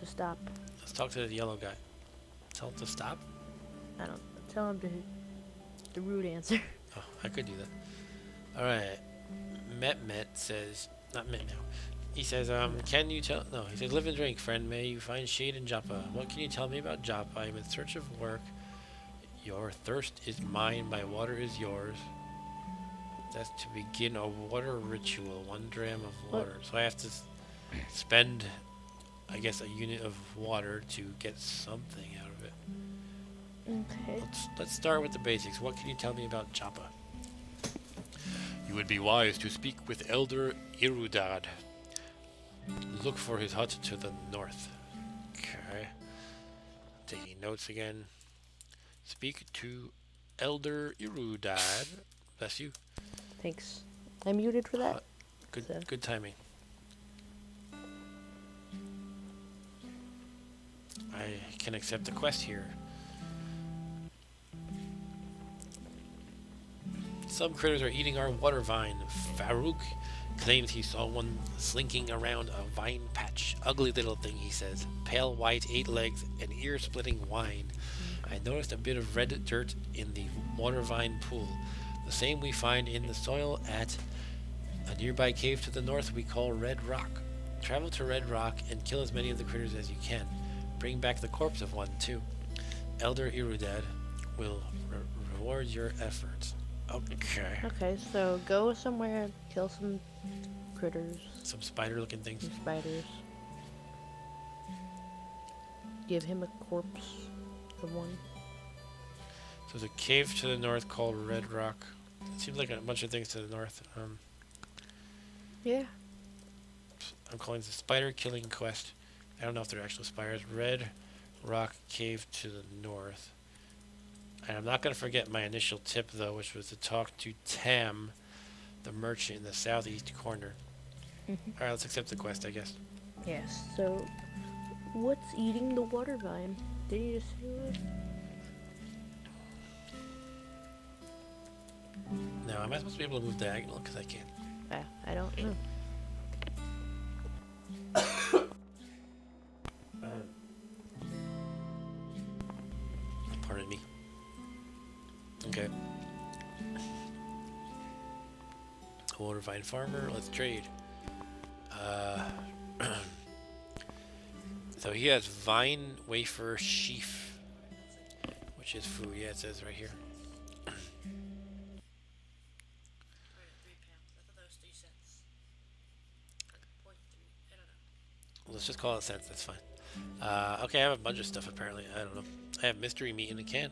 stop? Let's talk to the yellow guy. Tell him to stop? I don't tell him to the rude answer. Oh, I could do that. Alright. Met says, not Met now. He says, can you tell, no, he says, live and drink, friend. May you find shade in Joppa. What can you tell me about Joppa? I am in search of work. Your thirst is mine, my water is yours. That's to begin a water ritual, 1 dram of water. So I have to spend, I guess, a unit of water to get something out of it. Okay. Let's start with the basics. What can you tell me about Joppa? You would be wise to speak with Elder Irudad. Look for his hut to the north. Okay. Taking notes again. Speak to Elder Irudad. Bless you. Thanks. I muted for that. Good timing. I can accept the quest here. Some critters are eating our water vine. Farouk claims he saw one slinking around a vine patch. Ugly little thing, he says. Pale white, 8 legs, and ear-splitting whine. I noticed a bit of red dirt in the water vine pool. The same we find in the soil at a nearby cave to the north we call Red Rock. Travel to Red Rock and kill as many of the critters as you can. Bring back the corpse of one, too. Elder Irudad will reward your efforts. Okay. Okay, so go somewhere, kill some critters, Some spider-looking things. some spiders. Give him a corpse of one. So there's a cave to the north called Red Rock. It seems like a bunch of things to the north. Yeah. I'm calling this a spider killing quest. I don't know if they're actual spiders. Red Rock Cave to the north. And I'm not going to forget my initial tip, though, which was to talk to Tam, the merchant in the southeast corner. Alright, let's accept the quest, I guess. Yes. So, what's eating the water vine? Did you just say that? Now, am I supposed to be able to move diagonal? Because I can't. I don't know. Pardon me. Okay. Water vine farmer, let's trade. So he has vine wafer sheaf, which is food. Yeah, it says right here. Let's just call it cents. That's fine. Okay, I have a bunch of stuff apparently. I don't know. I have mystery meat in a can.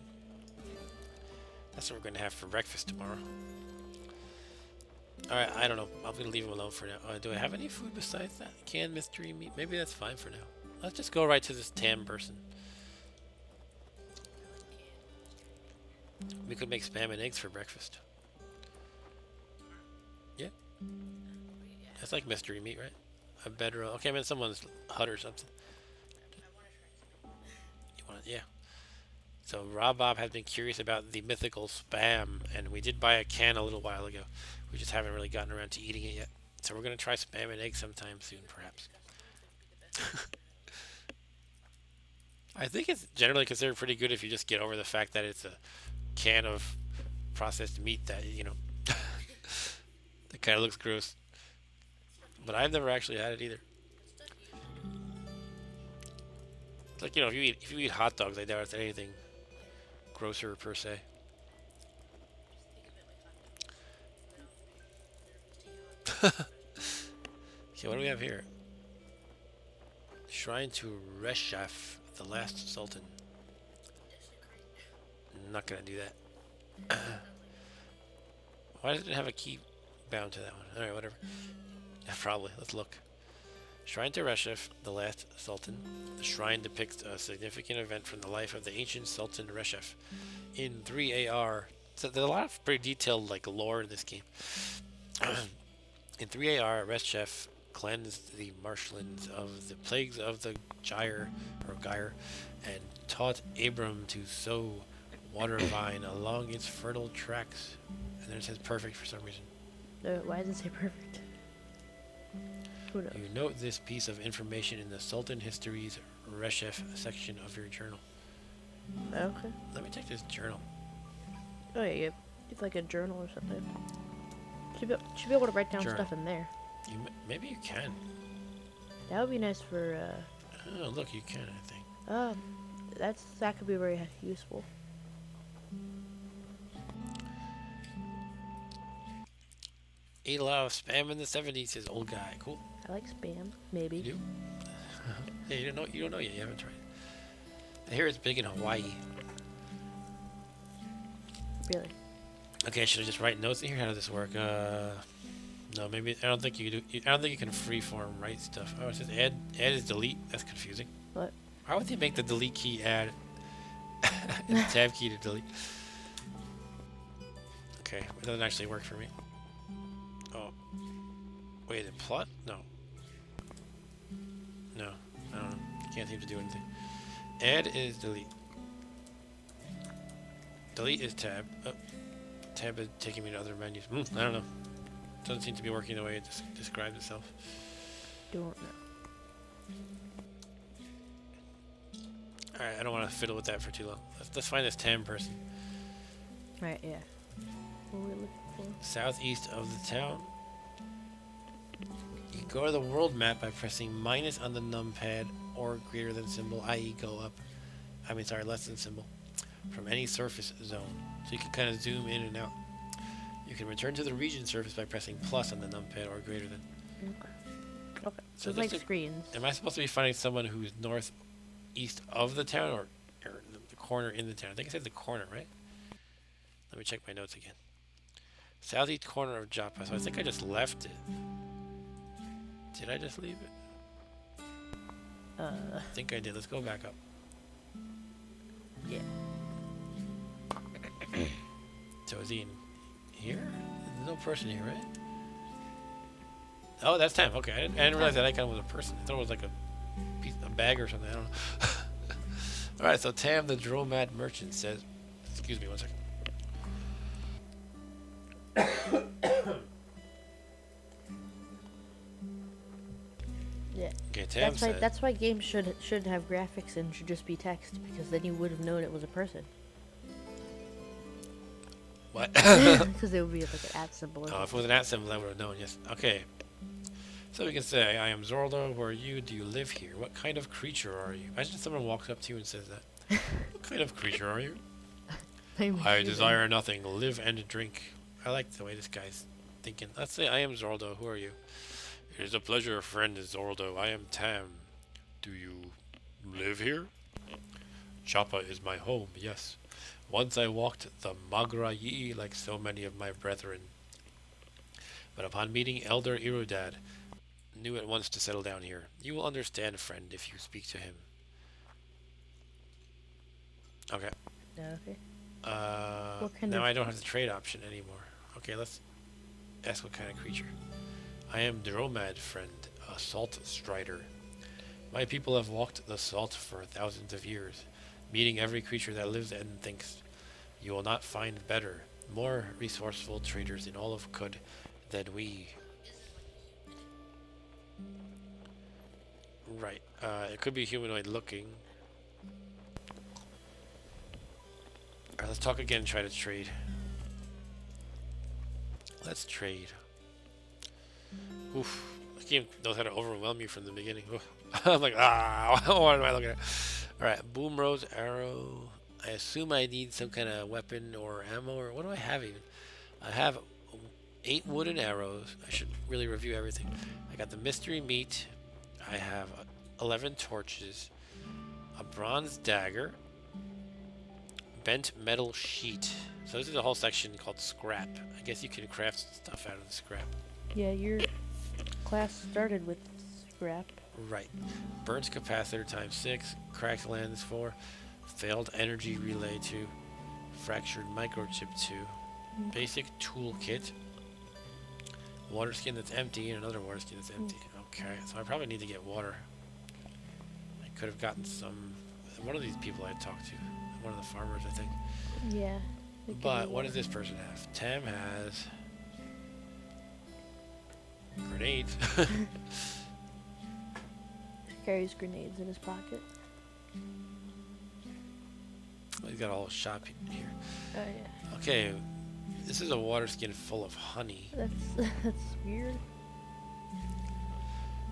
That's what we're going to have for breakfast tomorrow. Alright, I don't know. I'm going to leave him alone for now. Do I have any food besides that? Canned mystery meat? Maybe that's fine for now. Let's just go right to this Tam person. We could make spam and eggs for breakfast. Yeah. That's like mystery meat, right? A bedroll. Okay, I'm in someone's hut or something. You want it? Yeah. So Rob Bob has been curious about the mythical spam, and we did buy a can a little while ago. We just haven't really gotten around to eating it yet. So we're gonna try spam and eggs sometime soon, perhaps. I think it's generally considered pretty good if you just get over the fact that it's a can of processed meat that, you know, that kind of looks gross. But I've never actually had it either. It's like, you know, if you eat hot dogs, I doubt it's anything grosser per se. Okay, what do we have here? Shrine to Reshaf, the last sultan. I'm not gonna do that. Why does it have a key bound to that one? Alright, whatever. Yeah, probably. Let's look. Shrine to Reshaf, the last sultan. The shrine depicts a significant event from the life of the ancient Sultan Reshaf in 3AR. So there's a lot of pretty detailed like lore in this game. In 3AR, Reshaf cleansed the marshlands of the plagues of the Gyre and taught Abram to sow water vine along its fertile tracks. And then it says perfect for some reason. Why does it say perfect? Who knows? You note this piece of information in the Sultan Histories Reshef section of your journal. Okay. Let me take this journal. Oh yeah, it's like a journal or something. Should be able to write down Journal. stuff in there. Maybe you can. That would be nice for. Oh, look, you can, I think. That could be very useful. Ate a lot of spam in the 70s, says old guy. Cool. I like spam. Maybe. You do? Yeah, you don't know yet. You haven't tried it. I hear it's big in Hawaii. Really. Okay, should I just write notes in here? How does this work? No, maybe I don't think you do. I don't think you can freeform write stuff. Oh, it says add is delete. That's confusing. What? Why would they make the delete key add and the tab key to delete? Okay, it doesn't actually work for me. Oh, wait, a plot? No. No, I don't know. Can't seem to do anything. Add is delete. Delete is tab. Oh, tab is taking me to other menus. I don't know. Doesn't seem to be working the way it describes itself. Don't know. Alright, I don't want to fiddle with that for too long. Let's find this Tam person. Right. Yeah. What are we looking for? Southeast of the town. You go to the world map by pressing minus on the numpad or greater than symbol, i.e. go up. Less than symbol. From any surface zone. So you can kind of zoom in and out. You can return to the region surface by pressing plus on the numpad or greater than. Okay. So So like screens. am I supposed to be finding someone who's northeast of the town or the corner in the town? I think I said the corner, right? Let me check my notes again. Southeast corner of Joppa. So I think I just left it. Did I just leave it? I think I did. Let's go back up. Yeah. So is he in here? There's no person here, right? Oh, that's Tam. Okay, I didn't realize that icon was a person. I thought it was like a bag or something. I don't know. All right, so Tam, the Dromad merchant, says, "Excuse me, one second." Yeah. Okay, Tam says. That's why games should have graphics and should just be text, because then you would have known it was a person. What? Because it would be like an at symbol. Or Oh, if it was an at symbol, I would have known. Yes. Okay. So we can say, "I am Zordo. Who are you? Do you live here? What kind of creature are you?" Imagine someone walks up to you and says that. What kind of creature are you? I desire nothing. Live and drink. I like the way this guy's thinking. Let's say, "I am Zordo. Who are you?" "It is a pleasure, friend Zordo. I am Tam. Do you live here?" "Joppa is my home, yes. Once I walked the Magra Yi like so many of my brethren. But upon meeting Elder Irudad, knew at once to settle down here. You will understand, friend, if you speak to him." Okay. Okay. Now I don't have the trade option anymore. Okay, let's ask what kind of creature. "I am Dromad, friend, a salt strider. My people have walked the salt for thousands of years, meeting every creature that lives and thinks. You will not find better, more resourceful traders in all of Qud than we." Right. It could be humanoid looking. Alright, let's talk again and try to trade. Let's trade. Oof. This game knows how to overwhelm you from the beginning. Oof. I'm like, what am I looking at? Alright, boom rose arrow. I assume I need some kind of weapon or ammo, or what do I have even? I have 8 wooden arrows. I should really review everything. I got the mystery meat. I have 11 torches, a bronze dagger, bent metal sheet. So this is a whole section called scrap. I guess you can craft stuff out of the scrap. Yeah, your class started with scrap. Right. Burnt capacitor times 6, cracked lens 4, failed energy relay 2, fractured microchip 2, basic toolkit, water skin that's empty, and another water skin that's empty. Okay, so I probably need to get water. I could have gotten some. One of these people I talked to, one of the farmers, I think. Yeah. But what does this person have? Tam has grenades. Carries grenades in his pocket. He's got a whole shop here. Oh yeah. Okay, this is a water skin full of honey. That's weird.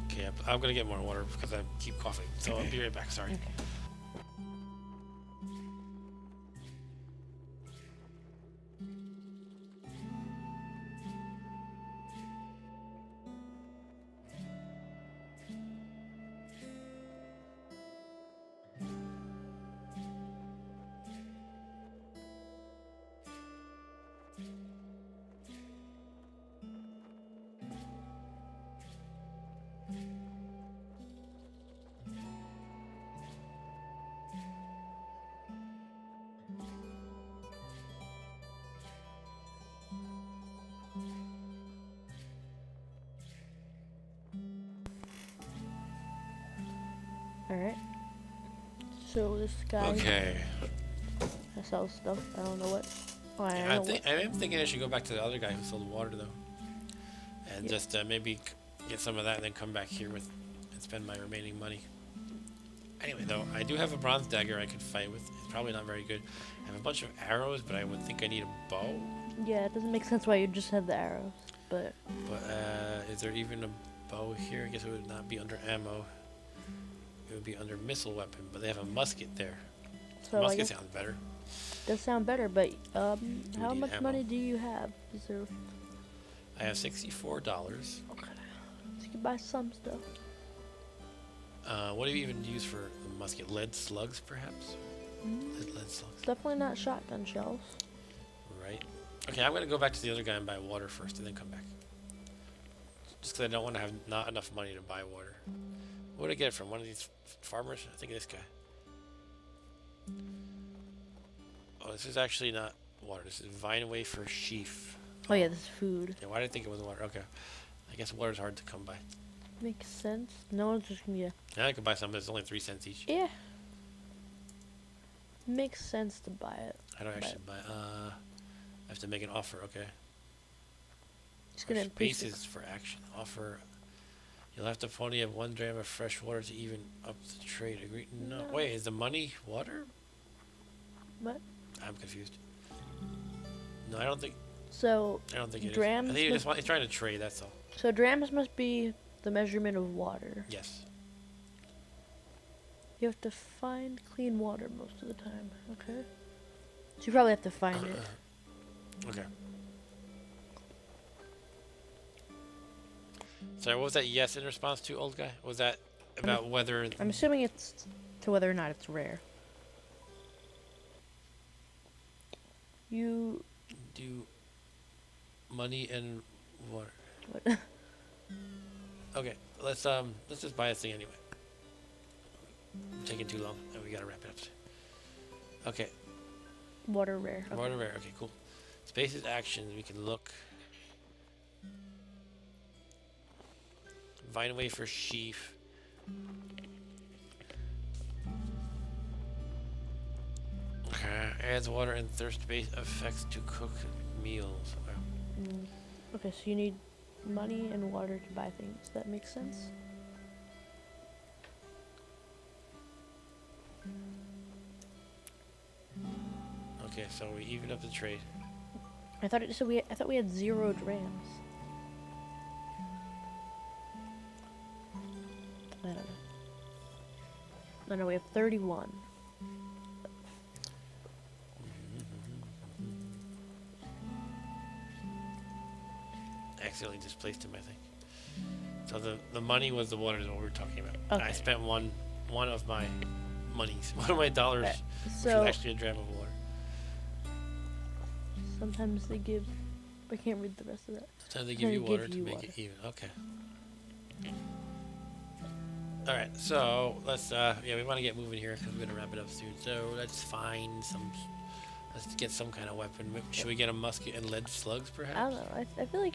Okay, I'm gonna get more water because I keep coughing. So I'll be right back. Sorry. Okay. Alright. So this guy Okay. sells stuff. I don't know what. Oh, I Yeah, know what. I am thinking I should go back to the other guy who sold water though, and Yeah. just maybe get some of that, and then come back here with and spend my remaining money. Anyway, though, I do have a bronze dagger I could fight with. It's probably not very good. I have a bunch of arrows, but I would think I need a bow. Yeah, it doesn't make sense why you just have the arrows, but But is there even a bow here? I guess it would not be under ammo. It would be under missile weapon, but they have a musket there. so I Musket guess sounds better. Does sound better, but how need much ammo. money do you have? Is there? I have $64. Okay. You can buy some stuff. What do you even use for the musket? Lead slugs, perhaps? Lead slugs. Definitely not shotgun shells. Right. Okay, I'm gonna go back to the other guy and buy water first, and then come back. Just because I don't want to have not enough money to buy water. What did I get it from? One of these farmers? I think this guy. Oh, this is actually not water. This is vine wafer sheaf. Oh yeah, this is food. Yeah, why did I think it was water? Okay. I guess water's hard to come by. Makes sense. No one's just gonna get. Now I could buy some, but it's only 3 cents each. Yeah. Makes sense to buy it. I don't actually buy. I have to make an offer. Okay. Just gonna increase it. Spaces for action. Offer. You'll have to pony up 1 dram of fresh water to even up the trade. Agree? No. No. Wait, is the money water? What? I'm confused. No, I don't think. So I don't think it is. drams I think must- he's trying to trade. That's all. so drams must be the measurement of water. Yes. You have to find clean water most of the time. Okay. So you probably have to find it. Okay. Sorry, what was that yes in response to, old guy? Was that about whether... I'm assuming it's to whether or not it's rare. You. do money and water? What? Okay, let's just buy this thing anyway. I'm taking too long, and we gotta wrap it up. Okay, Water rare. Okay. water rare. Okay, cool. Spaces actions. We can look. Vine wafer sheaf. Okay, adds water and thirst based effects to cook meals. Wow. Okay, so you need money and water to buy things. That makes sense. Okay, so we evened up the trade. I thought we had 0 drams. I don't know. No, we have 31. Accidentally displaced him, I think. So the money was the water is what we were talking about. Okay. I spent one of my monies, one of my dollars, Okay, which so- was actually a dram of water. Sometimes they give. I can't read the rest of that. Sometimes they give They you give water you to make water. it even. Okay. All right, so let's we want to get moving here because we're gonna wrap it up soon. So let's find some. Let's get some kind of weapon. Should we get a musket and lead slugs, perhaps? I don't know. I feel like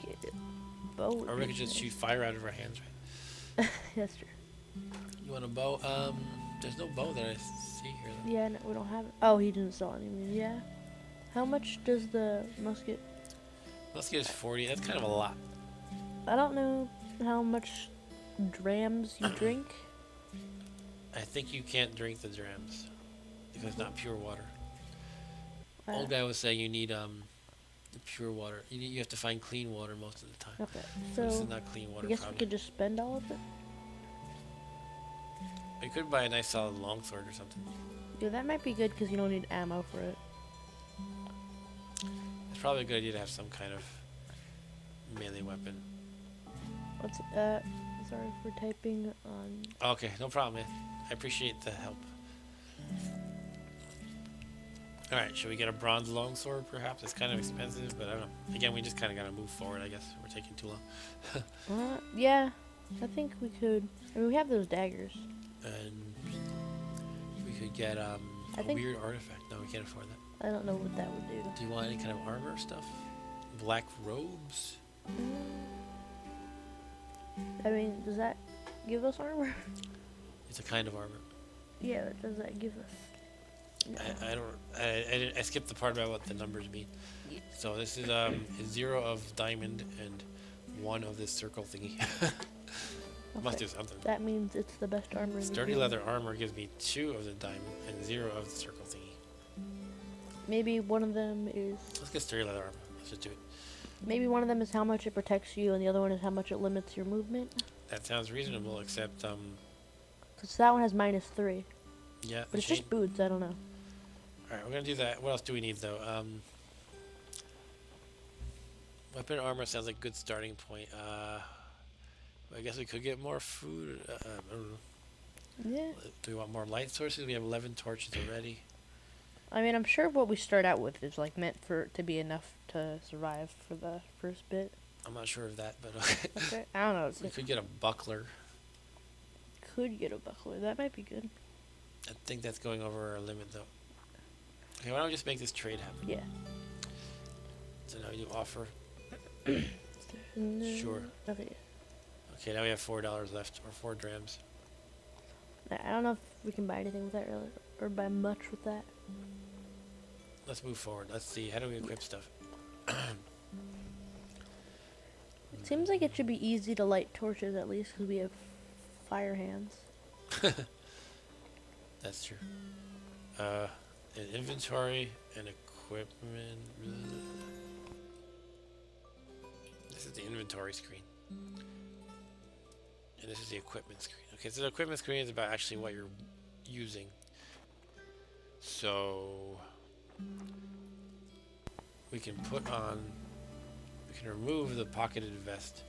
bow. would Or we be could just nice. shoot fire out of our hands, right? That's true. You want a bow? There's no bow that I see here. Though. Yeah, no, we don't have it. Oh, he didn't sell any. Yeah. How much does the musket? Musket is 40. That's kind of a lot. I don't know how much drams you drink. I think you can't drink the drams because it's not pure water. Uh, Old guy was saying you need the pure water. You have to find clean water most of the time. Okay, But this so is not clean water. I guess we Probably. could just spend all of it. We could buy a nice solid longsword or something. Yeah, that might be good because you don't need ammo for it. It's probably a good idea to have some kind of melee weapon. What's sorry for typing on. Okay, no problem, man. I appreciate the help. Alright, should we get a bronze longsword perhaps? It's kind of expensive, but I don't know. Again, we just kind of gotta move forward, I guess. We're taking too long. Yeah, I think we could. I mean, we have those daggers. And we could get I a think- weird artifact. No, we can't afford that. I don't know what that would do. Do you want any kind of armor stuff? Black robes? I mean, does that give us armor? It's a kind of armor. Yeah, but does that give us? No. I don't. I skipped the part about what the numbers mean. So this is 0 of diamond and 1 of this circle thingy. Must Okay. do something. That means it's the best armor. in the Sturdy game. leather armor gives me 2 of the diamond and 0 of the circle thingy. Maybe one of them is. Let's get sturdy leather armor. Let's just do it. Maybe one of them is how much it protects you, and the other one is how much it limits your movement. That sounds reasonable, except Because that one has -3. yeah. But it's just boots. I don't know. Alright, we're gonna do that. What else do we need though? Weapon armor sounds like a good starting point. I guess we could get more food. I don't know. Yeah. Do we want more light sources? We have 11 torches already. I mean, I'm sure what we start out with is like meant to be enough to survive for the first bit. I'm not sure of that, but okay. Okay. I don't know. We could get a buckler. Could get a buckler. That might be good. I think that's going over our limit though. Okay, why don't we just make this trade happen? Yeah. So now you offer. No. Sure. Okay. Okay, now we have $4 left, or 4 drams. I don't know if we can buy anything with that really, or buy much with that. Let's move forward. Let's see. How do we equip stuff? It seems like it should be easy to light torches at least because we have fire hands. That's true. In inventory and equipment. This is the inventory screen. And this is the equipment screen. Okay, so the equipment screen is about actually what you're using. So we can remove the pocketed vest,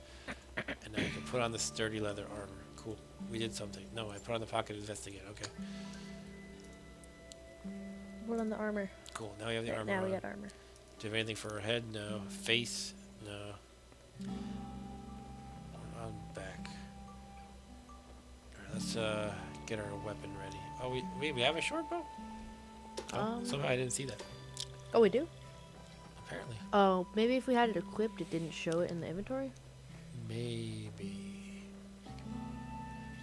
and now we can put on the sturdy leather armor. Cool. We did something. No, I put on the pocketed vest again. Okay. Put on the armor. Cool. Now we have the armor. Now we on. got armor. Do you have anything for our head? No. Face? No. On back. Alright, let's get our weapon ready. Oh, we have a short bow? Oh, somehow I didn't see that. Oh, we do? Apparently. Oh, maybe if we had it equipped, it didn't show it in the inventory? Maybe.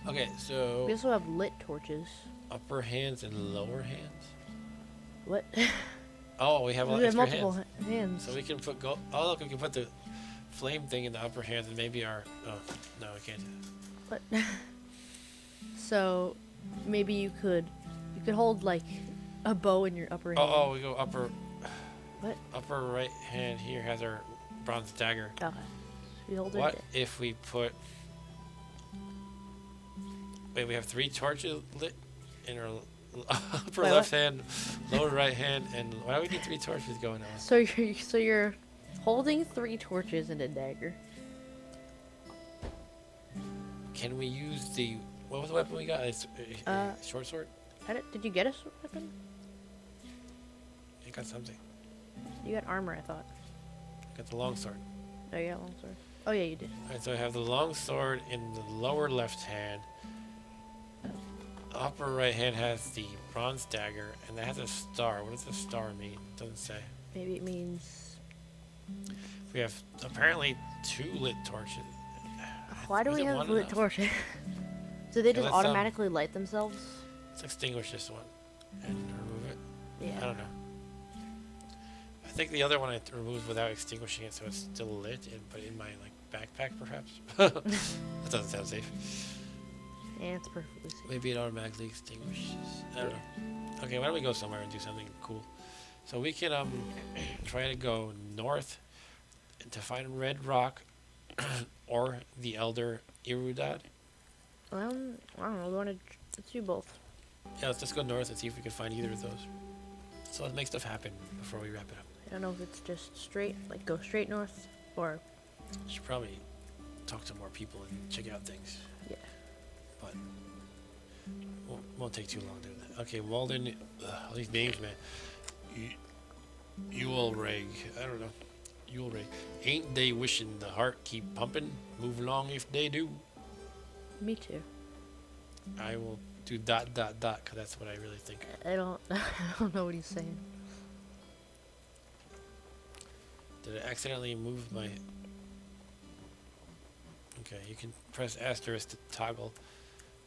Okay, so We also have lit torches. upper hands and lower hands? What? Oh, we have all We have extra multiple hands. hands. So we can put gold. Oh, look, we can put the flame thing in the upper hands and maybe our. Oh, no, we can't do that. What? So maybe you could hold like a bow in your upper hand. Oh, we go upper. What? Upper right hand here has our bronze dagger. Okay. You hold What it. if we put. Wait, we have 3 torches lit in our upper Wait, left what? hand, lower right hand, and why do we need 3 torches going on? So you're holding 3 torches and a dagger. Can we use the. What was the weapon we got? It's a short sword? Did you get a weapon? I got something. You got armor, I thought. I got the long sword. Oh, you got long sword. Oh yeah, you did. Alright, so I have the long sword in the lower left hand. The upper right hand has the bronze dagger, and that has a star. What does the star mean? It doesn't say. Maybe it means. We have apparently 2 lit torches. Why do Was we it have one lit enough? torches? Do they Yeah, just let's, automatically light themselves? Let's extinguish this one and remove it. Yeah. I don't know. I think the other one I removed without extinguishing it, so it's still lit, but in my backpack perhaps. That doesn't sound safe. Yeah, it's perfectly safe. Maybe it automatically extinguishes. I don't know. Okay, why don't we go somewhere and do something cool? So we can try to go north to find Red Rock or the Elder Irudad. I don't know. Let's do both. Yeah, let's just go north and see if we can find either of those. So let's make stuff happen before we wrap it up. I don't know if it's just straight, like go straight north, or Should probably talk to more people and check out things. yeah. But won't take too long doing that. Okay, Walden, all these names, man. Ulreg, I don't know. Ulreg. Ain't they wishing the heart keep pumping? Move along if they do. Me too. I will do ... because that's what I really think. I don't know what he's saying. Did I accidentally move my... Okay, you can press asterisk to toggle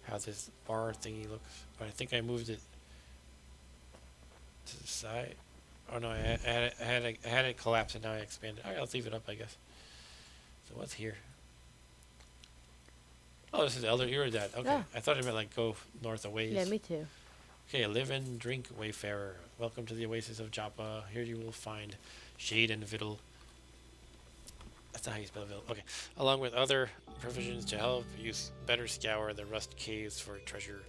how this bar thingy looks. But I think I moved it to the side. Oh no, I had it collapse and now I expanded. Alright, let's leave it up, I guess. So what's here? Oh, this is Elder Iridad. Okay, Yeah. I thought it meant go north a ways. Yeah, me too. Okay, live and drink, wayfarer. Welcome to the oasis of Joppa. Here you will find shade and victual. That's not how you spell victual. Okay, along with other provisions to help you better scour the rust caves for treasure.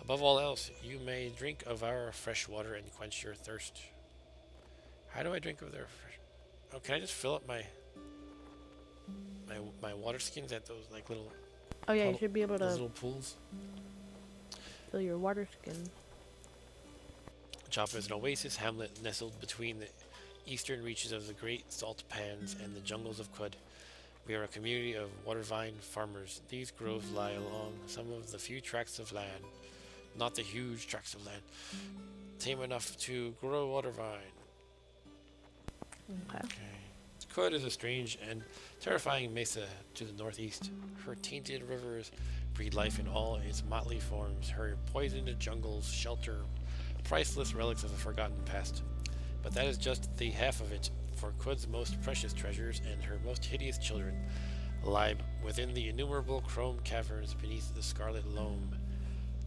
Above all else, you may drink of our fresh water and quench your thirst. How do I drink of their fresh? Oh, can I just fill up my water skins at those like little Oh yeah, you should be able those to little pools? fill your water skin. Joppa is an oasis hamlet nestled between the eastern reaches of the Great Salt Pans and the jungles of Qud. We are a community of water vine farmers. These groves lie along some of the few tracts of land, not the huge tracts of land, tame enough to grow water vine. Okay. Qud is a strange and terrifying mesa to the northeast. Her tainted rivers breed life in all its motley forms. Her poisoned jungles shelter priceless relics of a forgotten past. But that is just the half of it, for Qud's most precious treasures and her most hideous children lie within the innumerable chrome caverns beneath the scarlet loam.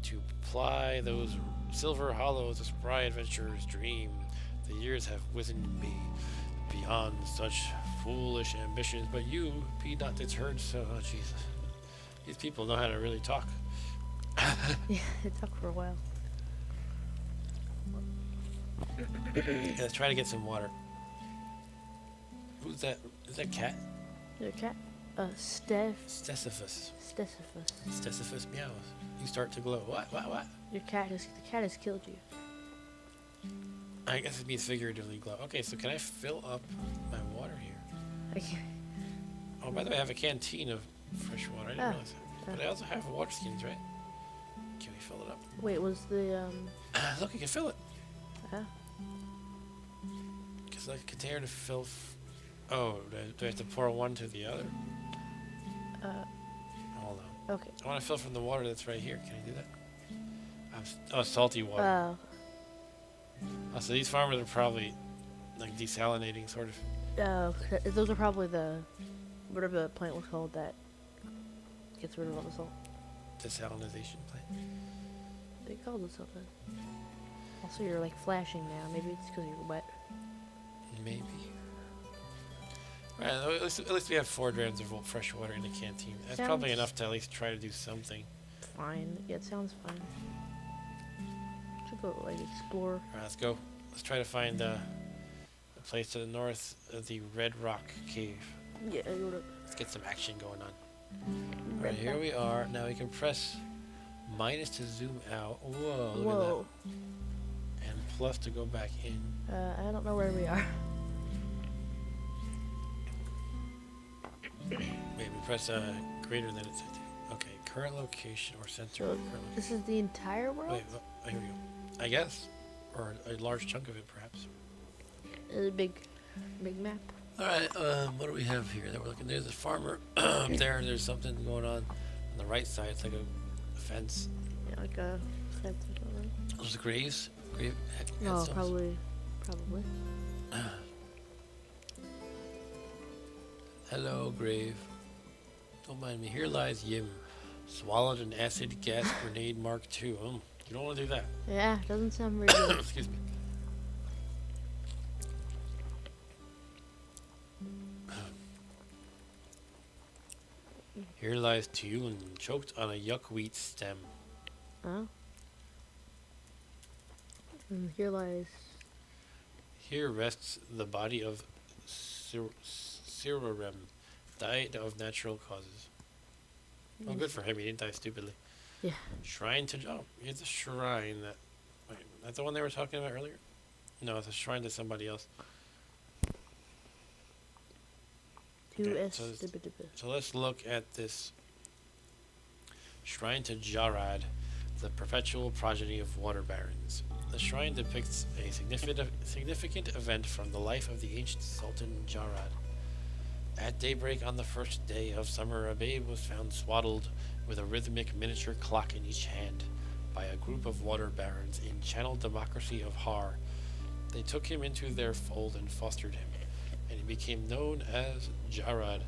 To ply those silver hollows, a spry adventurer's dream. The years have wizened me beyond such foolish ambitions, but you be not deterred so. Oh, Jesus. These people know how to really talk. Yeah, it took for a while. Yeah, let's try to get some water. Who's that? Is that cat? Your cat? Stesiphus. Stesiphus. Stesiphus meows. You start to glow. What? The cat has killed you. I guess it means figuratively glow. Okay, so can I fill up my water here? Okay. Oh, by the way, I have a canteen of fresh water. I didn't realize that. But I also have water skins, right? Can we fill it up? Wait, was the Look, you can fill it. uh, It's like a container to fill. Oh, do I have to pour one to the other? Hold on. okay. I want to fill from the water that's right here. Can I do that? Oh, salty water. Oh, so these farmers are probably like desalinating, sort of. Those are probably the whatever the plant was called that gets rid of all the salt. Desalinization plant. They called it something. Also, you're like flashing now. Maybe it's because you're wet. Maybe. Right, at least we have 4 drams of fresh water in the canteen. That's probably enough to at least try to do something. Fine. Yeah, it sounds fine. Should go like explore. Alright, let's go. Let's try to find a place to the north of the Red Rock Cave. Yeah, I go to Let's get some action going on. Alright, here we are. Now we can press minus to zoom out. Whoa, look Whoa. at that. And plus to go back in. I don't know where we are. Wait, we press greater than it's. Okay, current location or center. So Current location. this is the entire world. Wait, oh, here we go. I guess, or a large chunk of it, perhaps. It's a big map. All right. What do we have here that we're looking? There's a farmer up there. There's something going on the right side. It's like a fence. Yeah, like a fence or something. Those are graves. No, headstones. probably. Hello, grave. Don't mind me. Here lies Yim, swallowed an acid gas grenade Mark II. You don't want to do that. Yeah, doesn't sound very good. Excuse me. Here lies Tiyun, choked on a yuck-wheat stem. Oh. And here lies. Here rests the body of Sirarem, died of natural causes. Oh, good for him. He didn't die stupidly. Yeah. Shrine to... Oh, here's a shrine that... Wait, that's the one they were talking about earlier? No, it's a shrine to somebody else. Okay, so let's look at this shrine to Jarad, the perpetual progeny of water barons. The shrine depicts a significant event from the life of the ancient Sultan Jarad. At daybreak on the first day of summer, a babe was found swaddled with a rhythmic miniature clock in each hand by a group of water barons in channel democracy of Har. They took him into their fold and fostered him, and he became known as Jarad,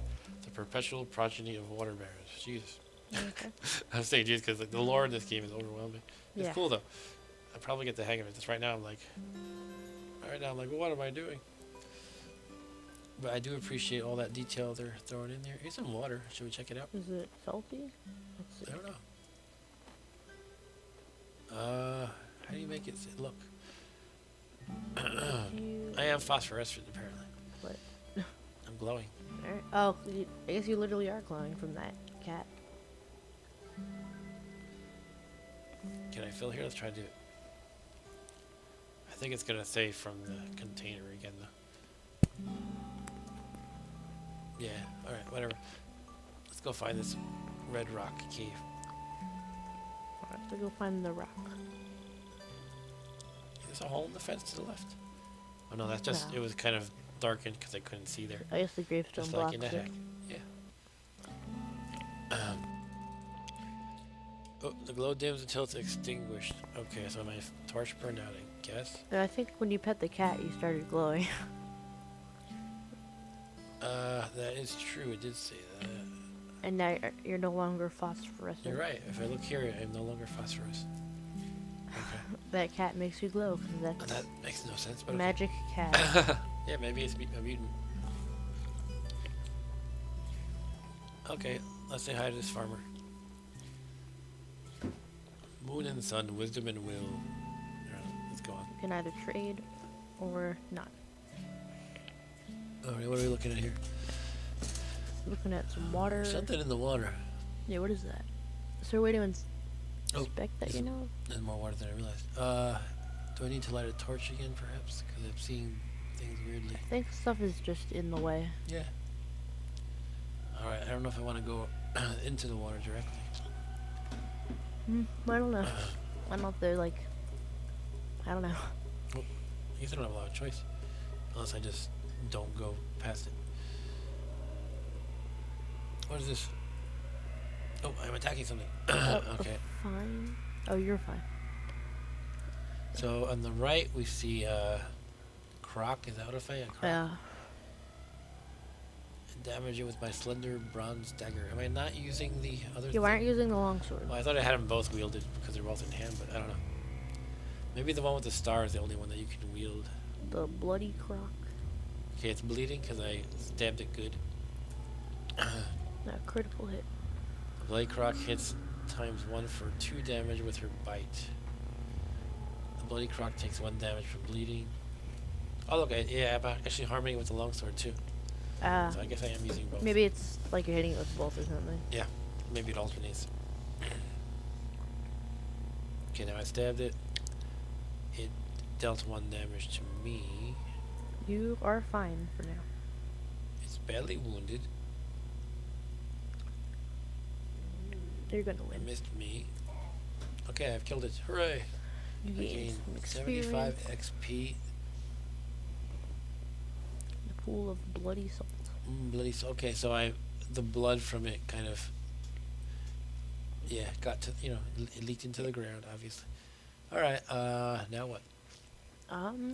the perpetual progeny of water barons. Jesus. Okay. I was saying Jesus because the lore in this game is overwhelming. It's Yeah. cool though. I probably get the hang of it. Just right now I'm like, what am I doing? But I do appreciate all that detail they're throwing in there. Here's some water. Should we check it out? Is it salty? Let's I see. don't know. How do you make it look? You, I am phosphorescent apparently. what? I'm glowing. Alright. Oh, I guess you literally are glowing from that cat. Can I fill here? Let's try to do it. I think it's gonna say from the container again though. Yeah, alright, whatever. Let's go find this red rock cave. Alright, so go find the rock. There's a hole in the fence to the left. Oh no, that's just, No. it was kind of darkened because I couldn't see there. I guess the gravestone Just like blocks in it. Nethack. Yeah. Oh, the glow dims until it's extinguished. Okay, so my torch burned out, I guess. And I think when you pet the cat, you started glowing. That is true. It did say that. And now you're no longer phosphorescent. You're right. If I look here, I'm no longer phosphorescent. Okay. That cat makes you glow, because that's That makes no sense, but magic cat. okay. Yeah, maybe it's a mutant. Okay, let's say hi to this farmer. Moon and sun, wisdom and will. Alright, let's go on. You can either trade or not. Alright, what are we looking at here? Looking at some water. Something in the water. Yeah, what is that? Is there a way to Oh, inspect that, you know? There's more water than I realized. Do I need to light a torch again, perhaps? Because I'm seeing things weirdly. I think stuff is just in the way. Yeah. Alright, I don't know if I want to go into the water directly. I don't know. I don't know if they're like... I don't know. I guess I don't have a lot of choice. Unless I just don't go past it. What is this? Oh, I'm attacking something. Okay. Fine. Oh, you're fine. So on the right we see Croc. Is that what I say? A Croc? Yeah. Damage it with my slender bronze dagger. Am I not using the other You aren't thing? using the longsword. Well, I thought I had them both wielded because they're both in hand, but I don't know. Maybe the one with the star is the only one that you can wield. The bloody croc. Okay, it's bleeding because I stabbed it good. That critical hit. The Blade Croc hits ×1 for 2 damage with her bite. The Bloody Croc takes 1 damage from bleeding. Oh, okay, yeah, I'm actually harming it with the longsword too. So I guess I am using both. Maybe it's like you're hitting it with both or something. Yeah, maybe it alternates. Okay, now I stabbed it. It dealt 1 damage to me. You are fine for now. It's badly wounded. You're gonna It win. missed me. Okay, I've killed it. Hooray! You I gained gained some 75 experience. XP. The pool of bloody salt. Bloody. Okay, so the blood from it kind of, yeah, got to, it leaked into the ground, obviously. All right. Now what?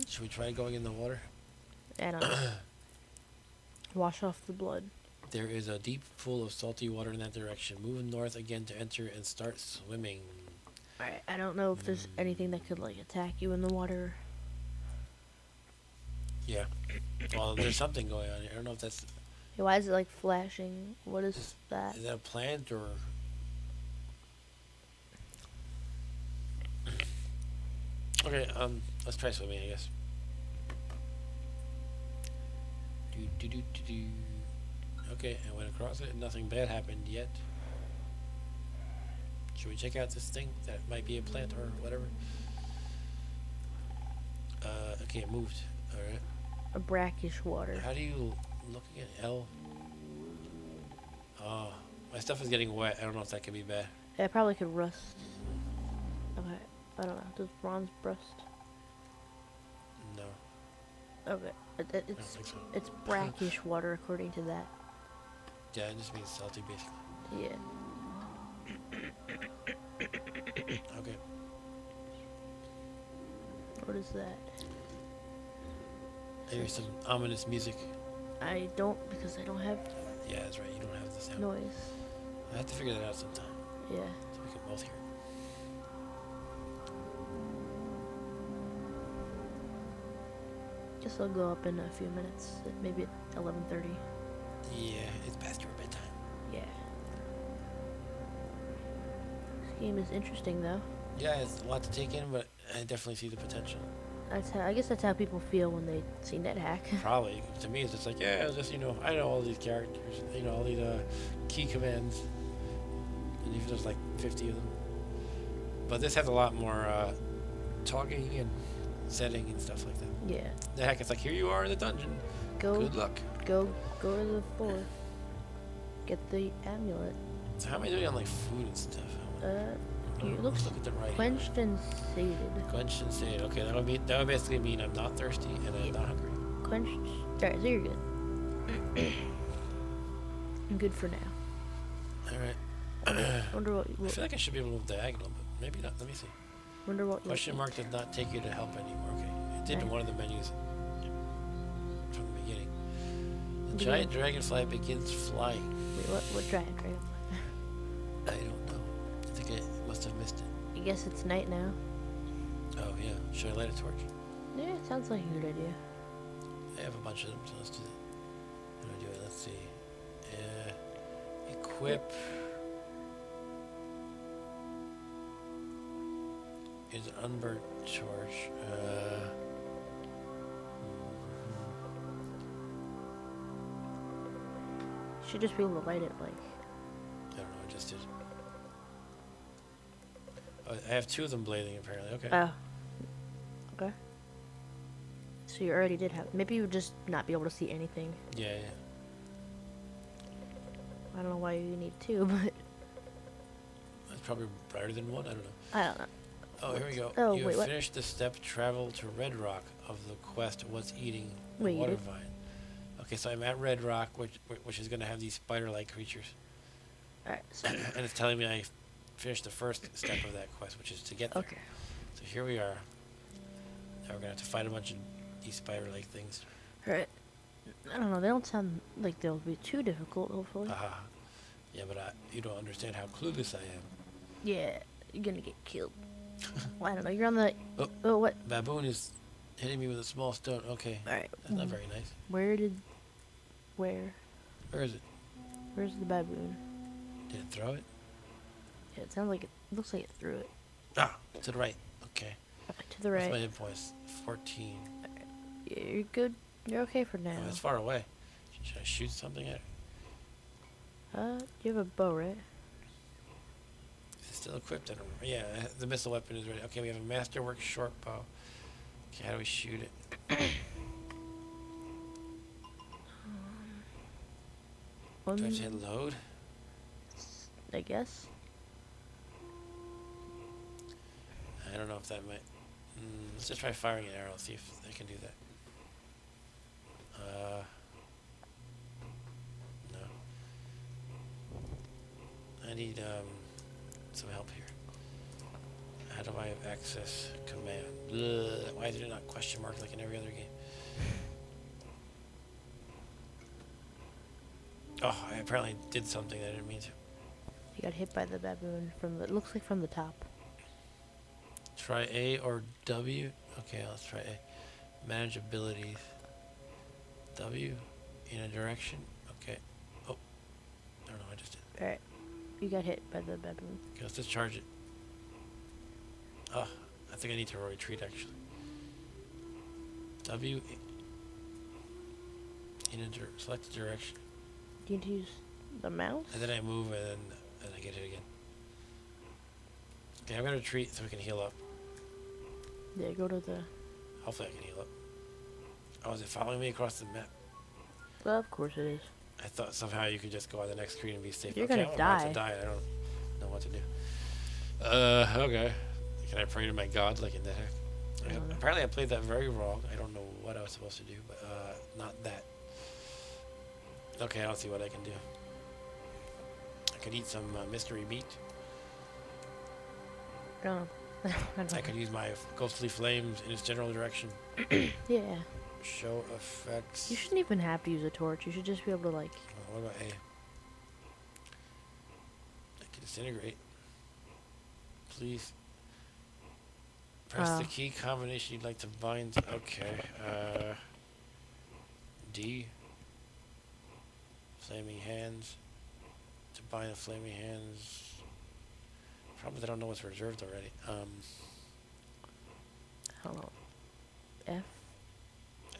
Should we try going in the water? I don't know. Wash off the blood. There is a deep pool of salty water in that direction. Move north again to enter and start swimming. Alright, I don't know if there's anything that could like attack you in the water. Yeah. Well, there's something going on here. I don't know if that's. Hey, why is it like flashing? What is that? Is that a plant or? Okay. Let's try swimming, I guess. Do. Okay, I went across it. Nothing bad happened yet. Should we check out this thing? That might be a plant or whatever. Okay, it moved. Alright. A brackish water. How do you look again? L? Oh, my stuff is getting wet. I don't know if that could be bad. Yeah, it probably could rust. Okay, I don't know. Does bronze rust? No. Okay, I don't it's think so. it's brackish water according to that. Yeah, it just means salty, basically. Yeah. Okay. What is that? I hear some ominous music. I don't because I don't have Yeah, that's right. You don't have the sound. noise. I have to figure that out sometime. Yeah. So we can both hear it. Guess I'll go up in a few minutes. Maybe at 11:30. Yeah, it's past your bedtime. Yeah. This game is interesting though. Yeah, it's a lot to take in, but I definitely see the potential. I guess that's how people feel when they see Nethack. Probably to me, it's just like, yeah, it's just I know all these characters, all these key commands, and even there's like 50 of them. But this has a lot more talking and setting and stuff like that. Yeah. The heck, it's like, here you are in the dungeon. Go. Good luck. Go to the floor. Get the amulet. So how am I doing on like food and stuff? You look Look at the right. quenched and sated. Quenched and sated. Okay, that would basically mean I'm not thirsty and I'm not hungry. Quenched. Alright, so you're good. I'm good for now. All right. Wonder what. I feel like I should be able to move diagonal, but maybe not. Let me see. Wonder what. Question mark does not take you to help anymore. Okay, it did in one of the menus from the beginning. The giant dragonfly begins flying. Wait, what giant dragonfly? I don't know. I think I must have missed it. I guess it's night now. Oh yeah. Should I light a torch? Yeah, it sounds like a good idea. I have a bunch of them, so let's do that. How do I do it? Let's see. Equip. Is an unburnt torch. You should just be able to light it like. I don't know. I just did. Oh, I have 2 of them blazing apparently. Okay. Oh. Okay. So you already did have. Maybe you would just not be able to see anything. Yeah. I don't know why you need 2, but That's probably brighter than 1. I don't know. I don't know. Oh, here we go. Oh, You wait, have what? finished the step travel to Red Rock of the quest What's Eating the Wait, you Water did? Vine. Okay, so I'm at Red Rock, which is going to have these spider-like creatures. Alright, so. And it's telling me I finished the first step of that quest, which is to get there. Okay. So here we are. Now we're going to have to fight a bunch of these spider-like things. Alright. I don't know, they don't sound like they'll be too difficult, hopefully. Aha. Yeah, but you don't understand how clueless I am. Yeah, you're gonna get killed. Well, I don't know, you're on the. Oh. Oh, what? Baboon is hitting me with a small stone. Okay. Alright. That's not very nice. Where? Where is it? Where's the baboon? Did it throw it? Yeah, it sounds like it. Looks like it threw it. Ah, to the right. Okay. To the What's my right. hit points? 14. Yeah, you're good. You're okay for now. Oh, it's far away. Should I shoot something at it? You have a bow, right? Is it still equipped? I don't remember. Yeah, the missile weapon is ready. Okay, we have a masterwork short bow. Okay, how do we shoot it? Do I have to hit load? I guess. I don't know if that might... let's just try firing an arrow, see if I can do that. No. I need some help here. How do I have access command? Ugh, why is it not question mark like in every other game? Oh, I apparently did something I didn't mean to. You got hit by the baboon from the. It looks like from the top. Try A or W. Okay, let's try A. Manage abilities. W in a direction. Okay. Oh. I don't know, I just did. Alright. You got hit by the baboon. Okay, let's just charge it. Oh, I think I need to retreat actually. W in a select a direction. Do you need to use the mouse? And then I move and I get hit again. Okay, I'm gonna retreat so we can heal up. Yeah, go to the. Hopefully I can heal up. Oh, is it following me across the map? Well, of course it is. I thought somehow you could just go on the next screen and be safe. You're okay, gonna I'm about die. to die. I don't know what to do. Okay. Can I pray to my gods like in Nethack? Apparently I played that very wrong. I don't know what I was supposed to do, but not that. Okay, I'll see what I can do. I could eat some mystery meat. No. I could use my ghostly flames in its general direction. Yeah. Show effects. You shouldn't even have to use a torch. You should just be able to, like. What about A? I can disintegrate. Please. Press the key combination you'd like to bind. Okay. D. Flaming hands. To bind the flaming hands. Probably they don't know what's reserved already. I don't know. F.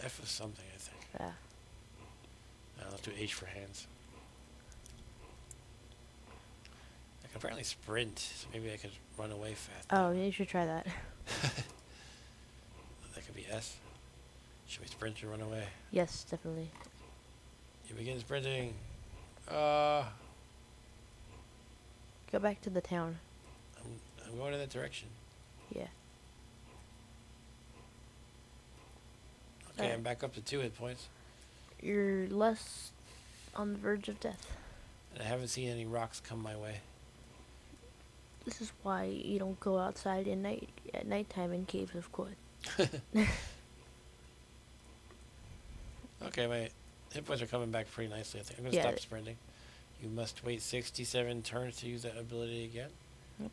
F is something, I think. Yeah. Let's do H for hands. I can apparently sprint, so maybe I could run away fast. Oh, yeah, you should try that. That could be S. Should we sprint or run away? Yes, definitely. You begin sprinting. I'm Go back to the town. going in that direction. Yeah. Okay, Alright. I'm back up to 2 hit points. You're less on the verge of death. And I haven't seen any rocks come my way. This is why you don't go outside at nighttime in Caves of Qud. Okay, my hit points are coming back pretty nicely, I think. I'm going to Yeah. stop sprinting. You must wait 67 turns to use that ability again.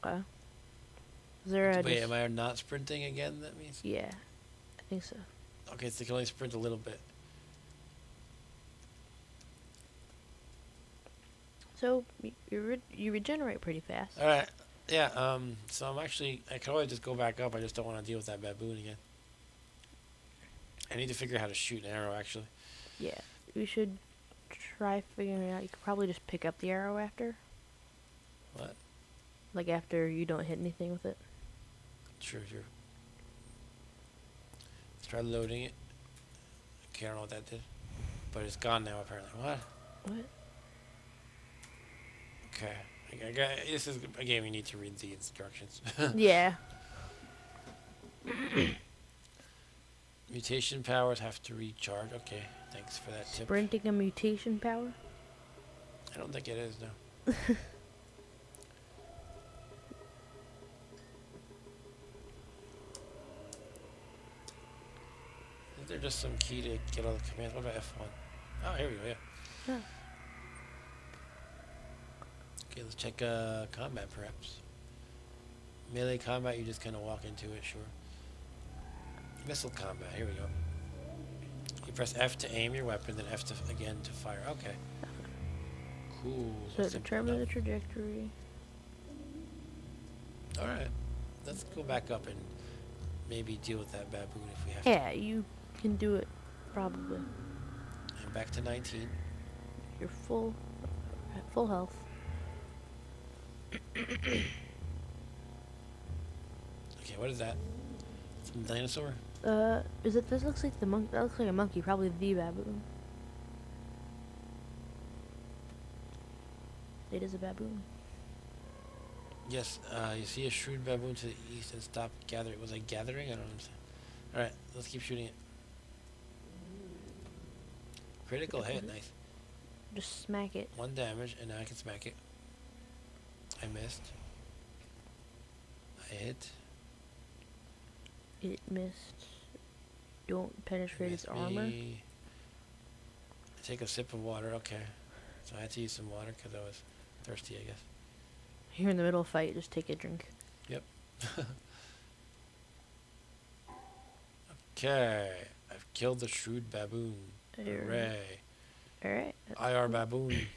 Okay. Is there a Wait, am I not sprinting again, that means? Yeah, I think so. Okay, so you can only sprint a little bit. So you regenerate pretty fast. Alright, yeah, so I could always just go back up, I just don't want to deal with that baboon again. I need to figure out how to shoot an arrow, actually. Yeah, you should try figuring it out. You could probably just pick up the arrow after. What? Like after you don't hit anything with it. Sure. Let's try loading it. Okay, I don't know what that did. But it's gone now, apparently. What? What? Okay. This is a game you need to read the instructions. Yeah. Mutation powers have to recharge. Okay, thanks for that tip. Sprinting a mutation power? I don't think it is, no. Is there just some key to get all the commands? What about F1? Oh, here we go, yeah. Huh. Okay, let's check combat, perhaps. Melee combat, you just kind of walk into it, sure. Missile combat, here we go. You press F to aim your weapon, then F again to fire. Okay. Cool. So That's determine the simple trajectory. enough. Alright. Let's go back up and maybe deal with that baboon if we have to. Yeah, you can do it, probably. And back to 19. You're at full health. Okay, what is that? Some dinosaur? This looks like that looks like a monkey, probably the baboon. It is a baboon. Yes, you see a shrewd baboon to the east and stop gathering. Was I gathering? I don't understand. Alright, let's keep shooting it. Critical hit, nice. Just smack it. 1 damage, and now I can smack it. I missed. I hit. It missed. Don't penetrate its Missed armor. me. I take a sip of water, okay. So I had to use some water because I was thirsty, I guess. You're in the middle of a fight, just take a drink. Yep. Okay, I've killed the shrewd baboon. Hooray. Alright. IR baboon.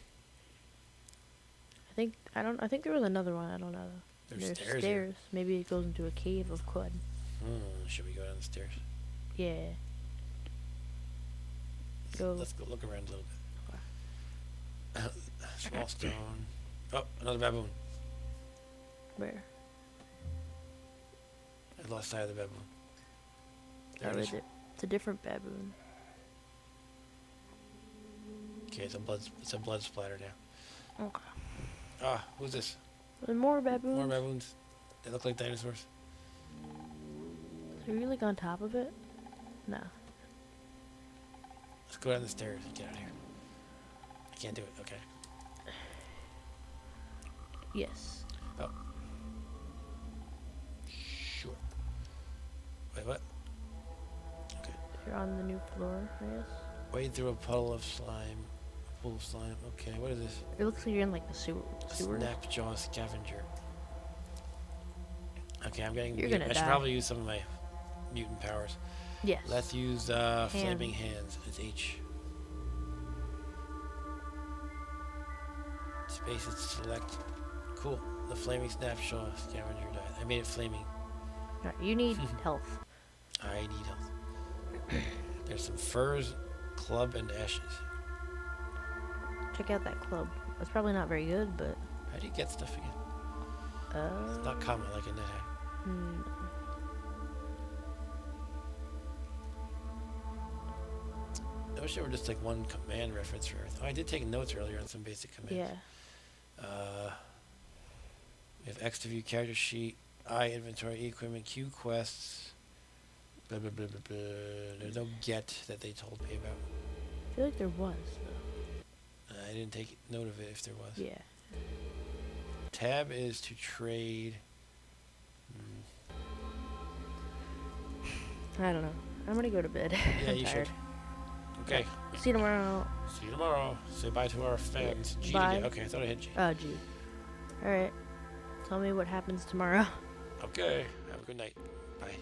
I think there was another one, I don't know. There's stairs here. Maybe it goes into a cave of Qud. Should we go down the stairs? Yeah. Let's go look around a little bit. Small stone. Oh, another baboon. Where? I lost sight of the baboon. There Oh, it is is. it? It's a different baboon. Okay, it's a blood splatter now. Okay. Ah, who's this? There's more baboons. More baboons. They look like dinosaurs. Are you like on top of it? No. Let's go down the stairs and get out of here. I can't do it. Okay. Yes. Oh. Sure. Wait, what? Okay. You're on the new floor, I guess. Wade through a puddle of slime. A pool of slime. Okay, what is this? It looks like you're in like the sewer. Snapjaw scavenger. Okay, I'm getting. You're gonna I should die. probably use some of my mutant powers. Yes. Let's use flaming hands. It's H. Space is to select. Cool. The flaming snapshot scavenger died. I made it flaming. Alright, you need health. I need health. There's some furs, club, and ashes. Check out that club. That's probably not very good, but How do you get stuff again? It's not common like in Nethack. I wish there were just like one command reference for everything. Oh, I did take notes earlier on some basic commands. yeah. We have X to view character sheet, I inventory, equipment, Q quests, blah blah blah blah blah. There's no get that they told me about. I feel like there was though. I didn't take note of it if there was. Yeah. Tab is to trade. I don't know. I'm gonna go to bed. Yeah, I'm you tired. should. Okay. See you tomorrow. See you tomorrow. Say bye to our fans. G Bye. again. Okay, I thought I hit G. G. Alright. Tell me what happens tomorrow. Okay. Have a good night. Bye.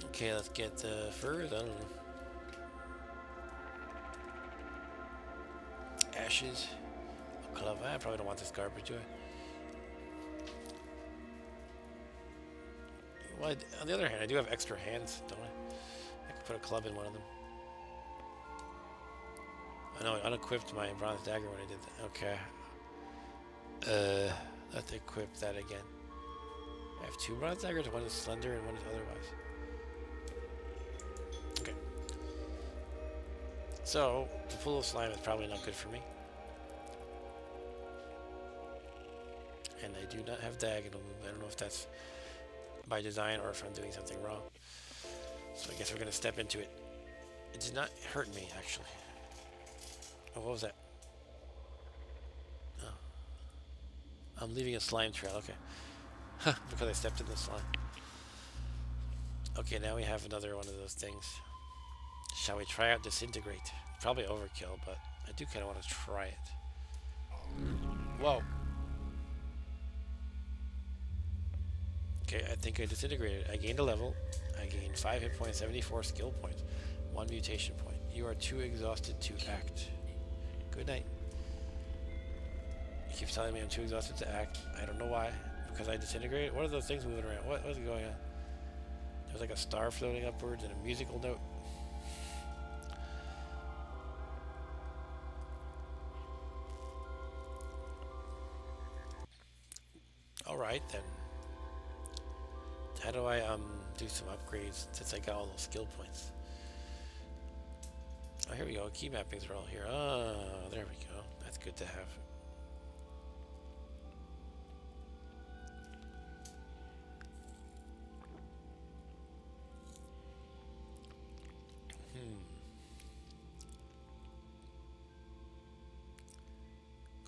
Okay, let's get the furs. I don't know. Ashes. A club. I probably don't want this garbage, do I? Well, on the other hand, I do have extra hands, don't I? I could put a club in one of them. I know I unequipped my bronze dagger when I did that. Okay. Let's equip that again. I have two bronze daggers. One is slender and one is otherwise. Okay. So, the pool of slime is probably not good for me. And I do not have diagonal movement. I don't know if that's by design or if I'm doing something wrong. So I guess we're going to step into it. It did not hurt me, actually. Oh, what was that? Oh. I'm leaving a slime trail, okay. Because I stepped in the slime. Okay, now we have another one of those things. Shall we try out Disintegrate? Probably overkill, but I do kind of want to try it. Whoa. Okay, I think I disintegrated. I gained a level. I gained 5 hit points, 74 skill points, 1 mutation point. You are too exhausted to act. Good night. He keeps telling me I'm too exhausted to act. I don't know why. Because I disintegrated? What are those things moving around? What is going on? There's like a star floating upwards and a musical note. Alright then. How do I do some upgrades since I got all those skill points? Oh, here we go. Key mappings are all here. Oh, there we go. That's good to have.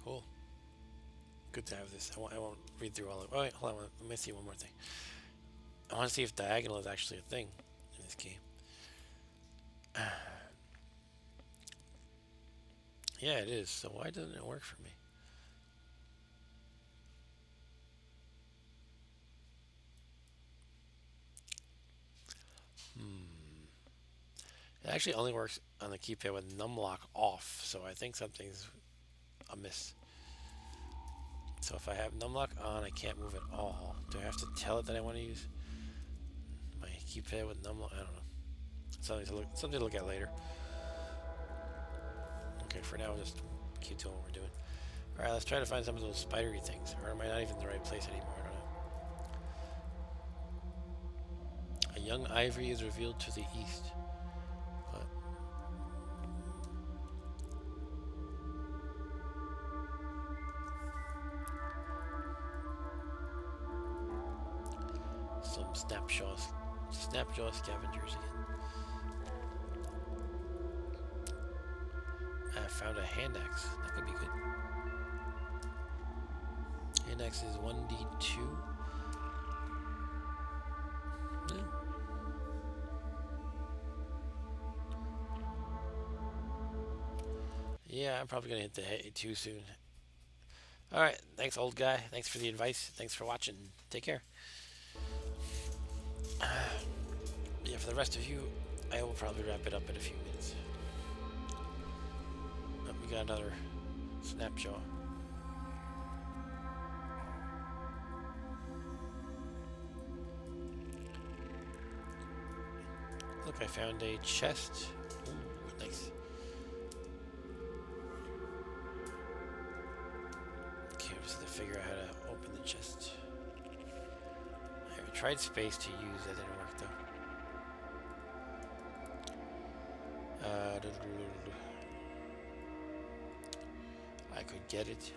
Cool. Good to have this. I won't read through all of it. Oh, wait, hold on. Let me see one more thing. I want to see if diagonal is actually a thing in this game. Yeah, it is. So why doesn't it work for me? It actually only works on the keypad with numlock off, so I think something's amiss. So if I have numlock on, I can't move at all. Do I have to tell it that I want to use my keypad with numlock? I don't know. Something to look at later. Okay, for now, we'll just keep doing what we're doing. Alright, let's try to find some of those spidery things. Or am I not even in the right place anymore? I don't know. A young ivory is revealed to the east. What? Some snapjaw scavengers again. I found a hand axe. That could be good. Hand axe is 1d2. Yeah. Yeah, I'm probably gonna hit the head too soon. Alright, thanks old guy. Thanks for the advice. Thanks for watching. Take care. Yeah, for the rest of you, I will probably wrap it up in a few minutes. we got another snapshot. Look, I found a chest. Ooh, nice. Okay, we just have to figure out how to open the chest. I tried space to use, that didn't work though. I could get it.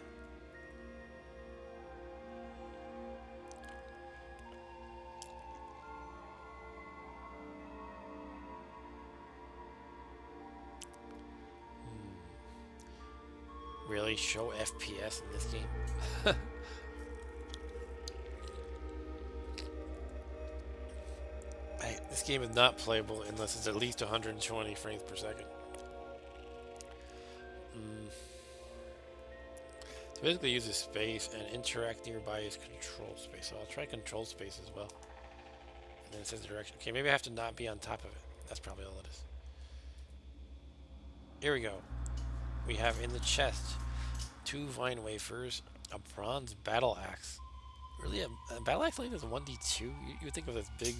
Really show FPS in this game? This game is not playable unless it's at least 120 frames per second. So basically uses space and interact nearby is control space. So I'll try control space as well. And then it says direction. Okay, maybe I have to not be on top of it. That's probably all it is. Here we go. We have in the chest 2 vine wafers, a bronze battle axe. Really, a battle axe like this 1d2? You would think of this big,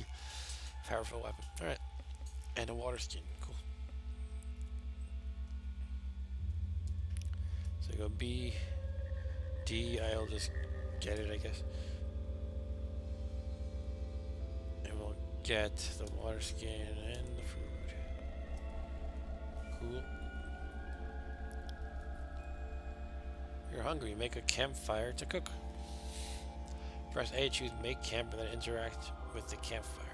powerful weapon. Alright. And a water skin. Cool. So go B, D, I'll just get it, I guess. And we'll get the water skin and the food. Cool. You're hungry, make a campfire to cook. Press A, choose make camp, and then interact with the campfire.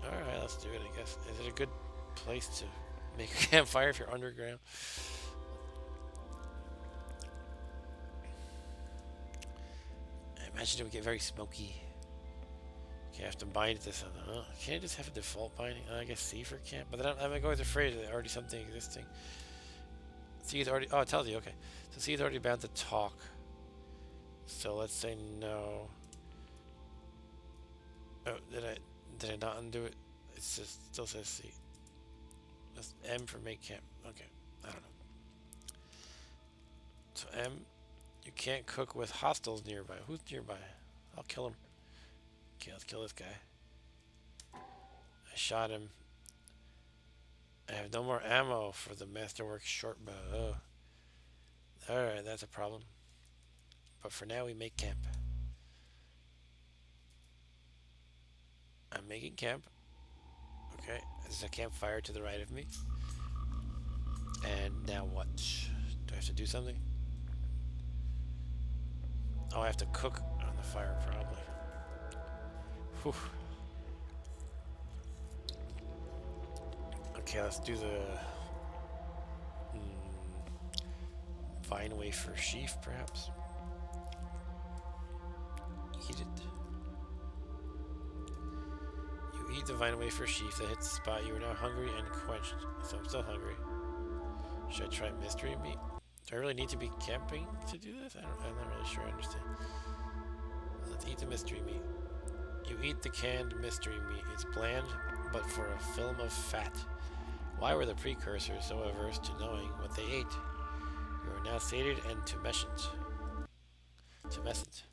Alright, let's do it, I guess. Is it a good place to make a campfire if you're underground? I imagine it would get very smoky. Okay, I have to bind this on the... Can't I just have a default binding? I guess C for camp? But then I'm always afraid that already something existing. C is already... Oh, it tells you, okay. So C is already bound to talk. So let's say no. Oh, did I not undo it? It just still says C. That's M for make camp. Okay, I don't know. So M, you can't cook with hostiles nearby. Who's nearby? I'll kill him. Okay, let's kill this guy. I shot him. I have no more ammo for the Masterwork short bow. Oh. Alright, that's a problem. But for now, we make camp. I'm making camp. Okay, there's a campfire to the right of me. And now what? Do I have to do something? Oh, I have to cook on the fire, probably. Whew. Okay, let's do the vine wafer sheaf, perhaps. Eat it. You eat the vine wafer sheaf that hits the spot. You are now hungry and quenched. So I'm still hungry. Should I try mystery meat? Do I really need to be camping to do this? I'm not really sure I understand. Let's eat the mystery meat. You eat the canned mystery meat. It's bland, but for a film of fat. Why were the precursors so averse to knowing what they ate? You are now sated and tumescent. Tumescent.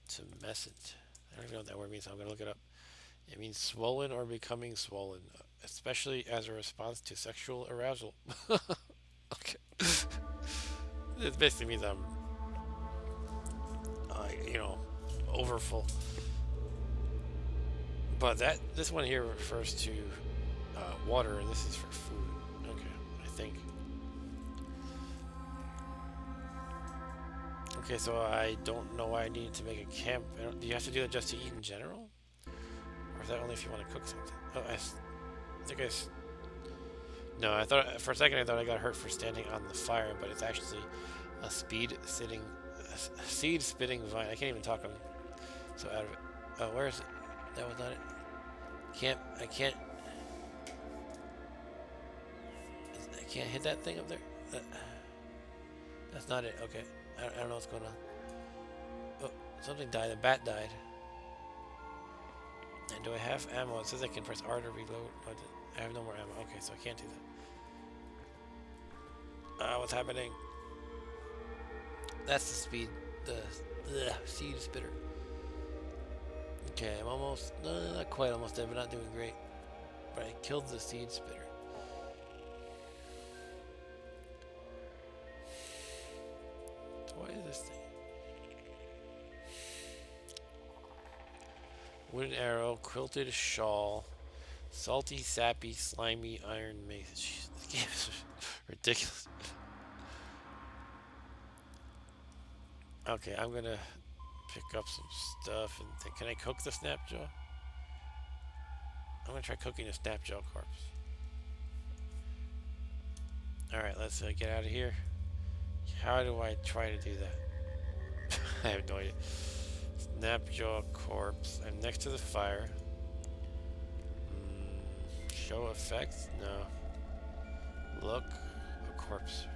Tumescent. I don't even know what that word means, so I'm going to look it up. It means swollen or becoming swollen, especially as a response to sexual arousal. Okay. It basically means I'm, overfull. But this one here refers to water, and this is for food. Okay, I think. Okay, so I don't know why I needed to make a camp. Do you have to do that just to eat in general? Or is that only if you want to cook something? Oh, No, I thought for a second I thought I got hurt for standing on the fire, but it's actually a seed spitting vine. I can't even talk. I'm so out of it. Oh, where is it? That was not it. I can't hit that thing up there. That's not it. Okay, I don't know what's going on. Oh, something died. A bat died. And do I have ammo? It says I can press R to reload, but I have no more ammo. Okay, so I can't do What's happening? That's the speed. The seed spitter. Okay, I'm almost, no, not quite almost dead, but not doing great. But I killed the seed spitter. So what is this thing? Wooden arrow, quilted shawl, salty, sappy, slimy, iron mace. Jeez, this game is ridiculous. Okay, I'm gonna pick up some stuff and think. Can I cook the snapjaw? I'm gonna try cooking a snapjaw corpse. Alright, let's get out of here. How do I try to do that? I have no idea. Snapjaw corpse. I'm next to the fire. Show effects? No. Look. A corpse.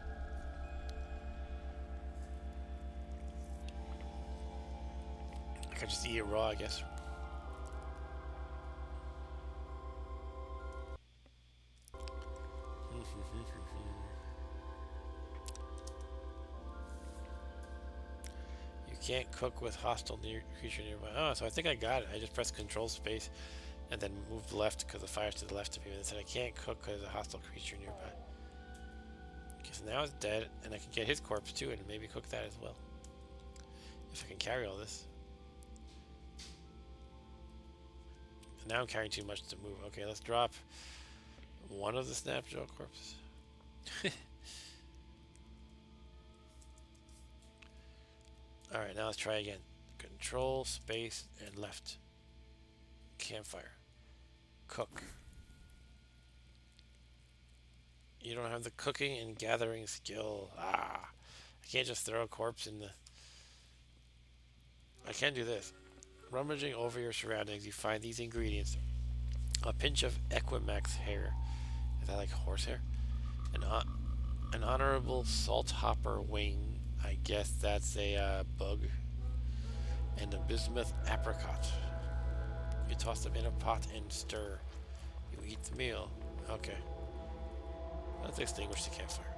I could just eat it raw, I guess. You can't cook with hostile creature nearby. Oh, so I think I got it. I just pressed Control Space and then moved left because the fire's to the left of me. And it said I can't cook because there's a hostile creature nearby. Okay, so now it's dead, and I can get his corpse too, and maybe cook that as well. If I can carry all this. And now I'm carrying too much to move. Okay, let's drop one of the snapjaw corpses. Alright, now let's try again. Control, space, and left. Campfire. Cook. You don't have the cooking and gathering skill. Ah. I can't just throw a corpse in the... I can do this. Rummaging over your surroundings, you find these ingredients. A pinch of Equimax hair. Is that like horsehair? An honorable salt hopper wing. I guess that's a bug. And a bismuth apricot. You toss them in a pot and stir. You eat the meal. Okay. Let's extinguish the campfire.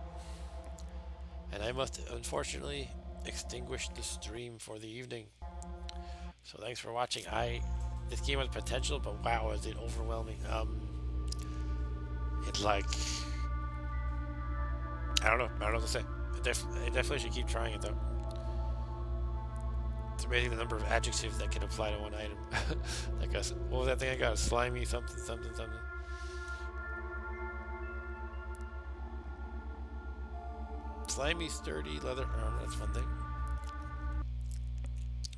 And I must unfortunately extinguish the stream for the evening. So thanks for watching. This game has potential, but wow, is it overwhelming. It's like, I don't know what to say. I definitely should keep trying it though. It's amazing the number of adjectives that can apply to one item. Like what was that thing I got? A slimy something something something. Slimy, sturdy leather armor. That's one thing.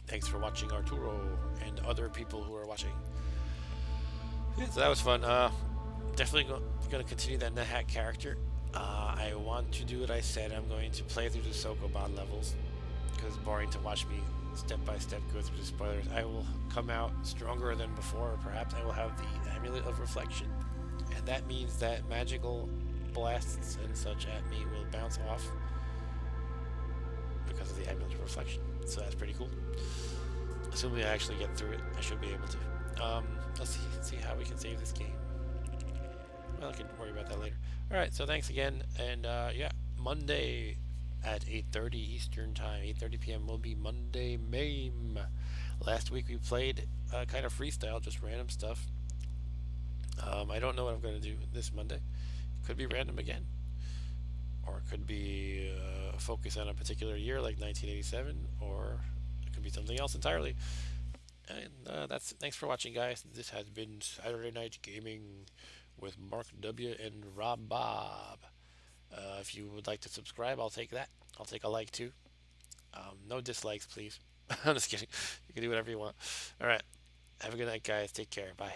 Thanks for watching, Arturo, and other people who are watching. Yeah, so that was fun. Definitely going to continue that Nethack character. I want to do what I said. I'm going to play through the Sokoban levels because it's boring to watch me step by step go through the spoilers. I will come out stronger than before. Or perhaps I will have the Amulet of Reflection, and that means that magical blasts and such at me will bounce off because of the Amulet of Reflection. So that's pretty cool. Assuming I actually get through it, I should be able to. Let's see how we can save this game. Well, I can worry about that later. Alright, so thanks again, and yeah, Monday at 8:30 Eastern Time, 8:30 p.m. will be Monday MAME. Last week we played kind of freestyle, just random stuff. I don't know what I'm going to do this Monday. It could be random again, or it could be focus on a particular year like 1987, or it could be something else entirely. And thanks for watching, guys. This has been Saturday Night Gaming with Mark W. and Rob Bob. If you would like to subscribe, I'll take that. I'll take a like too. No dislikes, please. I'm just kidding. You can do whatever you want. Alright. Have a good night, guys. Take care. Bye.